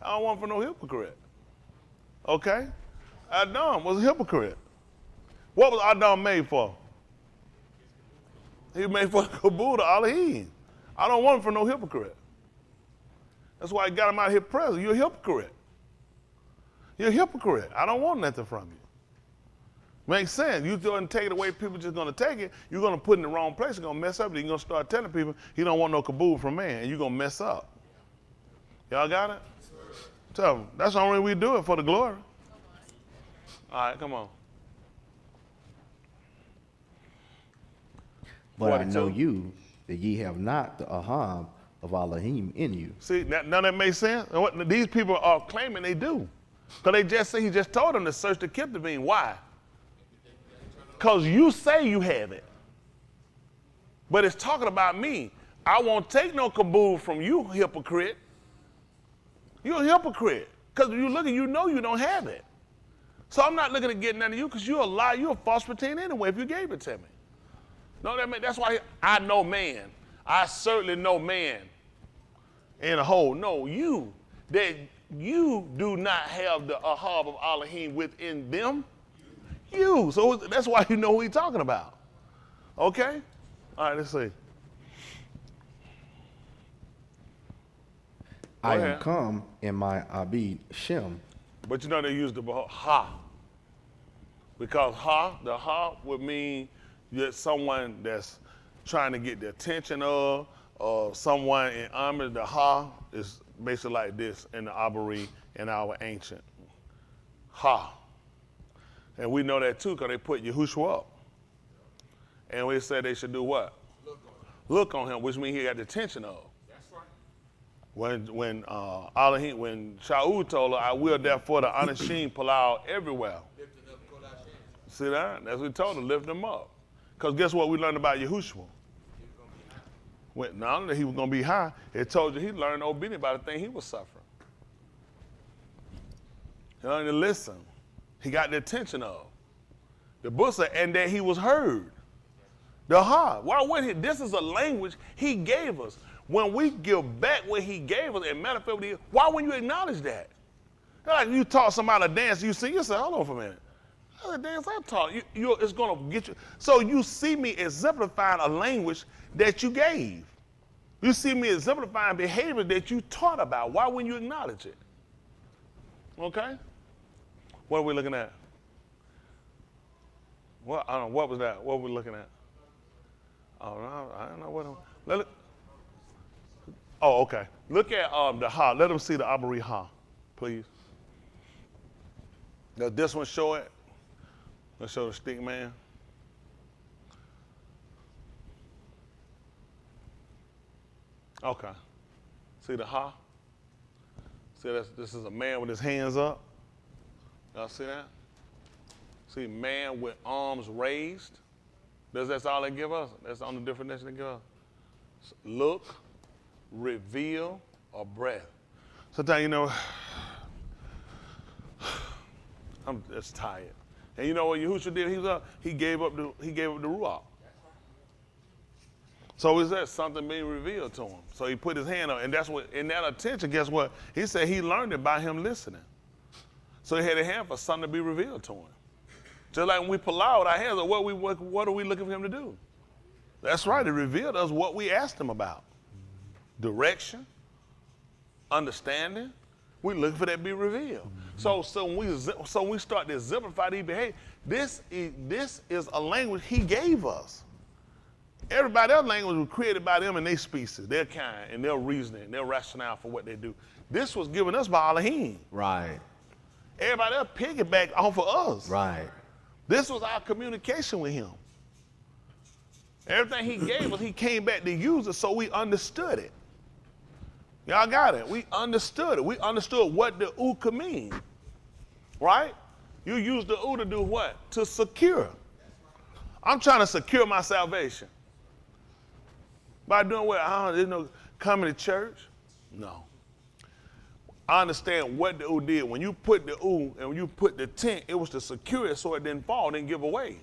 I don't want for no hypocrite. Okay? Adam was a hypocrite. What was Adam made for? He was made for kabul to Elohim. I don't want him for no hypocrite. That's why I got him out here present. You're a hypocrite. You're a hypocrite. I don't want nothing from you. Makes sense. You go and take it away, people just gonna take it. You're gonna put it in the wrong place. You're gonna mess up. You're gonna start telling people he don't want no kabul from man, and you're gonna mess up. Y'all got it? Tell them. That's the only way we do it, for the glory. All right, come on. But 42. I know you, that ye have not the ahab of Elohim in you. See, none of that makes sense? These people are claiming they do. Because they just say he just told them to search the Ketuvim. Why? Because you say you have it. But it's talking about me. I won't take no kabul from you, hypocrite. You're a hypocrite. Because you look and you know you don't have it. So I'm not looking to get none of you because you're a lie. You're a false pretender anyway if you gave it to me. No, that's why I know man. I certainly know man in a whole. No, you, that you do not have the ahab of Elohim within them. You. So that's why you know who he's talking about. Okay? All right, let's see. I ahead. am come in my Abid Shem. But you know they use the ha. Because the ha would mean that someone that's trying to get the attention of, or someone in homage. The ha is basically like this in the Abari in our ancient. Ha. And we know that too because they put Yahushua up. And we said they should do what? Look on him, which means he got the attention of. When Shaul told her, I will therefore the Anashim pull out everywhere. See that? That's what he told her, lift them up. Because guess what we learned about Yahushua? Not only that he was going to be high, it told you he learned obedience by the thing he was suffering. He learned to listen. He got the attention of the busa, and that he was heard. The ha. Why would he? This is a language he gave us. When we give back what he gave us and manifest what he, why wouldn't you acknowledge that? Like you taught somebody to dance, you sing, you say, hold on for a minute. That's a dance I taught. It's going to get you. So you see me exemplifying a language that you gave. You see me exemplifying behavior that you taught about. Why wouldn't you acknowledge it? Okay? What are we looking at? What? I don't know. What was that? What were we looking at? Oh, no, I don't know what. Oh, okay. Look at the ha. Let them see the Abari ha, please. Does this one show it? Let's show the stick man. Okay. See the ha? See, this is a man with his hands up. Y'all see that? See, man with arms raised. That's all they give us? That's the only definition they give us? Look, reveal, or breath. Sometimes, I'm just tired. And you know what Yahushua did? He gave up the Ruach. So is that something being revealed to him? So he put his hand on, and that's what, in that attention, guess what? He said he learned it by him listening. So he had a hand for something to be revealed to him. Just like when we pull out our hands, what are we looking for him to do? That's right, he revealed us what we asked him about. Direction, understanding, we looking for that to be revealed. So when we start to exemplify these behaviors, this is a language he gave us. Everybody else's language was created by them and their species, their kind, and their reasoning, and their rationale for what they do. This was given us by Elohim. Right. Everybody else piggybacked off of us. Right. This was our communication with him. Everything he gave us, he came back to use it so we understood it. Y'all got it? We understood it. We understood what the U could mean. Right? You use the U to do what? To secure. I'm trying to secure my salvation. By doing what? Coming to church? No. I understand what the U did. When you put the U and when you put the tent, it was to secure it so it didn't fall, didn't give away.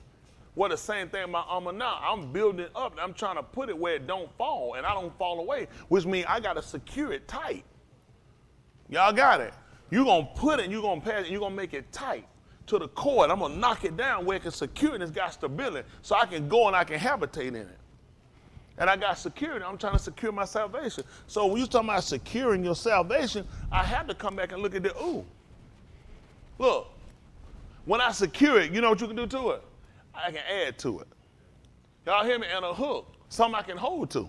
Well, the same thing my armor now. I'm building it up and I'm trying to put it where it don't fall and I don't fall away, which means I got to secure it tight. Y'all got it? You're going to put it, you're going to pass it, you're going to make it tight to the cord. I'm going to knock it down where it can secure and it's got stability so I can go and I can habitate in it. And I got security. I'm trying to secure my salvation. So when you're talking about securing your salvation, I have to come back and look at the ooh. Look, when I secure it, you know what you can do to it? I can add to it. Y'all hear me? And a hook, something I can hold to.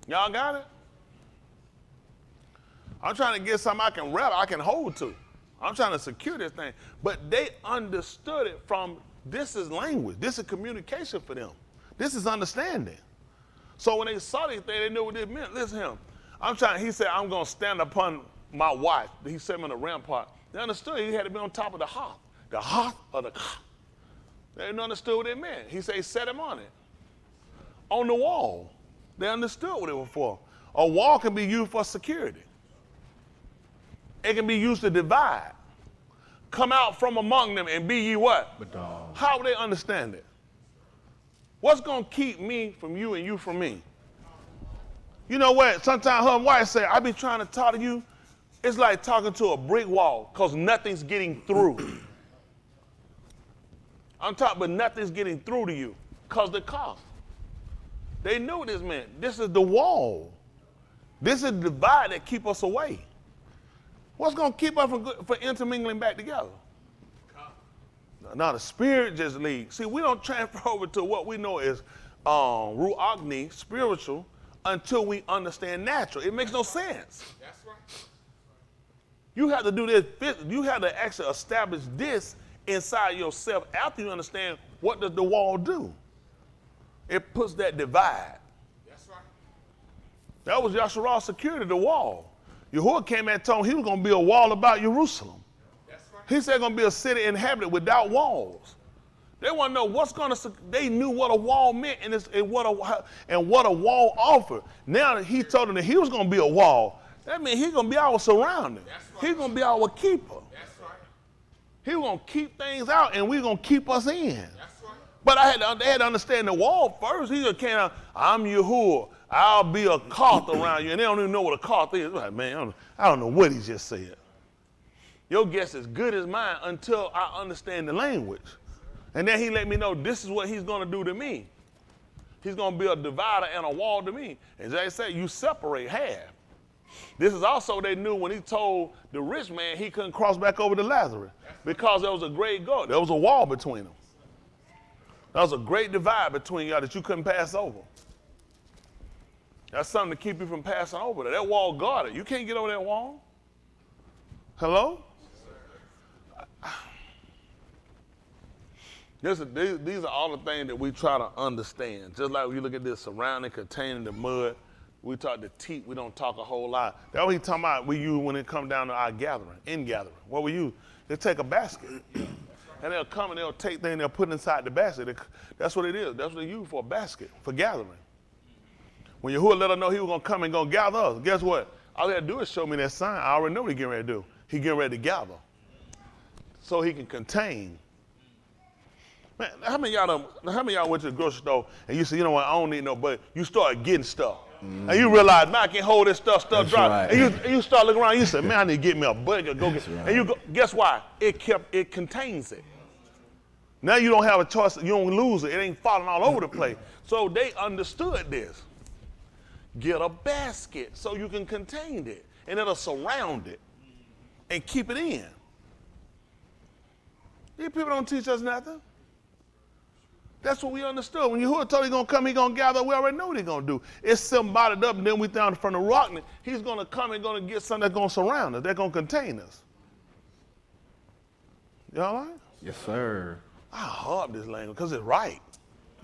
Y'all got it? I'm trying to get something I can wrap, I can hold to. I'm trying to secure this thing. But they understood it from, this is language. This is communication for them. This is understanding. So when they saw these things, they knew what it meant. Listen to him. He said, I'm going to stand upon my watch. He set me on the rampart. They understood he had to be on top of the hearth. The hearth of the car. They didn't understand what it meant. He said, set him on it. On the wall. They understood what it was for. A wall can be used for security. It can be used to divide. Come out from among them and be ye what? How would they understand it? What's going to keep me from you and you from me? You know what? Sometimes her wife say, I be trying to talk to you. It's like talking to a brick wall because nothing's getting through. I'm talking, but nothing's getting through to you because the cost. They knew what this meant. This is the wall. This is the divide that keep us away. What's going to keep us from intermingling back together? Now the spirit just leads. See, we don't transfer over to what we know is ruagni, spiritual, until we understand natural. It makes no sense. That's right. You have to do this. You have to actually establish this inside yourself after you understand what does the wall do. It puts that divide. That's right. That was Yahshua security, the wall. Yahuwah came and told him he was going to be a wall about Jerusalem. That's right. He said going to be a city inhabited without walls. They want to know what's going to. They knew what a wall meant and what a wall offered. Now that he told them that he was going to be a wall, that means he's going to be our surrounding. Right. He's going to be our keeper. That's right. He's going to keep things out and we're going to keep us in. That's right. But they had to understand the wall first. He just came out, I'm Yahuwah. I'll be a cloth around you. And they don't even know what a cloth is. Like, man, I don't know what he just said. Your guess is good as mine until I understand the language. And then he let me know this is what he's going to do to me. He's going to be a divider and a wall to me. As they say, you separate half. This is also they knew when he told the rich man he couldn't cross back over to Lazarus because there was a great gulf. There was a wall between them. There was a great divide between y'all that you couldn't pass over. That's something to keep you from passing over there. That wall guarded. You can't get over that wall. Hello? These are all the things that we try to understand. Just like when you look at this surrounding, containing the mud, we talk the teeth, we don't talk a whole lot. That's what he's talking about we use when it comes down to our gathering, in gathering. What we use, they take a basket. And they'll come and they'll take things, they'll put inside the basket. That's what it is. That's what they use for a basket, for gathering. When Yahuwah let us know he was going to come and going to gather us, guess what? All he had to do is show me that sign. I already know what he's getting ready to do. He's getting ready to gather so he can contain. Man, how many of y'all went to the grocery store and you said, you know what, I don't need no, but you started getting stuff. And you realize, man, I can't hold this stuff dry. Right. And you start looking around, you say, man, I need to get me a budget. Go get. Right. And you go, guess why? It contains it. Now you don't have a choice. You don't lose it. It ain't falling all over the place. So they understood this. Get a basket so you can contain it. And it'll surround it and keep it in. These people don't teach us nothing. That's what we understood. When Yahuwah told he's going to come, he's going to gather, we already know what he's going to do. It's symbolic up, and then we down from the rock, and he's going to come and going to get something that's going to surround us, that's going to contain us. Y'all all right? Yes, sir. I harp this language because it's right.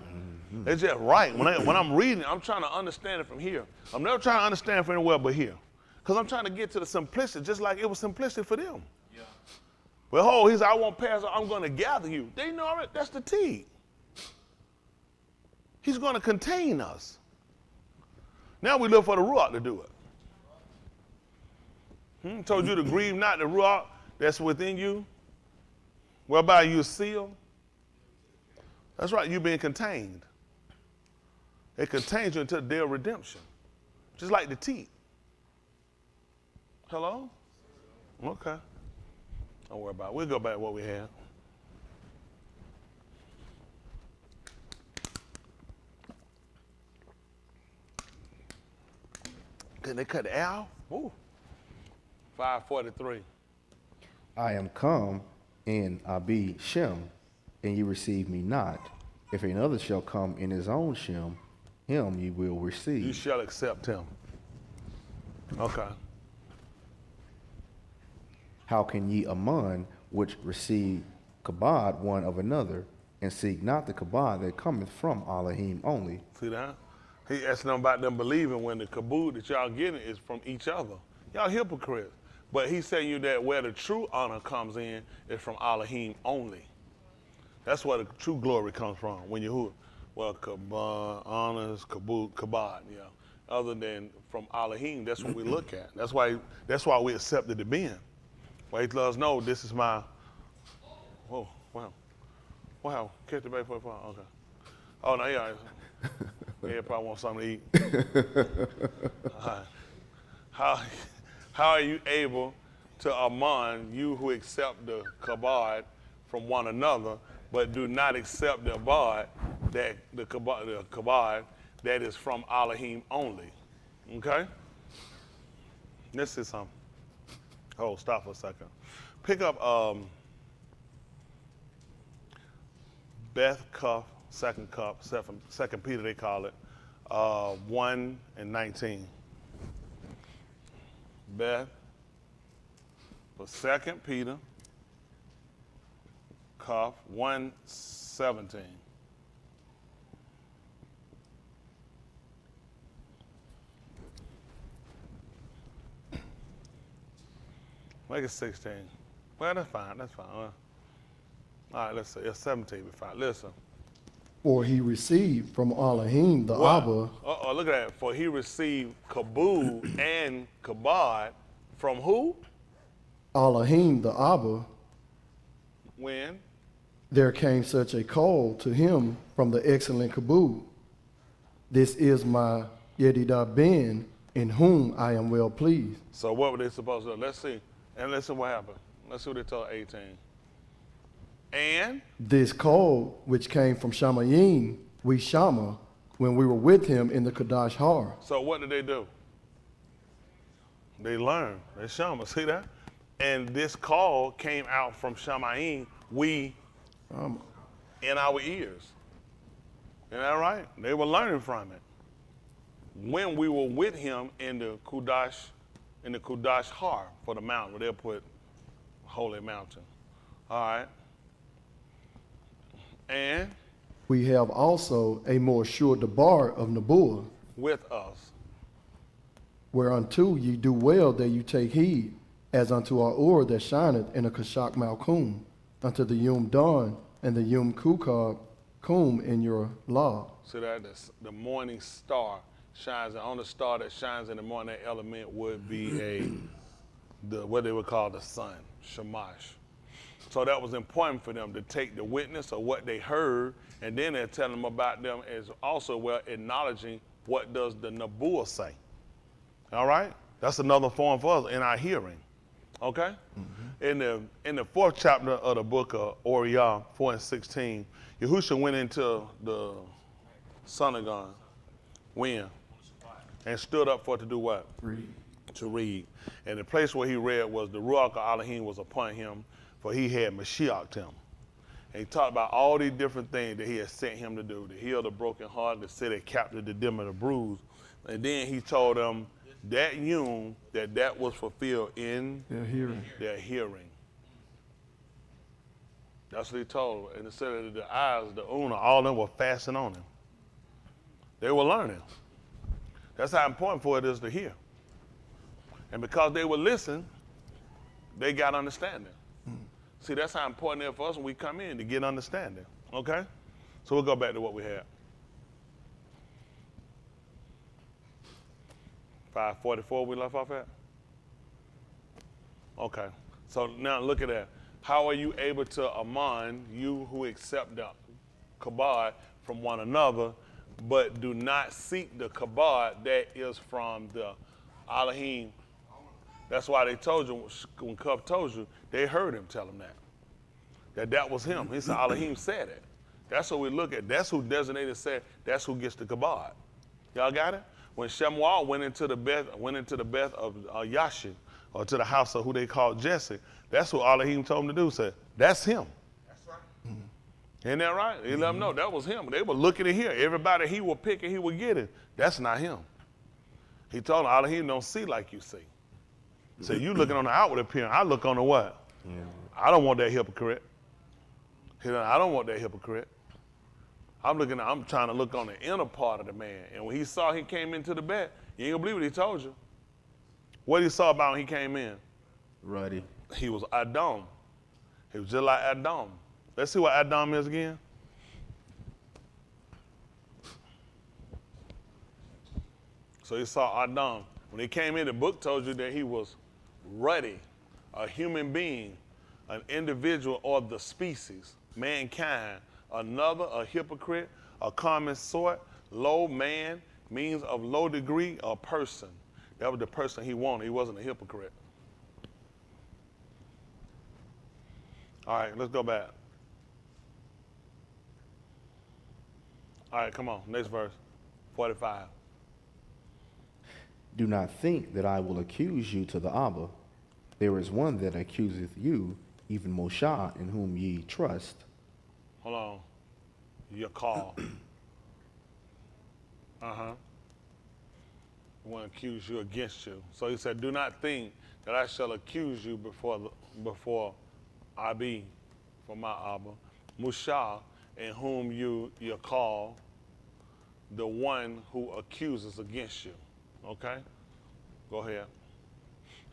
Mm-hmm. It's just right. When I'm reading it, I'm trying to understand it from here. I'm never trying to understand it from anywhere but here. Because I'm trying to get to the simplicity, just like it was simplicity for them. Yeah. Behold, he said, I won't pass, I'm going to gather you. They know it. That's the T. He's going to contain us. Now we look for the Ruach to do it. Told you to grieve not the Ruach that's within you, whereby you're sealed. That's right, you're being contained. It contains you until the day of redemption, just like the teeth. Hello? Okay. Don't worry about it. We'll go back to what we had. Can they cut the L? Ooh. 543. I am come in Abi Shem, and ye receive me not. If another shall come in his own Shem, him ye will receive. You shall accept him. Okay. How can ye among which receive kabod one of another, and seek not the kabod that cometh from Elohim only? See that? He asked them about them believing when the kabod that y'all getting is from each other. Y'all hypocrites. But he's telling you that where the true honor comes in is from Elohim only. That's where the true glory comes from. When you well, kabod, honors, kabod, yeah. Other than from Elohim, that's what we look at. That's why we accepted the being. Why he let us know this is my. Whoa, wow, catch the bait for the phone. Okay. Oh no, yeah. Yeah, probably want something to eat. How are you able to among you who accept the kabod from one another, but do not accept the kabod that is from Elohim only? Okay. This is something. Oh, stop for a second. Pick up Beth Cuff, second Peter they call it, 1:19. Beth for 2 Peter, Cuff 1:17. Make it 16. Well, that's fine. All right, let's say it's 17. Be fine. Listen. For he received from Elohim the Abba. Oh, look at that. For he received kabod and kabod from who? Elohim the Abba. When? There came such a call to him from the excellent kabod. This is my Yedidah Ben, in whom I am well pleased. So what were they supposed to do? Let's see. And listen what happened. Let's see what they told 18. And? This call, which came from Shamayim, we Shama, when we were with him in the Kadesh Har. So what did they do? They learned. They Shama. See that? And this call came out from Shamayim, we in our ears. Isn't that right? They were learning from it. When we were with him in the Kadesh Har for the mountain, where they'll put holy mountain. All right. And we have also a more sure debar of Nebuah, with us, whereunto ye do well that you take heed, as unto our Ur that shineth in a Kashak Malkum, unto the Yom Dawn and the Yom Kukab Kum in your law. So that the morning star shines, and on the star that shines in the morning, that element would be what they would call the sun, Shamash. So that was important for them to take the witness of what they heard, and then they're telling them about them as also well acknowledging what does the Nebuah say. All right? That's another form for us in our hearing. Okay? Mm-hmm. In the 4th chapter of the book of Oriyah, 4:16, Yahushua went into the synagogue. When? And stood up for to do what? Read. To read. And the place where he read was the Ruach of Elohim was upon him, for he had Mashiach him. And he talked about all these different things that he had sent him to do, to heal the broken heart, to set a captive, to dim the bruised. And then he told them that that was fulfilled in their hearing. That's what he told them. And it said that the eyes, the Una, all of them were fastened on him. They were learning. That's how important for it is to hear. And because they would listen, they got understanding. See, that's how important it is for us when we come in to get understanding. Okay? So we'll go back to what we had. 5:44 we left off at? Okay. So now look at that. How are you able to among you who accept the kabod from one another, but do not seek the kabod that is from the Elohim? That's why they told you, when Cup told you, they heard him tell him that was him. He said, Elohim said it. That's what we look at. That's who designated said, that's who gets the kabod. Y'all got it? When Shemuel went into the beth of Yashin, or to the house of who they called Jesse, that's what Elohim told him to do. Said, that's him. That's right. Isn't that right? He let them know that was him. They were looking at here. Everybody he would pick and he would get it. That's not him. He told them, Elohim don't see like you see. So you looking on the outward appearance. I look on the what? Yeah. I don't want that hypocrite. I don't want that hypocrite. I'm trying to look on the inner part of the man. And when he saw he came into the bed, you ain't gonna believe what he told you. What he saw about when he came in? Ruddy. He was Adam. He was just like Adam. Let's see what Adam is again. So he saw Adam. When he came in, the book told you that he was ruddy, a human being, an individual of the species, mankind, another, a hypocrite, a common sort, low man, means of low degree, a person. That was the person he wanted. He wasn't a hypocrite. All right, let's go back. All right, come on, next verse, 45. Do not think that I will accuse you to the Abba. There is one that accuseth you, even Moshe, in whom ye trust. Hold on. Your call. Want to accuse you against you. So he said, do not think that I shall accuse you before I be, for my Abba. Moshe, in whom you call, the one who accuses against you. Okay? Go ahead.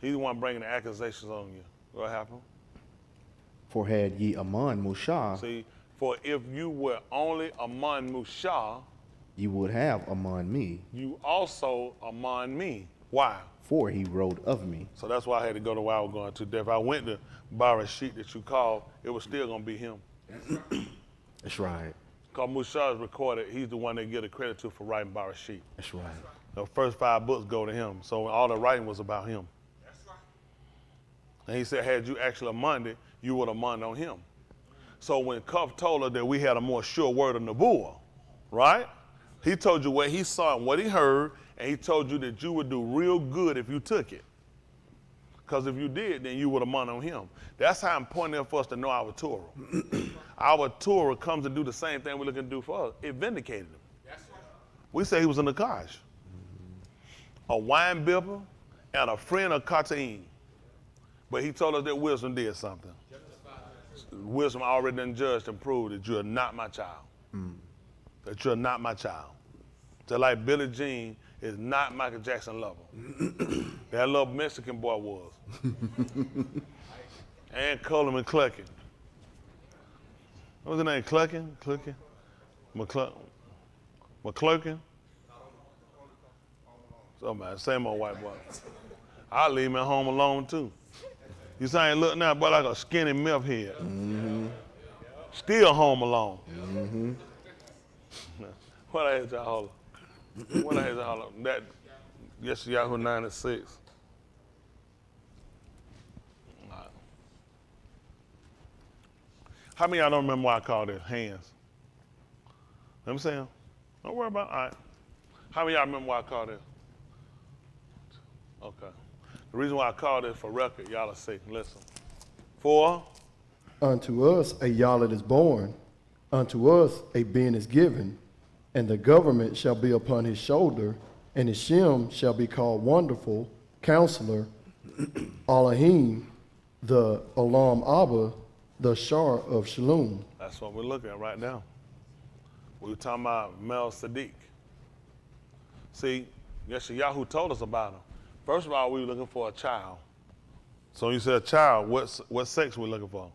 He's the one bringing the accusations on you. What happened? For had ye among Moshe, See, for if you were only among Moshe, ye would have among me, you also among me. Why? for he wrote of me. So that's why I had to go to where I was going to. If I went to borrow a sheet that you called, it was still going to be him. That's right. Because Moshe is recorded, he's the one they get the credit to for writing borrow sheet. That's right. The first 5 books go to him. So all the writing was about him. That's right. And he said, had you actually among it, you would have among on him. So when Cuff told her that we had a more sure word of Nebuah, right? He told you what he saw and what he heard, and he told you that you would do real good if you took it. Because if you did, then you would have among on him. That's how important it is for us to know our Torah. Our Torah comes to do the same thing we're looking to do for us. It vindicated him. That's right. We say he was a Nakash, a wine bibber, and a friend of Kataim. But he told us that wisdom did something. Wisdom already done judged and proved that you are not my child. That you're not my child. Just like Billie Jean is not Michael Jackson level. That little Mexican boy was. And Coleman Clucking. What was his name? Clucking? McClurkin? So man, same old white boy. I'll leave him at home alone too. You see how he look now, boy, like a skinny milf head. Still home alone. What I had y'all holler? What I had y'all holler? That, yes, Yahoo 96. All right. How many of y'all don't remember why I called it hands? Let me say them. Don't worry about it. All right. How many of y'all remember why I called it? Okay. The reason why I called it for record, y'all will see. Listen. For Unto us a Yahweh is born, unto us a being is given, and the government shall be upon his shoulder, and his Shem shall be called Wonderful, Counselor, Elohim, the Olam Abba, the Shar of Shalom. that's what we're looking at right now. We were talking about Mel Sadiq. See, Yahoo told us about him. First of all, we were looking for a child. So when you say a child, what sex we looking for?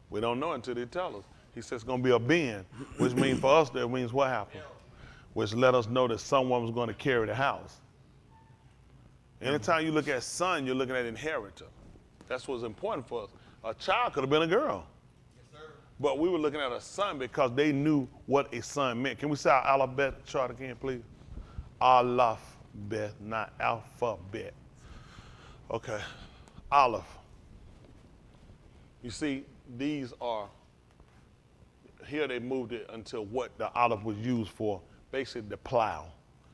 We don't know until they tell us. He says it's going to be a being, which means for us, that means what happened? Which let us know that someone was going to carry the house. Anytime you look at son, you're looking at inheritor. That's what's important for us. A child could have been a girl. Yes, sir. But we were looking at a son because they knew what a son meant. Can we say our alphabet chart again, please? Alphabet, not alphabet. Okay. Aleph. You see, these are, here they moved it until what the olive was used for, basically the plow.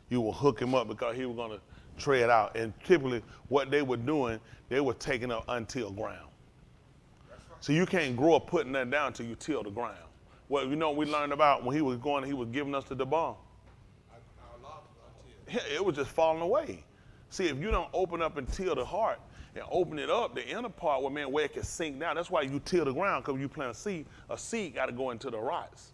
You will hook him up because he was going to tread out. And typically what they were doing, they were taking up untilled ground. So you can't grow up putting that down until you till the ground. Well, you know what we learned about when he was going, he was giving us the Debar. It was just falling away. See, if you don't open up and till the heart and open it up, the inner part where it can sink down, that's why you till the ground, because you plant a seed got to go into the rocks.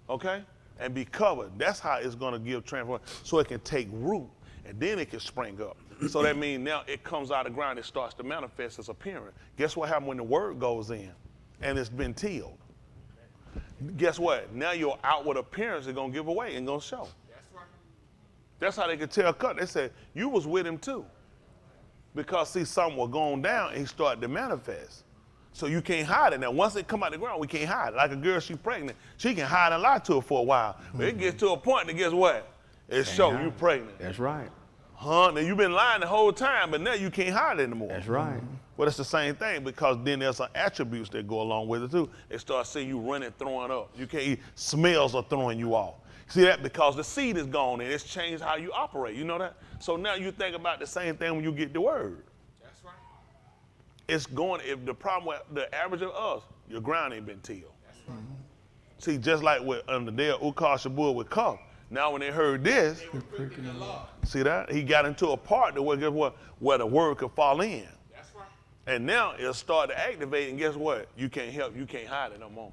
Okay? and be covered. That's how it's going to give transform, so it can take root, and then it can spring up. So that means now it comes out of the ground, it starts to manifest its appearance. Guess what happens when the word goes in and it's been tilled? Guess what? Now your outward appearance is going to give away and going to show. That's right. That's how they could tell cut. They said, you was with him too. Because see, something was going down and he started to manifest. So you can't hide it. Now, once it come out the ground, we can't hide it. Like a girl, she's pregnant. She can hide and lie to it for a while. But it gets to a point that guess what? It shows you pregnant. That's right. Huh? Now, you've been lying the whole time, but now you can't hide it anymore. That's right. Well, it's the same thing because then there's some attributes that go along with it too. They start seeing you running, throwing up. You can't eat. Smells are throwing you off. See that? Because the seed is gone and it's changed how you operate. You know that? So now you think about the same thing when you get the word. That's right. It's going, if the problem with the average of us, your ground ain't been tilled. That's right. See, just like with on the day of Ukar Shabuah with Cup, now when they heard this, They were breaking the law. see that? He got into a part where, guess what? Where the word could fall in. That's right. And now it'll start to activate, and guess what? You can't help, you can't hide it no more.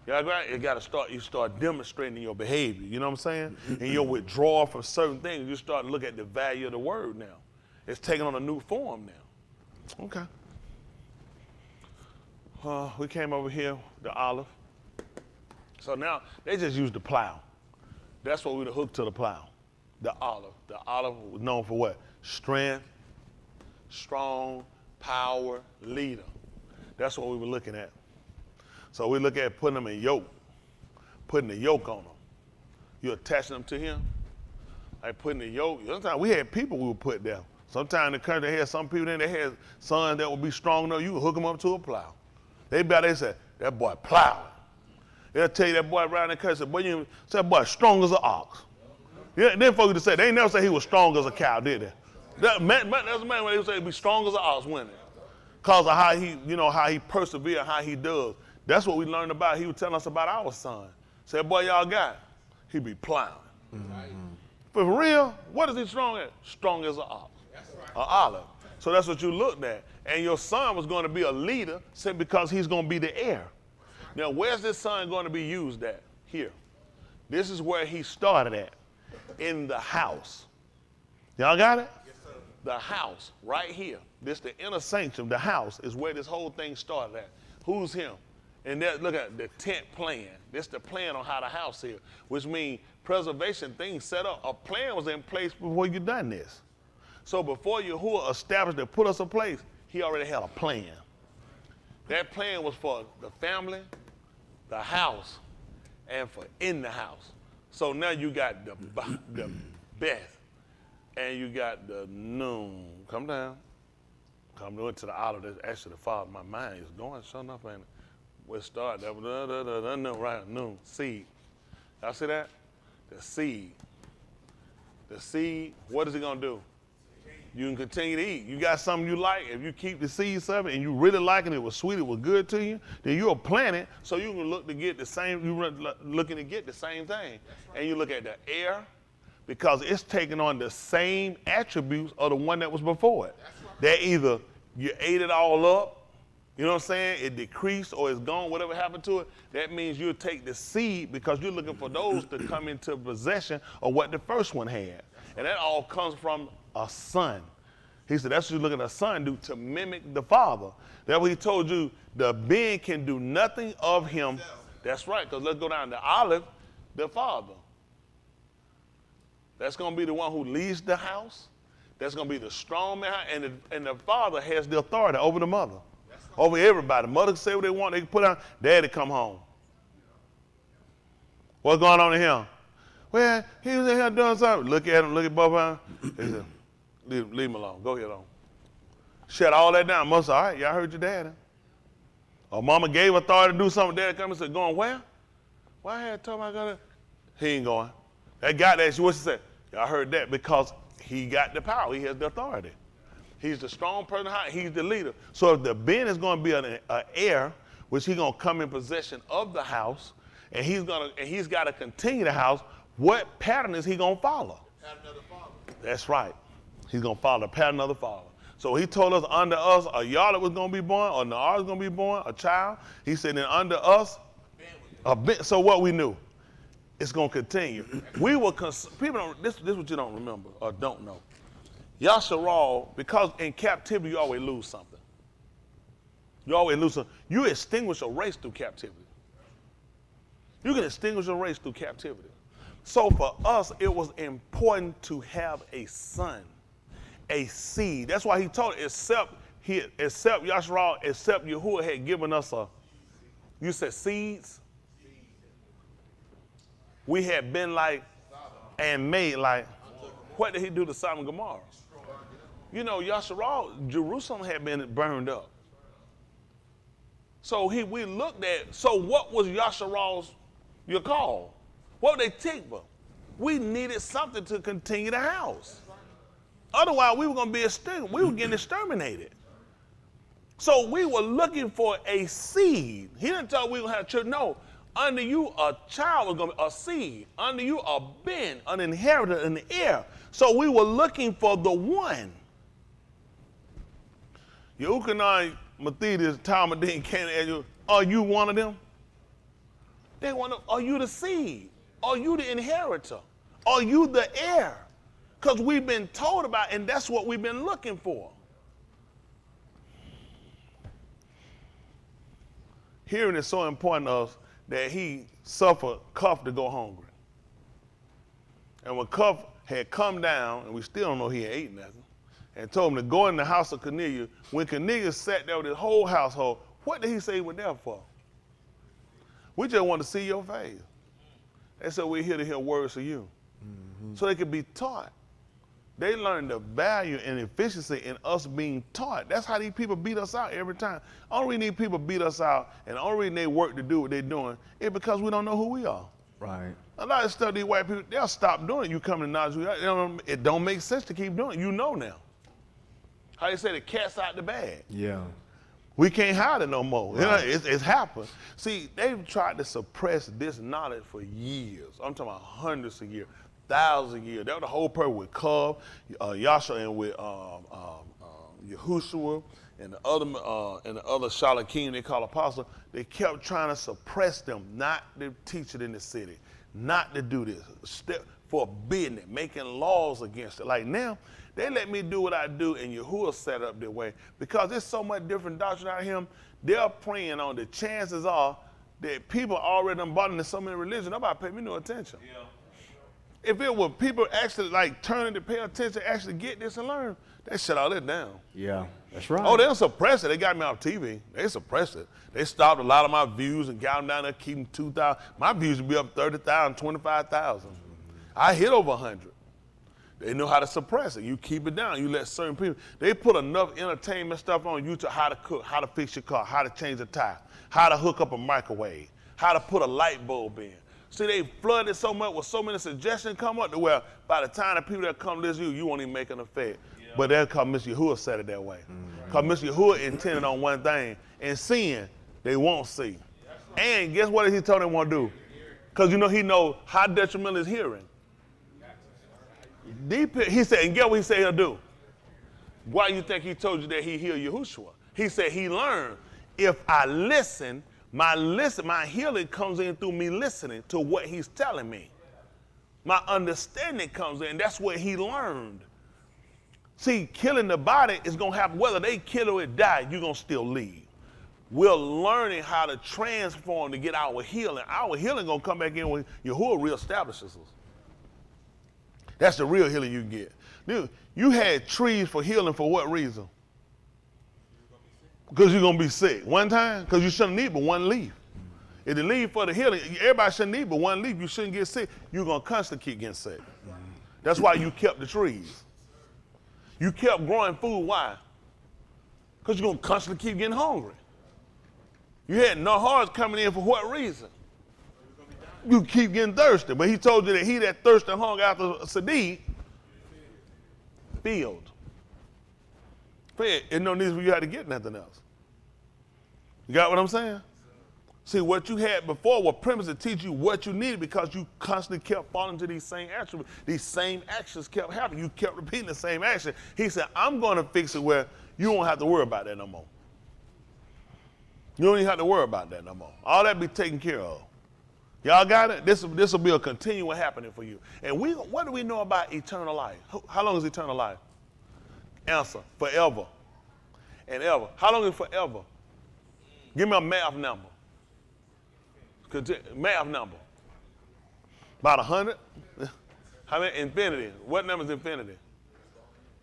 You got to start, you start demonstrating your behavior, you know what I'm saying? And your withdrawal from certain things, you start to look at the value of the word now. It's taking on a new form now. Okay. We came over here, the olive. So now they just use the plow. That's what we the hook to the plow, the olive. The olive was known for what? Strength, strong, power, leader. That's what we were looking at. So we look at putting them in yoke, putting the yoke on them. You attaching them to him, like putting the yoke. Sometimes we had people we would put there. Sometimes in the country they had some people in, they had sons that would be strong enough, you would hook them up to a plow. They said, that boy plowing. They'll tell you that boy around the country, boy, you say that boy strong as an ox. Yeah, then folks would say, they ain't never say he was strong as a cow, did they? That's the man when they would say he'd be strong as an ox, wouldn't it? Because of how he, how he perseveres, how he does. That's what we learned about. He was telling us about our son. Said, boy, y'all got, he be plowing. Mm-hmm. For real, what is he strong at? Strong as an ox, an olive. So that's what you looked at. And your son was going to be a leader simply because he's going to be the heir. Now, where's this son going to be used at? Here. This is where he started at, in the house. Y'all got it? Yes, sir. The house, right here. This the inner sanctum, the house, is where this whole thing started at. Who's him? And that, look at the tent plan. This the plan on how the house is, which means preservation things set up. A plan was in place before you done this. So before Yahuwah established and put us in place, he already had a plan. That plan was for the family, the house, and for in the house. So now you got the Beth, and you got the Noon. Come down. Come to the olive. That's actually the father. My mind is going. Sure enough, ain't it? We'll start that. No, right, Noon. Seed. Y'all see that? The seed. The seed, what is it going to do? You can continue to eat. You got something you like. If you keep the seeds of it and you really like it, it was sweet, it was good to you, then you'll plant it so you can look to get the same, you're looking to get the same thing. Right. And you look at the air because it's taking on the same attributes of the one that was before it. Right. That either you ate it all up, you know what I'm saying, it decreased or it's gone, whatever happened to it, that means you'll take the seed because you're looking for those to come into possession of what the first one had. And that all comes from a son. He said that's what you look at a son do to mimic the father. That's what he told you, the being can do nothing of him. That's right, because let's go down to Olive, the father. That's going to be the one who leads the house. That's going to be the strong man, and the father has the authority over the mother, over everybody. Mother can say what they want, they can put out, daddy come home. What's going on in here? Well, he was in here doing something. Look at him, look at both of them. He said, leave him alone. Go ahead on. Shut all that down. Mother said, all right, y'all heard your daddy. Or mama gave authority to do something. Daddy come and said, going where? Why I had told my God? He ain't going. That guy that what she said, y'all heard that because he got the power. He has the authority. He's the strong person. He's the leader. So if the Ben is going to be an heir, which he's going to come in possession of the house, and he's got to continue the house, what pattern is he going to follow? The pattern of the father. That's right. He's going to follow the pattern of the father. So he told us under us, a y'all that was going to be born, or Nahar was going to be born, a child. He said, and under us, a Ben. So what we knew? it's going to continue. We will, people don't, this is what you don't remember or don't know. Yasharal, because in captivity you always lose something. You always lose something. You extinguish a race through captivity. You can extinguish a race through captivity. So for us, it was important to have a son, a seed. That's why he told it, except Yasharal, except Yahuwah had given us you said seeds? We had been like, and made like, what did he do to Sodom and Gomorrah? You know, Yasharal, Jerusalem had been burned up. So we looked at, so what was Yasharal's, your call? What were they tikva? We needed something to continue the house. Otherwise, we were going to be exterminated. We were getting exterminated. So we were looking for a seed. He didn't tell us we were going to have children. No, under you a child was going to be a seed. Under you a ben, an inheritor, an heir. So we were looking for the one. Yehukanai, Mathidus, Talmudim, Canaan, are you one of them? They want to, are you the seed? Are you the inheritor? Are you the heir? Because we've been told about, and that's what we've been looking for. Hearing is so important to us that he suffered Cuff to go hungry. And when Cuff had come down, and we still don't know he had eaten nothing, and told him to go in the house of Cornelius, when Cornelius sat there with his whole household, what did he say he went there for? We just want to see your face. They said we're here to hear words of you. Mm-hmm. So they could be taught. They learned the value and efficiency in us being taught. That's how these people beat us out every time. Only reason these people beat us out and the only reason they work to do what they're doing is because we don't know who we are. Right. A lot of stuff these white people, they'll stop doing it. You come to knowledge, it don't make sense to keep doing it. You know now. How they say the cat's out the bag. Yeah. We can't hide it no more. Right. You know, it's happened. See, they've tried to suppress this knowledge for years. I'm talking about hundreds of years, thousands of years. That was the whole purpose with Cub, Yasha, and with Yahushua, and the other Charlotte King they call apostle. They kept trying to suppress them, not to teach it in the city, not to do this, forbidding it, making laws against it. Like now, they let me do what I do, and Yahuwah set up their way. Because there's so much different doctrine out of him, they're preying on the chances are that people already done bought into so many religions, nobody pay me no attention. Yeah. If it were people actually like turning to pay attention, actually get this and learn, they shut all that down. Yeah, that's right. Oh, they'll suppress it. They got me off TV. They suppressed it. They stopped a lot of my views and got them down there, keeping 2,000. My views would be up 30,000, 25,000. I hit over 100. They know how to suppress it. You keep it down. You let certain people, they put enough entertainment stuff on YouTube, how to cook, how to fix your car, how to change a tire, how to hook up a microwave, how to put a light bulb in. See, they flooded so much with so many suggestions come up to where by the time the people that come listen to you, you won't even make an effect. Yeah. But that's because Mr. Yahuwah said it that way. Because Mr. Yahuwah intended on one thing, and seeing, they won't see. And guess what he told them what to do? Because you know he knows how detrimental is hearing. He said, and get what he said he'll do. Why you think he told you that he healed Yahushua? He said he learned, if I listen, my healing comes in through me listening to what he's telling me. My understanding comes in. That's what he learned. See, killing the body is going to happen. Whether they kill or it die, you're going to still leave. We're learning how to transform to get our healing. Our healing going to come back in when Yahuwah reestablishes us. That's the real healing you get. Dude, you had trees for healing for what reason? Because you're going to be sick. One time? Because you shouldn't need but one leaf. If the leaf for the healing, everybody shouldn't need but one leaf. You shouldn't get sick. You're going to constantly keep getting sick. That's why you kept the trees. You kept growing food. Why? Because you're going to constantly keep getting hungry. You had no hearts coming in for what reason? You keep getting thirsty. But he told you that he that thirst and hunger after Sadiq, filled. Fed. There's no need for you had to get nothing else. You got what I'm saying? See, what you had before was premise to teach you what you needed because you constantly kept falling to these same attributes. These same actions kept happening. You kept repeating the same action. He said, I'm going to fix it where you won't have to worry about that no more. You don't even have to worry about that no more. All that be taken care of. Y'all got it? This will be a continual happening for you. And what do we know about eternal life? How long is eternal life? Answer, forever and ever. How long is forever? Give me a math number. Math number. About 100? How many? Infinity. What number is infinity?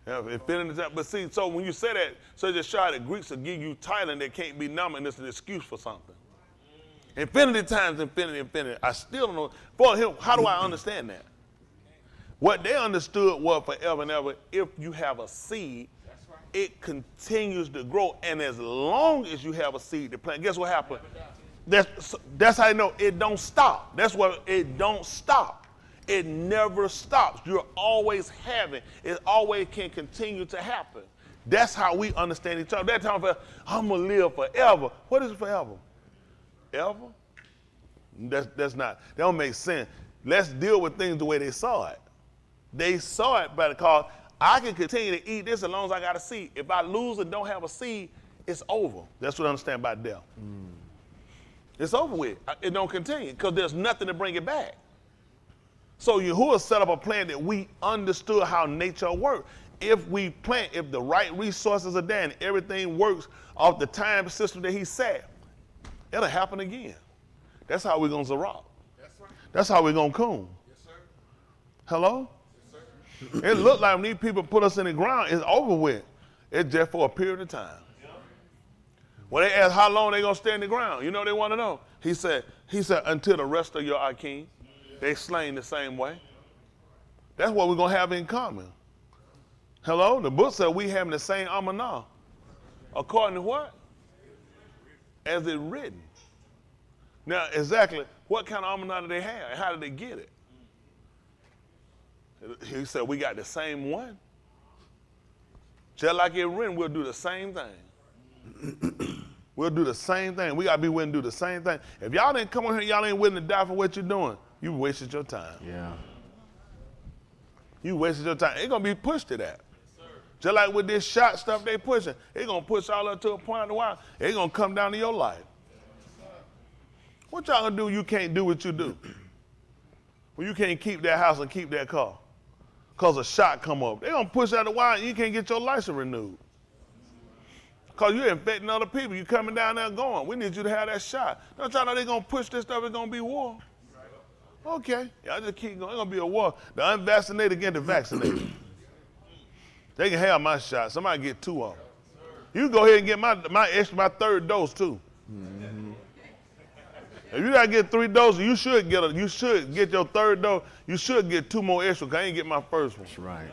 Yeah, infinity. But see, so when you say that, so just show the Greeks will give you title that can't be numbered and it's an excuse for something. Infinity times infinity, infinity. I still don't know. For him, how do I understand that? What they understood was forever and ever, if you have a seed, it continues to grow. And as long as you have a seed to plant, guess what happens? That's how you know it don't stop. That's what it don't stop. It never stops. You're always having. It always can continue to happen. That's how we understand each other. That time, I'm going to live forever. What is forever? Ever? That's not. That don't make sense. Let's deal with things the way they saw it. They saw it because I can continue to eat this as long as I got a seed. If I lose and don't have a seed, it's over. That's what I understand about death. It's over with. It don't continue because there's nothing to bring it back. So Yahuwah set up a plan that we understood how nature works. If we plant, if the right resources are there and everything works off the time system that he set, it'll happen again. That's how we're going to Zerah. That's right. That's how we're going to Kum. Yes, sir. Hello? Yes, sir. It looked like when these people put us in the ground, it's over with. It's just for a period of time. When they ask how long they going to stay in the ground, you know they want to know. He said, until the rest of your Akim, they slain the same way. That's what we're going to have in common. Hello? The book said we having the same Amanah. According to what? As it written. Now, exactly, what kind of Amanah do they have and how did they get it? He said, we got the same one. Just like it written, we'll do the same thing. We'll do the same thing. We got to be willing to do the same thing. If y'all didn't come on here, y'all ain't willing to die for what you're doing, you wasted your time. Yeah. You wasted your time. It's going to be pushed to that. Just like with this shot stuff they pushing, it's going to push all up to a point in a while. It's going to come down to your life. What y'all going to do you can't do what you do? Well, you can't keep that house and keep that car because a shot come up. They're going to push out a while and you can't get your license renewed. Because you're infecting other people. You're coming down there going, we need you to have that shot. Don't y'all know they're going to push this stuff, it's going to be war. Okay, y'all just keep going. It's going to be a war. The unvaccinated against the vaccinated. They can have my shot. Somebody get 2 of them. You go ahead and get my third dose too. Mm-hmm. If you gotta get 3 doses, you should get your third dose. You should get 2 more extra. Cause I ain't get my first one. That's right.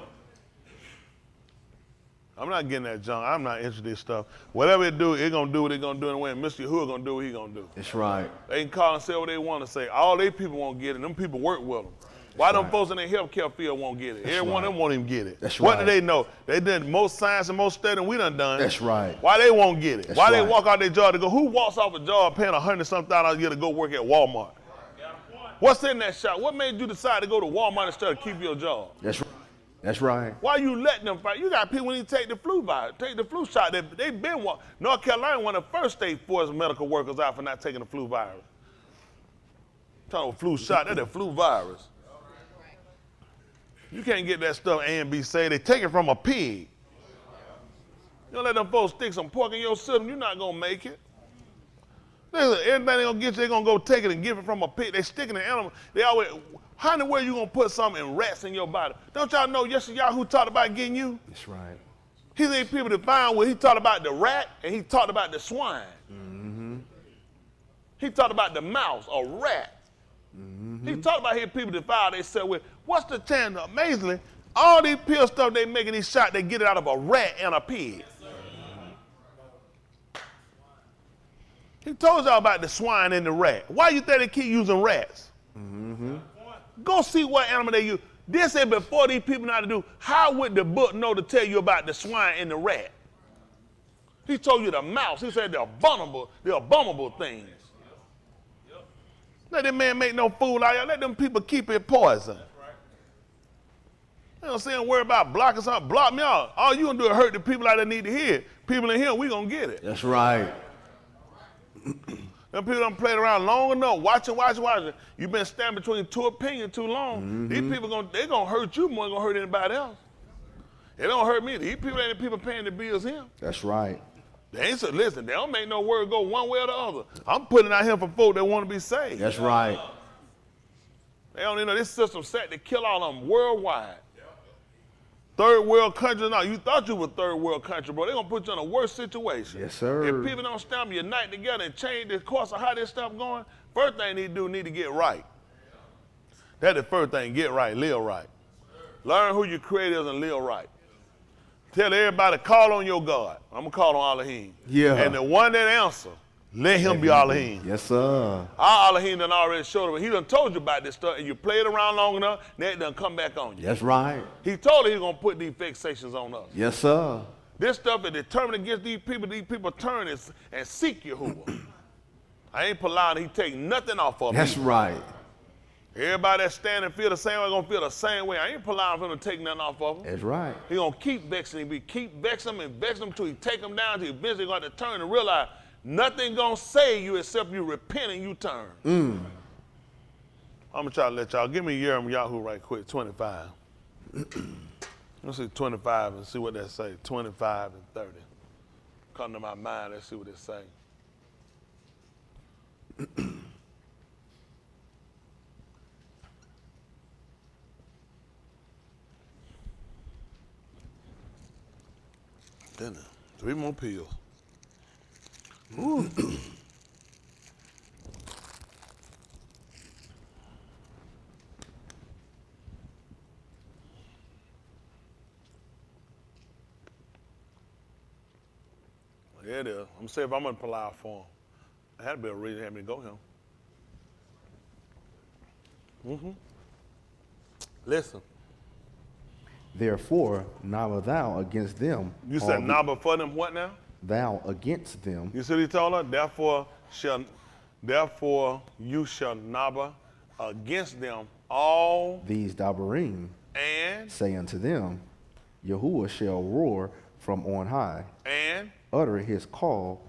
I'm not getting that junk. I'm not interested in this stuff. Whatever it do, it gonna do what it gonna do, and when Mr. Yahuwah gonna do what he gonna do. That's right. They can call and say what they want to say. All they people won't get it. Them people work with them. Why them folks in the healthcare field won't get it? Every one of them won't even get it. That's What right. do they know? They did most science and most study than we done. That's right. Why they won't get it? That's Why they right. walk out their job to go? Who walks off a job paying $100,000 a year to go work at Walmart? What's in that shot? What made you decide to go to Walmart instead of keep your job? That's right. Why you letting them fight? You got people when you take the flu shot. They been North Carolina one of the first states forced medical workers out for not taking the flu virus. Talking about flu shot, that's the flu virus. You can't get that stuff A and B say. They take it from a pig. You don't let them folks stick some pork in your system, you're not gonna make it. Listen, everything they gonna get you, they gonna go take it and give it from a pig. They sticking the animal. They always, how in the world you gonna put something in rats in your body? Don't y'all know yesterday y'all who talked about getting you? That's right. He's the people that found where he talked about the rat and he talked about the swine. Mm-hmm. He talked about the mouse or rat. Mm-hmm. He talked about here people that found they said, well, what's the chance? Amazingly, all these pill stuff they making these shots, they get it out of a rat and a pig. He told y'all about the swine and the rat. Why you think they keep using rats? Mm-hmm. Go see what animal they use. This is before these people know how to do. How would the book know to tell you about the swine and the rat? He told you the mouse. He said the abominable things. Let that man make no fool out of you. Let them people keep it poison. You know what I'm saying? Worry about blocking something. Block me out. All you gonna do is hurt the people out that need to hear. People in here, we gonna get it. That's right. Them people done played around long enough, watching. You've been standing between two opinions too long. These people they gonna hurt you more than gonna hurt anybody else. It don't hurt me. These people ain't the people paying the bills here. That's right. They ain't so listen, they don't make no word go one way or the other. I'm putting it out here for folk that want to be saved. That's right. They don't even know this system set to kill all of them worldwide. Third world country, now you thought you were third world country, bro. They're gonna put you in a worse situation. Yes, sir. If people don't stand unite together and change the course of how this stuff going, first thing they need to get right. That's the first thing, get right, live right. Learn who your creator is and live right. Tell everybody, call on your God. I'm gonna call on Elohim. Yeah. And the one that answer, let him be Elohim. Yes, sir. Our Elohim done already showed him. He done told you about this stuff, and you played around long enough, now it done come back on you. That's right. He told you he gonna put these vexations on us. Yes, sir. This stuff is determined against these people turn and seek Yahuwah. I ain't allowing he take nothing off of me. That's right. Everybody that stand and feel the same way gonna feel the same way. I ain't allowing him to take nothing off of him. That's right. He gonna keep vexing him. He keep vexing him and vexing him till he take him down till eventually gonna turn and realize nothing gonna save you except you repent and you turn. I'm gonna try to let y'all, give me Yahoo right quick, 25. Let's see 25 and see what that say, 25 and 30. Come to my mind, let's see what it say. Dinner, 3 more pills. Ooh. Yeah, it is. I'm gonna say if I'm gonna pull out for him. I had to be a reason to have me to go him. Listen. Therefore, now thou against them. You said now before them what now? Thou against them. You see what he told her? Therefore you shall nabba against them all These Dabarim and say unto them, Yahuwah shall roar from on high, utter his call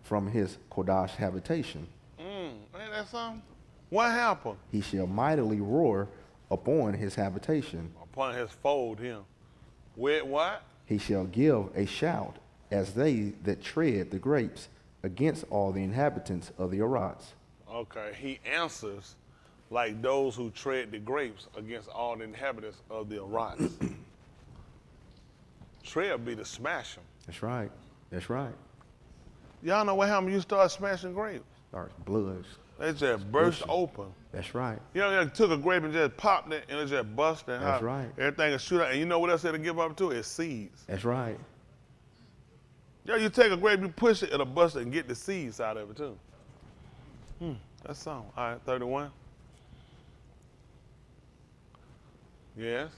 from his Kodash habitation. Ain't that something? What happened? He shall mightily roar upon his habitation. Upon his fold him. With what? He shall give a shout as they that tread the grapes against all the inhabitants of the Arats. Okay, he answers like those who tread the grapes against all the inhabitants of the Arats. Tread be to smash them. That's right. That's right. Y'all know what happened when you start smashing grapes? Starts blood. They just burst open. That's right. You know, they took a grape and just popped it and it just busted. That's right. Everything is shoot out. And you know what else it'll give up to? It's seeds. That's right. Yeah, you take a grape, you push it, it'll bust it and get the seeds out of it too. That's something. All right, 31. Yes.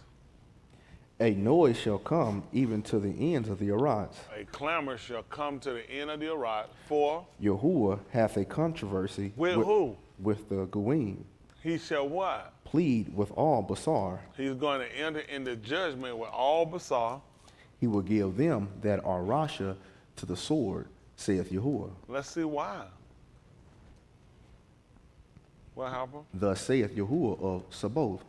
A noise shall come even to the ends of the Arats. A clamor shall come to the end of the Arat for Yahuwah hath a controversy with who? With the Goyim. He shall what? Plead with all Basar. He's going to enter into judgment with all Basar. He will give them that are Rasha to the sword, saith Yahuwah. Let's see why. What happened? Thus saith Yahuwah of Sabaoth,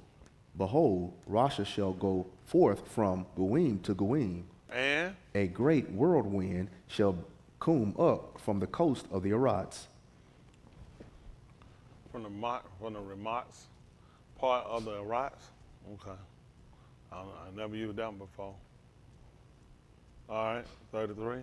Behold, Rasha shall go forth from Goyim to Goyim. And a great whirlwind shall come up from the coast of the Arats. From the Ramats part of the Arats? Okay. I never used that one before. All right, 33.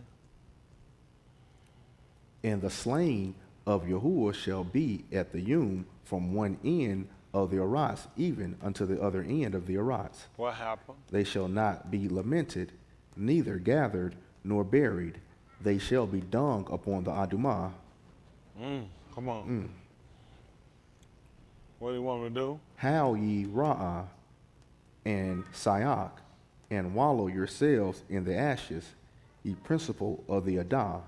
And the slain of Yahuwah shall be at the Yum from one end of the Arats even unto the other end of the Arats. What happened? They shall not be lamented, neither gathered nor buried. They shall be dung upon the Adumah. Come on. What do you want me to do? Howl ye Ra'ah and Sayak, and wallow yourselves in the ashes, ye principal of the Adah,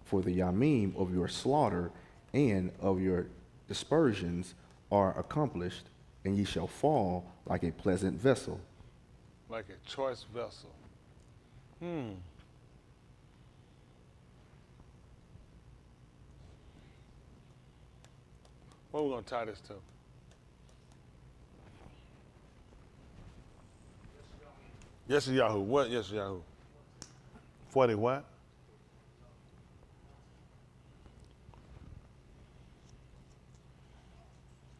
for the Yamim of your slaughter and of your dispersions are accomplished, and ye shall fall like a pleasant vessel. Like a choice vessel. What we gonna tie this to? Yes, Yahoo. What? Yes, Yahoo. 40 what?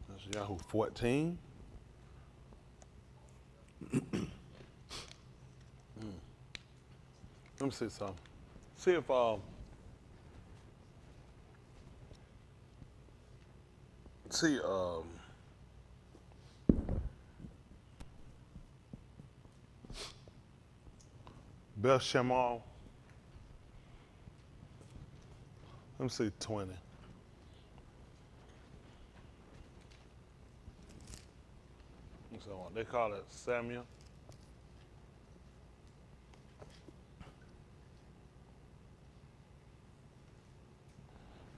That's Yahoo 14. Let me see something. See if see Beth Shemal. Let me see 20. So they call it Samuel.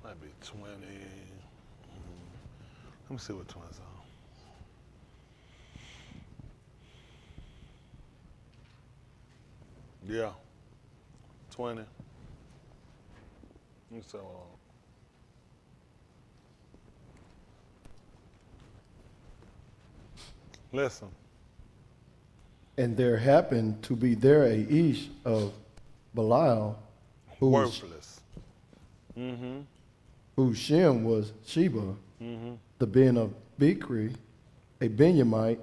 Might be 20. Let me see what 20's on. Yeah, 20. And so, listen. And there happened to be there a Ish of Belial, whose Worthless. whose Shem was Sheba, the Ben of Bikri, a Benjamite,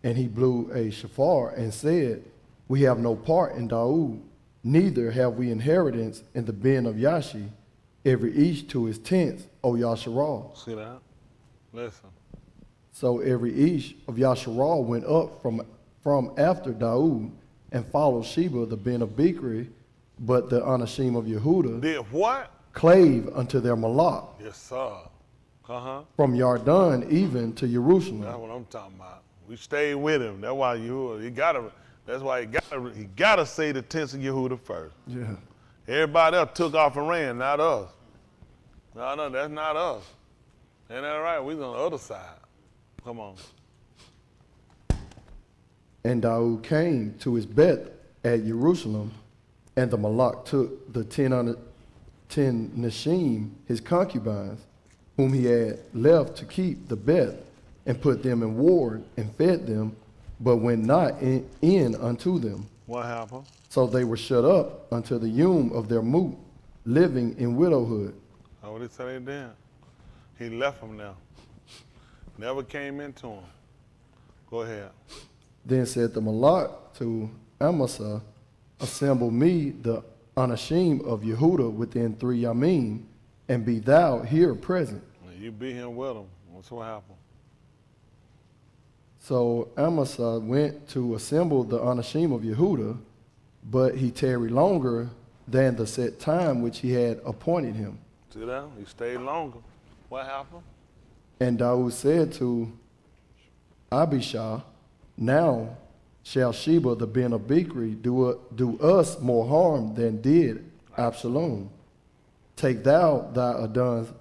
and he blew a shofar and said, "We have no part in Daud, neither have we inheritance in the Ben of Yashi, every Ish to his tents, O Yasharal." See that? Listen. So every Ish of Yasharal went up from after Daud and followed Sheba, the Ben of Bikri, but the Anashim of Yehuda Did what? clave unto their Malak, Yes, sir. Uh-huh. from Yarden even to That's Jerusalem. what I'm talking about. We stayed with him. That's why that's why he gotta say the tents of Yehuda first. Yeah. Everybody else took off and ran, not us. No, that's not us. Ain't that right? We on the other side. Come on. And Daud came to his bed at Jerusalem, and the Malak took the 10 Nashim, his concubines, whom he had left to keep the bed, and put them in ward and fed them, but went not in unto them. What happened? So they were shut up unto the yum of their moot, living in widowhood. That's what he said they did. He left them there. Never came into them. Go ahead. Then said the Malak to Amasa, "Assemble me the Anashim of Yehuda within 3 Yamim, and be thou here present." You be here with them. What's what happened? So Amasa went to assemble the Anashim of Yehuda, but he tarried longer than the set time which he had appointed him. See that? He stayed longer. What happened? And Daud said to Abishai, "Now shall Sheba the Ben of Bikri do us more harm than did Absalom. Take thou thy Adon's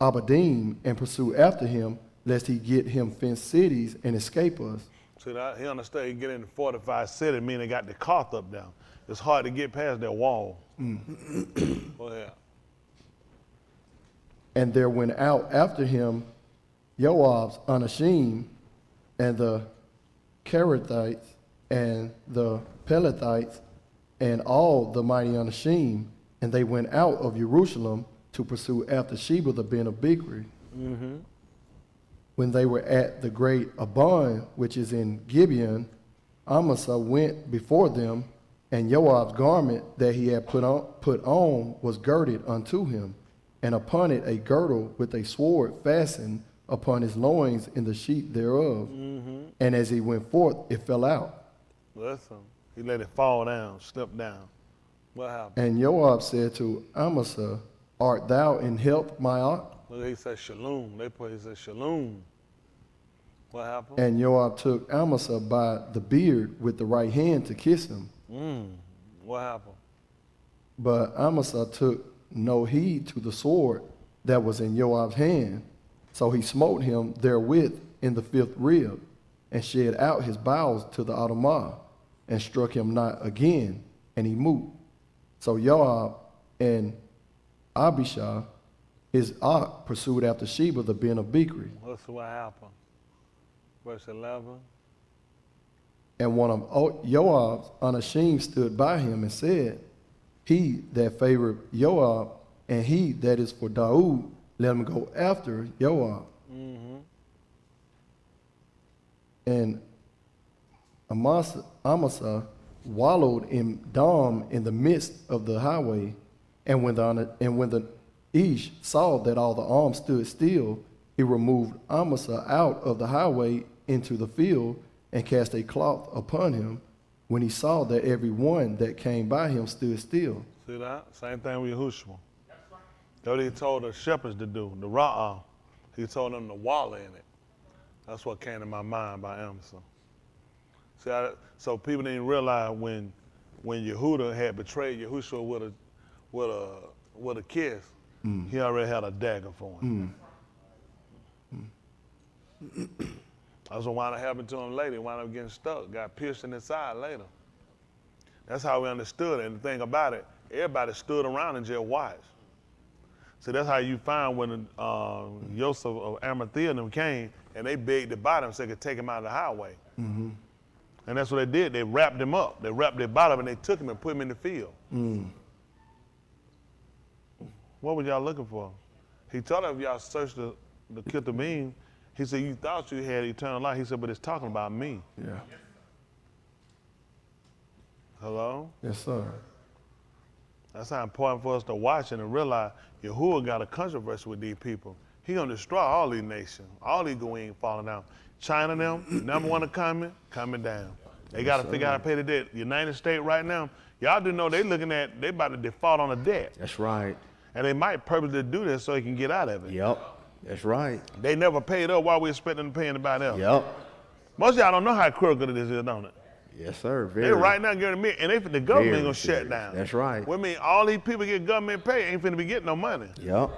Abadim and pursue after him, lest he get him fenced cities and escape us." See that? He understood he get in the fortified city, meaning they got the Carth up down. It's hard to get past that wall. Go ahead. And there went out after him Joab's Anashim, and the Kerethites, and the Pelethites, and all the mighty Anashim, and they went out of Jerusalem to pursue after Sheba the Ben of Bikri. When they were at the great Abon, which is in Gibeon, Amasa went before them, and Joab's garment that he had put on was girded unto him, and upon it a girdle with a sword fastened upon his loins in the sheath thereof. And as he went forth, it fell out. Listen, he let it fall down, slip down. What happened? And Joab said to Amasa, "Art thou in help, my art?" Look, he said shalom. He said shalom. What happened? And Joab took Amasa by the beard with the right hand to kiss him. What happened? But Amasa took no heed to the sword that was in Joab's hand. So he smote him therewith in the 5th rib, and shed out his bowels to the Adamah, and struck him not again, and he moved. So Joab and Abishai his ox pursued after Sheba the Ben of Bichri. Let's see what happened. Verse 11. And one of Joab's unashamed stood by him and said, he that favored Joab and he that is for Daud, let him go after Joab. And Amasa wallowed in Dom in the midst of the highway. And when the Ish saw that all the arms stood still, he removed Amasa out of the highway into the field and cast a cloth upon him when he saw that every one that came by him stood still. See that? Same thing with Yahushua. That's what he told the shepherds to do, the Ra'ah. He told them to wallow in it. That's what came to my mind by Amasa. See, so people didn't realize when Yehuda had betrayed Yahushua with a kiss, he already had a dagger for him. That's what wound up happening to him later. He wound up getting stuck, got pierced in his side later. That's how we understood it. And the thing about it, everybody stood around and just watched. See, that's how you find when Joseph of Arimathea and them came and they begged to buy him so they could take him out of the highway. And that's what they did. They wrapped him up. They wrapped their body up and they took him and put him in the field. What were y'all looking for? He told them if y'all searched the Ketubim, he said, you thought you had eternal life. He said, but it's talking about me. Yeah. Hello? Yes, sir. That's how important for us to watch and to realize Yahuwah got a controversy with these people. He gonna destroy all these nations. All these goyim falling down. China them, number one coming down. They gotta figure out how to pay the debt. United States right now, y'all do know they about to default on a debt. That's right. And they might purposely do this so they can get out of it. Yep. That's right. They never paid up while we expect them to pay anybody else. Yep. Most of y'all don't know how critical it is, don't it? Yes, sir. Very. They right now getting me, and the government ain't gonna serious. shut down. That's right. Well, I mean, all these people get government pay ain't finna be getting no money. Yep.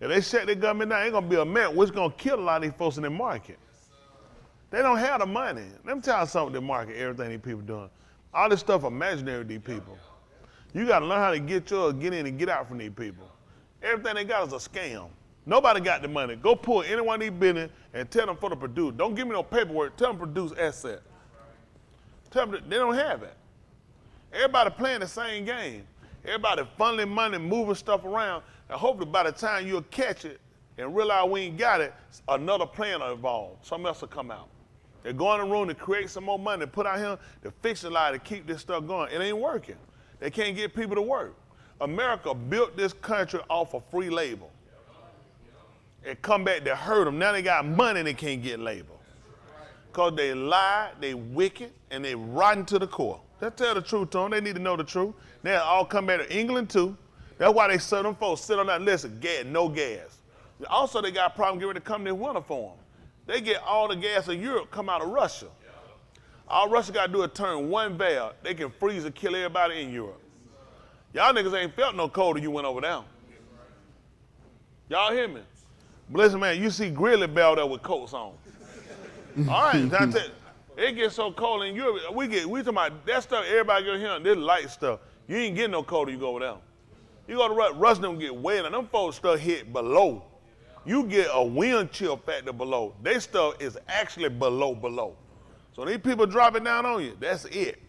If they shut their government down, ain't gonna be a mess, which gonna kill a lot of these folks in the market. They don't have the money. Let me tell you something, the market, everything these people doing. All this stuff imaginary to these people. You gotta learn how to get in and get out from these people. Everything they got is a scam. Nobody got the money. Go pull any one of these business and tell them for to produce. Don't give me no paperwork. Tell them to produce asset. Tell them they don't have it. Everybody playing the same game. Everybody funneling money, moving stuff around, and hopefully by the time you'll catch it and realize we ain't got it, another plan will evolve. Something else will come out. They go in the room to create some more money, put out here to fix a lot to keep this stuff going. It ain't working. They can't get people to work. America built this country off of free labor. It come back to hurt them. Now they got money and they can't get labor. Because they lie, they wicked, and they rotten to the core. Let's tell the truth to them. They need to know the truth. They'll all come back to England too. That's why they said them folks sit on that list of gas, no gas. Also, they got a problem getting ready to come this winter for them. They get all the gas in Europe come out of Russia. All Russia got to do is turn one valve. They can freeze and kill everybody in Europe. Y'all niggas ain't felt no cold till you went over there. Y'all hear me? But listen, man, you see Grizzly Bear there with coats on. All right, that's it. It gets so cold in Europe. We talking about that stuff everybody get here, this light stuff. You ain't getting no colder you go over there. You go to Russia, them get wet, and them folks stuff hit below. You get a wind chill factor below. Their stuff is actually below. So these people drop it down on you, that's it.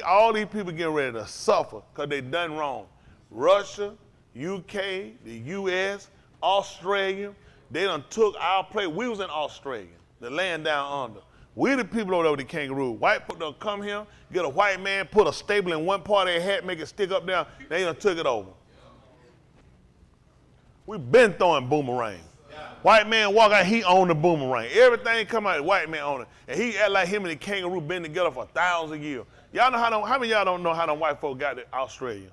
All these people getting ready to suffer because they done wrong. Russia, UK, the US, Australia, they done took our place. We was in Australia, the land down under. We the people over there with the kangaroo. White people done come here, get a white man, put a staple in one part of their hat, make it stick up down, they done took it over. We been throwing boomerang. White man walk out, he own the boomerang. Everything come out, the white man own it. And he act like him and the kangaroo been together for 1,000 years. Y'all know how many of y'all don't know how them white folk got to Australia?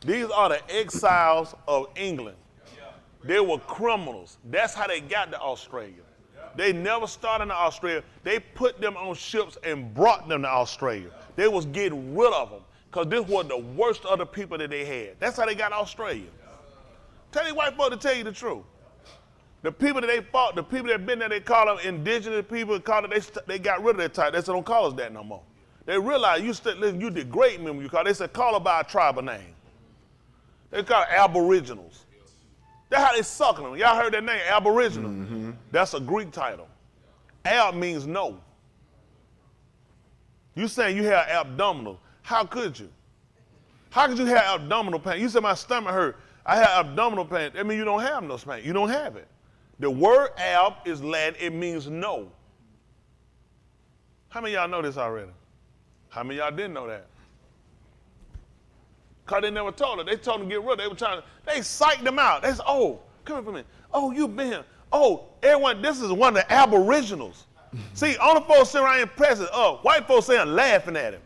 These are the exiles of England. They were criminals. That's how they got to Australia. They never started in Australia. They put them on ships and brought them to Australia. They was getting rid of them because this was the worst of the people that they had. That's how they got Australia. Tell these white folk to tell you the truth. The people that they fought, the people that been there, they call them indigenous people. They got rid of that type. They said, don't call us that no more. They realized you degrade me when you call. They said, call us by our tribal name. They call it aboriginals. That's how they sucking them. Y'all heard that name, Aboriginal. That's a Greek title. Ab means no. You saying you have abdominal. How could you? How could you have abdominal pain? You said my stomach hurt. I have abdominal pain. That means you don't have no pain. You don't have it. The word ab is Latin. It means no. How many of y'all know this already? How many of y'all didn't know that? Because they never told her. They told them to get rid of it. They were trying to, they psyched them out. They said, oh, come here for a minute. Oh, you been here. Oh, everyone, this is one of the aboriginals. See, all the folks sitting around here present, white folks saying, laughing at him.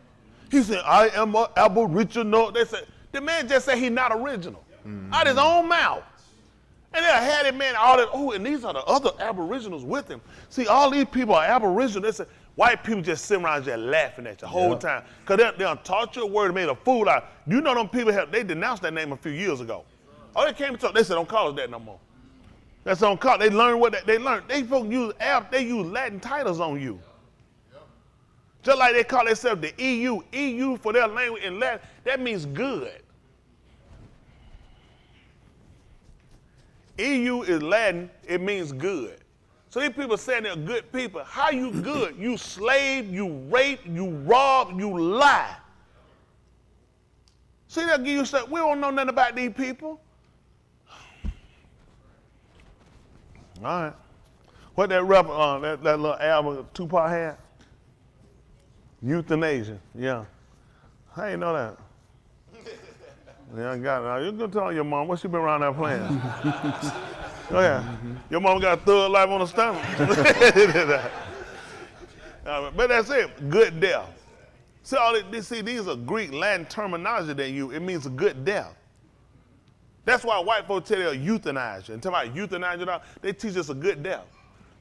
He said, I am an aboriginal. They said, the man just said he's not original. Out his own mouth. And they had that man, and these are the other aboriginals with him. See, all these people are aboriginal. They said, white people just sitting around just laughing at you the whole time. Because they done taught you a word and made a fool out. You know them people, they denounced that name a few years ago. Oh, they came to talk, they said, don't call us that no more. That's on call. They learned what they learned. They folks use Latin titles on you. Just like they call themselves the EU. EU for their language in Latin, that means good. EU is Latin, it means good. So these people saying they're good people. How you good? You slave, you rape, you rob, you lie. See, they'll give you stuff. We don't know nothing about these people. All right. What that rapper, that little album Tupac had? Euthanasia, yeah. How you know that? Yeah, I got it. Now, you can tell your mom, what she been around there playing? Oh yeah. Your mom got a thug life on the stomach. But that's it, good death. See, these are Greek Latin terminology they use. It means a good death. That's why white folks tell you euthanize you. And talking about euthanize you, they teach us a good death.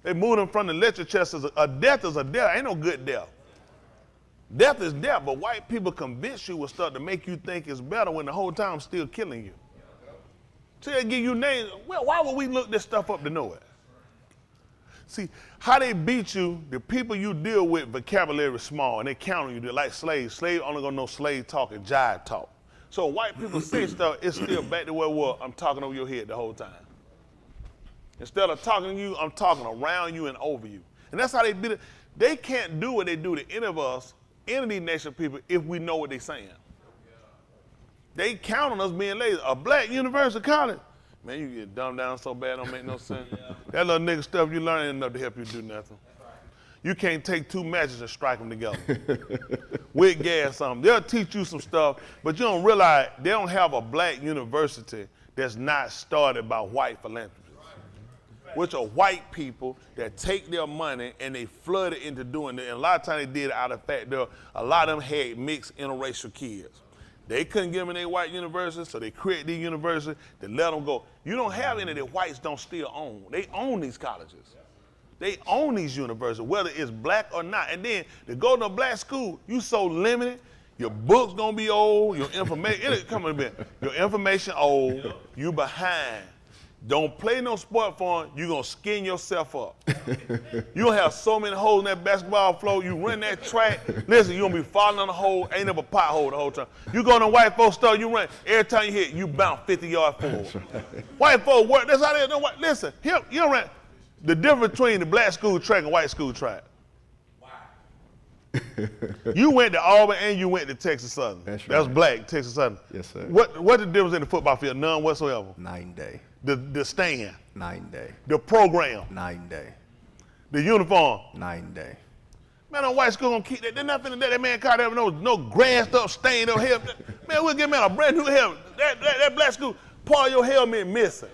They move them from the lecture chest as a death is a death. Ain't no good death. Death is death, but white people convince you with stuff to make you think it's better when the whole time still killing you. So they give you names. Well, why would we look this stuff up to know it? See, how they beat you, the people you deal with, vocabulary is small, and they count on you. They're like slaves. Slaves only gonna know slave talk and jive talk. So white people say stuff, it's still back to where it was. I'm talking over your head the whole time. Instead of talking to you, I'm talking around you and over you. And that's how they beat it. They can't do what they do to any of us, any of these nation people, if we know what they're saying. They count on us being lazy. A black university college, man, you get dumbed down so bad, don't make no sense. That little nigga stuff you learn ain't enough to help you do nothing. You can't take two matches and strike them together. With gas something. They'll teach you some stuff, but you don't realize they don't have a black university that's not started by white philanthropists. Which are white people that take their money and they flood it into doing it. And a lot of times they did it out of fact, a lot of them had mixed interracial kids. They couldn't get them in their white universities, so they create these universities to let them go. You don't have any that whites don't still own. They own these colleges. They own these universities, whether it's black or not. And then to go to a black school, you so limited, your book's gonna be old, your information old, you behind. Don't play no sport for them, you're gonna skin yourself up. You gonna have so many holes in that basketball floor, you run that track, listen, you're gonna be falling on the hole, ain't never pothole the whole time. You go to a white folks store, you run, every time you hit, you bounce 50 yards forward. Right. White folks work, that's how they do. Listen, you don't run. The difference between the black school track and white school track. Wow. You went to Auburn and you went to Texas Southern. That's right. That's black, Texas Southern. Yes, sir. What the difference in the football field? None whatsoever. Night and day. The stand. Night and day. The program. Night and day. The uniform. Night and day. Man, on white school gonna keep that. They're not finna let that man caught have no grassed up, stained up helmet. Man, we'll give man a brand new helmet. That black school, part of your helmet missing.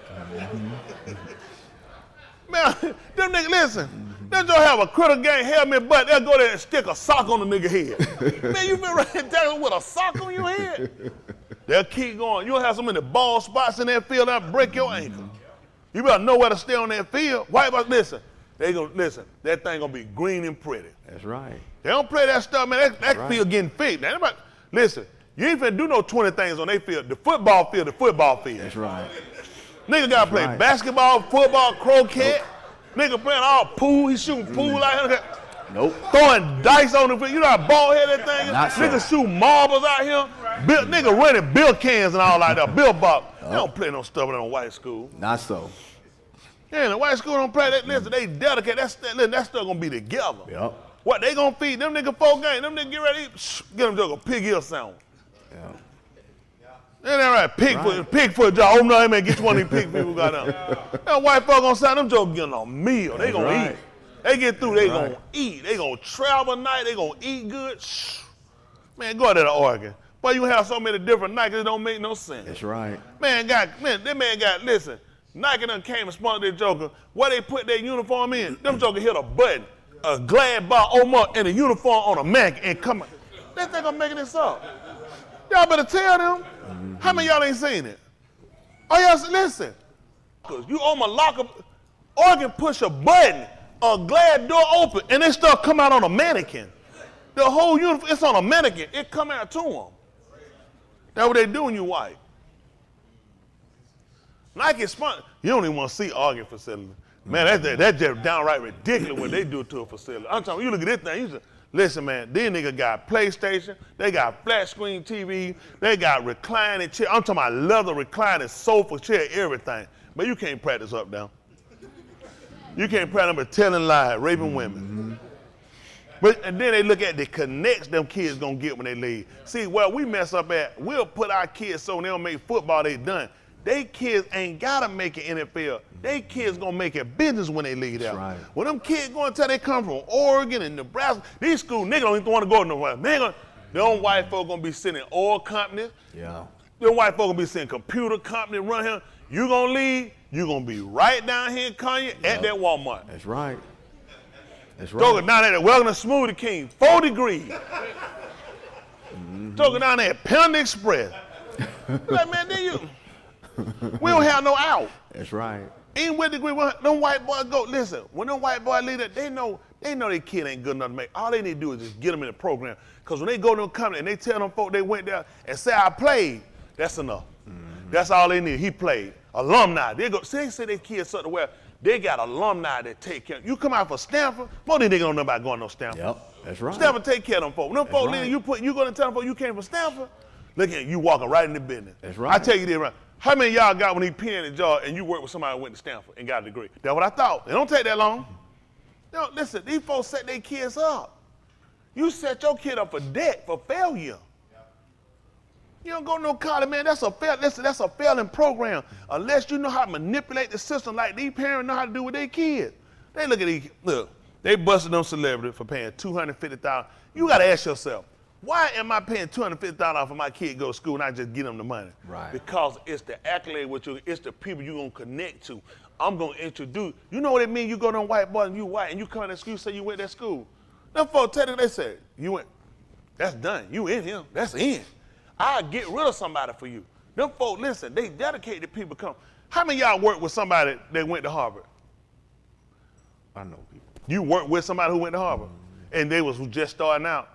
Man, them niggas, listen, them just have a critter gang helmet, but they'll go there and stick a sock on the nigga head. Man, you been right there with a sock on your head? They'll keep going. You'll have some in the ball spots in that field that'll break your ankle. You better know where to stay on that field. White boys, listen, that thing gonna be green and pretty. That's right. They don't play that stuff, man. That field getting fixed. Now, listen, you ain't finna do no 20 things on their field. The football field. That's right. Nigga gotta play basketball, football, croquet. Nope. Nigga playing all pool. He shooting pool out here. Nope. Throwing dice on the field. You know how ball head that thing is? Not so. Niggas shoot marbles out here. Bill, nigga running bill cans and all like that. Bill box. They don't play no stuff in a white school. Not so. Yeah, in the white school don't play that. Listen, they dedicate. That stuff gonna be together. Yep. What they gonna feed them nigga 4 games? Them nigga get ready to eat. Get them just a pig heel sandwich. Yeah. Ain't that right? Pig foot jaw. Oh no, man, get you one of these pig people got down. That white folk gonna sign them jokes getting a meal. They gonna eat. They get through, they gonna eat. They gonna travel night, they gonna eat good. Man, go out there to Oregon. Boy, you have so many different Nikes, it don't make no sense. That's right. That man got, listen, Nike done came and sponsored that joker. Where they put their uniform in, them joker hit a button, a glad bar Omar and a uniform on a Mac and come out. They think I'm making this up. Y'all better tell them. How many of y'all ain't seen it? Oh, y'all listen. You on my locker, Oregon push a button, a glad door open, and they start come out on a mannequin. The whole uniform, it's on a mannequin. It come out to them. That's what they do when you white. Nike sponsor. You don't even want to see Oregon facility. Man, that's just downright ridiculous what they do to a facility. I'm talking, you look at this thing, you just, listen, man, these niggas got PlayStation, they got flat screen TV, they got reclining chair. I'm talking about leather reclining sofa chair, everything. But you can't practice up down. You can't practice but telling lies, raping women. But and then they look at the connects them kids gonna get when they leave. See, where we mess up at, we'll put our kids so they don't make football, they done. They kids ain't gotta make it NFL. They kids gonna make it business when they leave out. Right. When them kids going to tell they come from Oregon and Nebraska, these schools niggas don't even want to go nowhere. Them white folk gonna be sending oil companies. Yeah. Them white folk gonna be sending computer companies run here. You gonna leave, you gonna be right down here in Kanye at that Walmart. That's right. That's Talking right. down there at Welcome to Smoothie King, 4 degrees. Talking down there at Panda Express. Like, man, we don't have no out. That's right. Even with degree, them white boys go, listen, when them white boys leave, they know their kid ain't good enough to make. All they need to do is just get them in the program. Because when they go to them company and they tell them folk they went there and say, I played, that's enough. That's all they need. He played. Alumni. They say their kids something where they got alumni that take care. You come out for Stanford, most of these niggas don't know about going to Stanford. Yep. That's right. Stanford take care of them folk. When them folk right. leave, you going to tell them folk you came from Stanford, look at you walking right in the business. That's right. I tell you this, right? How many of y'all got when he peed in the jar and you worked with somebody who went to Stanford and got a degree? That's what I thought. It don't take that long. No, listen, these folks set their kids up. You set your kid up for debt, for failure. You don't go to no college, man. That's a failing program. Unless you know how to manipulate the system like these parents know how to do with their kids. They look at these, they busted them celebrities for paying $250,000. You got to ask yourself, why am I paying $250,000 for my kid to go to school and I just give them the money? Right. Because it's the accolade with you, it's the people you're going to connect to. I'm going to introduce. You know what it means? You go to them white boys and you white and you come to school say you went to that school. Them folks tell you, they say, you went, that's done. You in here, that's in. I'll get rid of somebody for you. Them folks, listen, they dedicated people come. How many of y'all work with somebody that went to Harvard? I know people. You worked with somebody who went to Harvard and they was just starting out.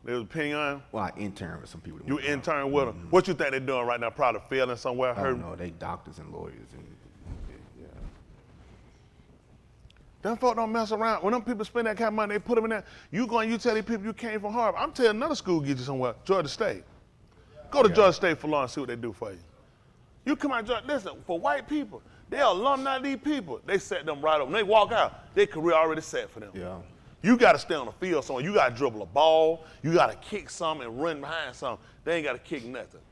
They was depending on. Well, I intern with some people. You intern with them. What you think they're doing right now? Probably failing somewhere. I don't know. They doctors and lawyers and yeah. Them folk don't mess around. When them people spend that kind of money, they put them in there. You tell these people you came from Harvard. I'm telling another school get you somewhere. Georgia State. Go to Georgia State for long and see what they do for you. You come out, Georgia. Listen, for white people, they're alumni of these people. They set them right up. When they walk out, their career already set for them. Yeah. You got to stay on the field somewhere. You got to dribble a ball. You got to kick something and run behind something. They ain't got to kick nothing.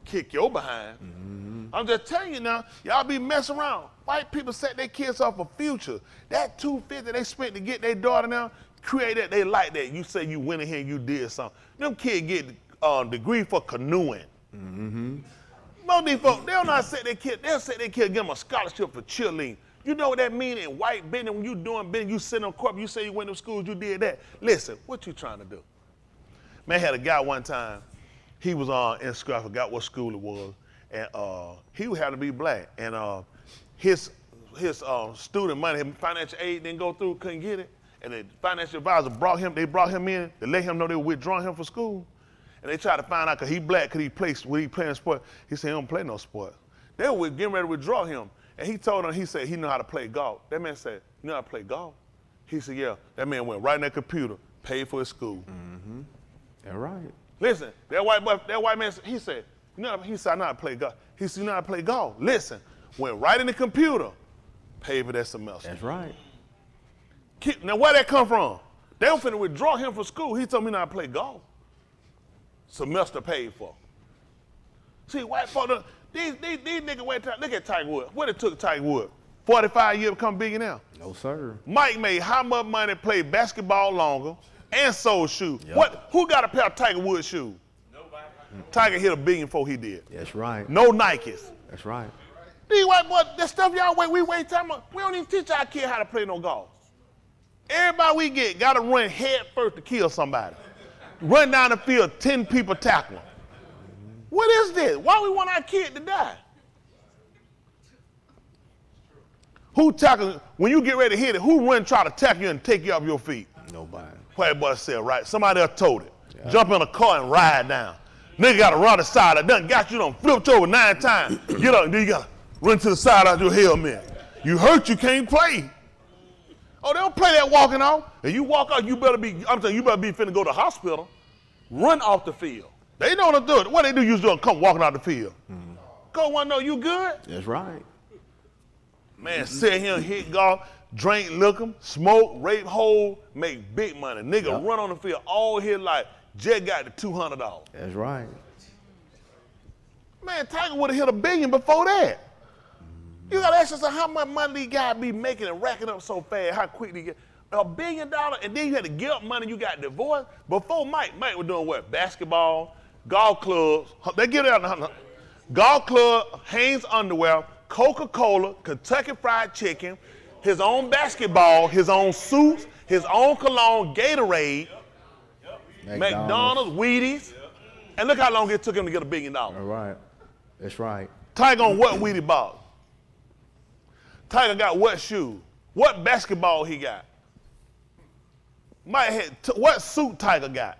Kick your behind. I'm just telling you now, y'all be messing around. White people set their kids up for future. That $250 they spent to get their daughter now, create that, they like that. You say you went in here and you did something. Them kids get a degree for canoeing. Most of these folks, they'll not set their kid, they'll set their kid, give them a scholarship for cheerleading. You know what that means in white business? When you doing business, you sit on court, you say you went to school, you did that. Listen, what you trying to do? Man, had a guy one time, he was in school, I forgot what school it was, and he happened to be black. And his student money, his financial aid didn't go through, couldn't get it. And the financial advisor brought him in to let him know they were withdrawing him from school. And they tried to find out, cause he black, could he play, would he play in sport? He said he don't play no sport. They were getting ready to withdraw him. And he told him, he said he know how to play golf. That man said, you know how to play golf? He said, yeah. That man went right in that computer, paid for his school. All right. Listen, that white man, he said, I know how to play golf. He said, you know how to play golf. Listen, went right in the computer, paid for that semester. That's right. Now, where that come from? They were finna withdraw him from school. He told me not to play golf. Semester paid for. See, white folk, these niggas, look at Tiger Woods. What it took Tiger Woods? 45 years to become billionaire? No, sir. Mike made how much money played basketball longer and sold shoes? Yep. Who got a pair of Tiger Woods shoes? Nobody. Tiger hit $1 billion before he did. That's right. No Nikes. That's right. These white boys, that stuff y'all we waste time on. We don't even teach our kids how to play no golf. Everybody we get got to run head first to kill somebody. Run down the field, 10 people tackle them. What is this? Why we want our kid to die? Who tackle, when you get ready to hit it, who run try to tackle you and take you off your feet? Nobody. White boy said, right, somebody else told it. Yeah. Jump in a car and ride down. Nigga got to run the side. I done got you, done flipped over 9 times. Get up, then you got to run to the side out your helmet. You hurt, you can't play. Oh, they don't play that walking off. And you walk out, you better be finna go to the hospital. Run off the field. They don't do it. What they do, you just come walking out the field. Mm-hmm. Go one, know you good? That's right. Man, sit here and hit golf, drink liquor, smoke, rape hole, make big money. Nigga run on the field all his life. Jet got the $200. That's right. Man, Tiger would have hit $1 billion before that. You gotta ask yourself how much money these guys be making and racking up so fast, how quick they get. $1 billion, and then you had to give up money, you got divorced. Before Mike was doing what? Basketball, golf clubs. They get out golf club, Hanes underwear, Coca-Cola, Kentucky Fried Chicken, his own basketball, his own suits, his own cologne, Gatorade, McDonald's, Wheaties. And look how long it took him to get $1 billion. All right. That's right. Tiger on what Wheatie bought? Tiger got what shoe? What basketball he got? Mike had what suit Tiger got?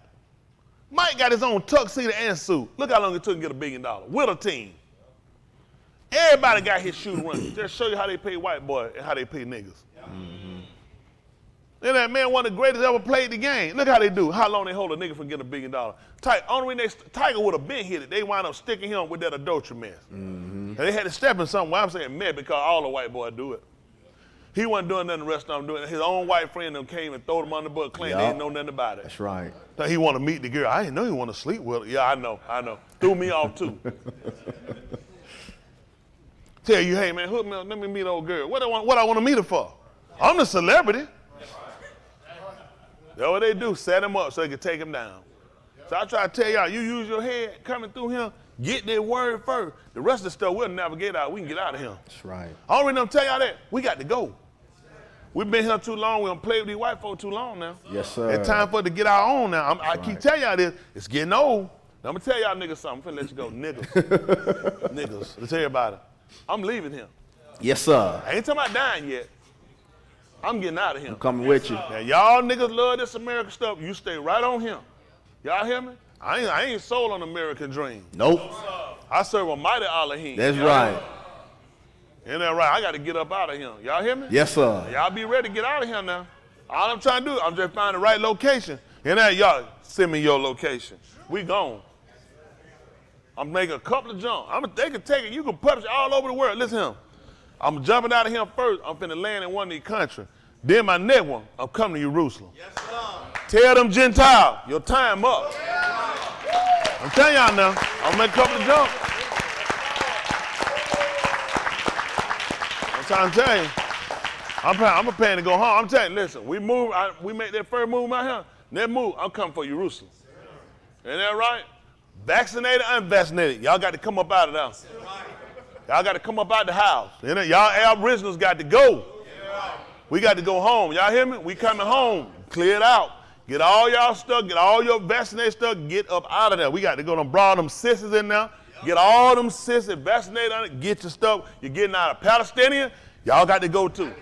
Mike got his own tuxedo and suit. Look how long it took him to get $1 billion with a team. Everybody got his shoe running. Just show you how they pay white boys and how they pay niggas. Mm-hmm. And that man, one of the greatest ever played the game. Look how they do. How long they hold a nigga from getting $1 billion. Only reason Tiger would have been hit it, they wind up sticking him with that adultery mess. Mm-hmm. And they had to step in something. Why I'm saying mess, because all the white boys do it. He wasn't doing nothing, the rest of them doing it. His own white friend them came and threw him under the bus, claimed they didn't know nothing about it. That's right. So he want to meet the girl. I didn't know he want to sleep with her. Yeah, I know. Threw me off too. Tell you, hey man, hook me up, let me meet old girl. What I want to meet her for? I'm the celebrity. That's what they do, set him up so they can take him down. So I try to tell y'all, you use your head coming through him, get their word first. The rest of the stuff we'll navigate out. We can get out of here. That's right. I already know tell y'all that. We got to go. We've been here too long. We don't play with these white folk too long now. Yes, sir. It's time for it to get our own now. I keep telling y'all this. It's getting old. Now, I'm going to tell y'all niggas something. I'm finna let you go. Niggas. Niggas. Let's tell everybody. I'm leaving here. Yes, sir. I ain't talking about dying yet. I'm getting out of here. I'm coming with you. Now, y'all niggas love this American stuff. You stay right on here. Y'all hear me? I ain't sold on American dream. Nope. I serve a mighty Elohim. That's right. Ain't that right? I got to get up out of here. Y'all hear me? Yes, sir. Y'all be ready to get out of here now. All I'm trying to do, I'm just finding the right location. And now y'all send me your location. We gone. I'm making a couple of jumps. They can take it. You can publish all over the world. Listen to him. I'm jumping out of here first. I'm finna land in one of these countries. Then my next one, I'm coming to Jerusalem. Yes, sir. Tell them Gentiles, your time up. Yeah. I'm telling y'all now, I'm gonna make a couple of jumps. I'm trying to tell you. I'm preparing to go home. I'm telling you, listen, we make that first move out here. That move, I'm coming for Jerusalem. Ain't that right? Vaccinated, unvaccinated. Y'all got to come up out of there. Y'all got to come up out the house. Y'all aboriginals got to go. We got to go home. Y'all hear me? We coming home. Clear it out. Get all y'all stuff, get all your vaccinated stuff, get up out of there. We got to go to broad them sisters in there. Get all them sisters vaccinated on it. Get your stuff. You're getting out of Palestinian. Y'all got to go too.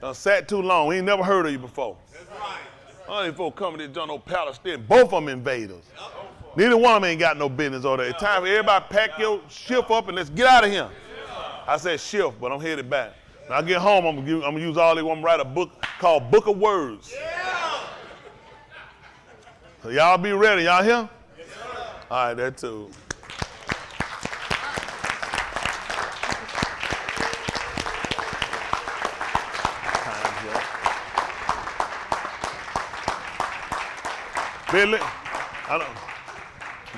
Done sat too long. We ain't never heard of you before. All these folks coming to John, no Palestinian. Both of them invaders. Neither one of them ain't got no business over there. It's time for everybody pack your shift up and let's get out of here. I said shift, but I'm headed back. When I get home, I'm gonna use all these. I'm gonna write a book called Book of Words. So y'all be ready. Y'all here? Yes, sir. All right, that too. Billy,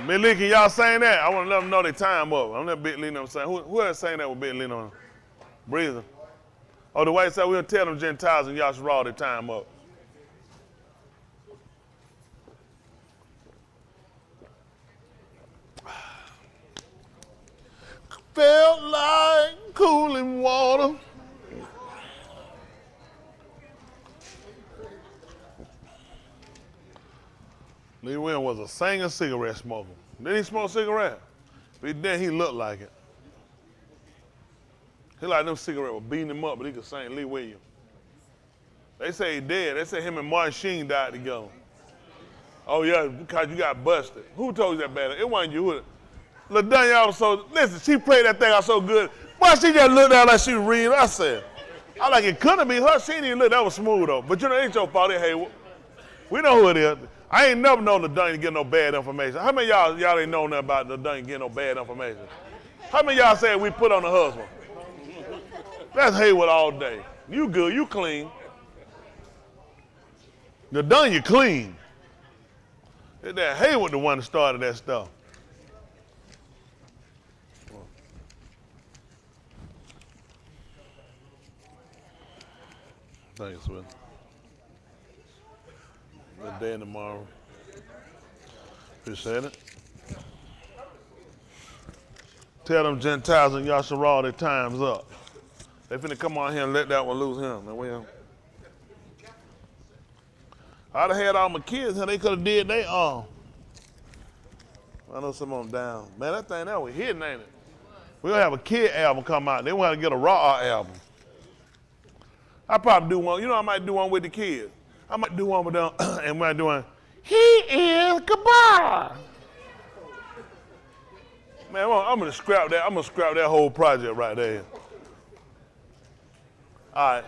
Billy, can y'all sing that? I want to let them know their time up. I'm let Big Lee know saying. Who else sang that with Big Lee on? Breather. Oh, the white said we'll tell them Gentiles and y'all should roll their time up. Felt like cooling water. Lee Williams was a singing cigarette smoker. Didn't he smoke cigarette? But then he looked like it. He like them cigarettes were beating him up, but he could sing. Lee Williams. They say he dead. They say him and Martin Sheen died together. Oh yeah, because you got busted. Who told you that bad? It wasn't you. LaDonya was so, listen, she played that thing out so good. Boy, she just looked down like she was reading. I said, I like it couldn't be her. She didn't even look. That was smooth though. But you know, it ain't your fault. Hey, we know who it is. I ain't never known LaDonya to get no bad information. How many of y'all ain't know nothing about LaDonya getting no bad information? How many of y'all say we put on the husband? That's Haywood all day. You good, you clean. LaDonya clean. That Haywood the one that started that stuff. Thanks, Will. Good day tomorrow. Appreciate it. Tell them Gentiles and y'all should roll their times up. They finna come on here and let that one lose him. I'd have had all my kids and they could have did they I know some of them down. Man, that thing that was hidden, ain't it? We'll have a kid album come out. They want to get a raw album. I probably do one. You know, I might do one with the kids. I might do one with them, and when I'm doing, he is goodbye. Man, I'm gonna scrap that. I'm gonna scrap that whole project right there. All right.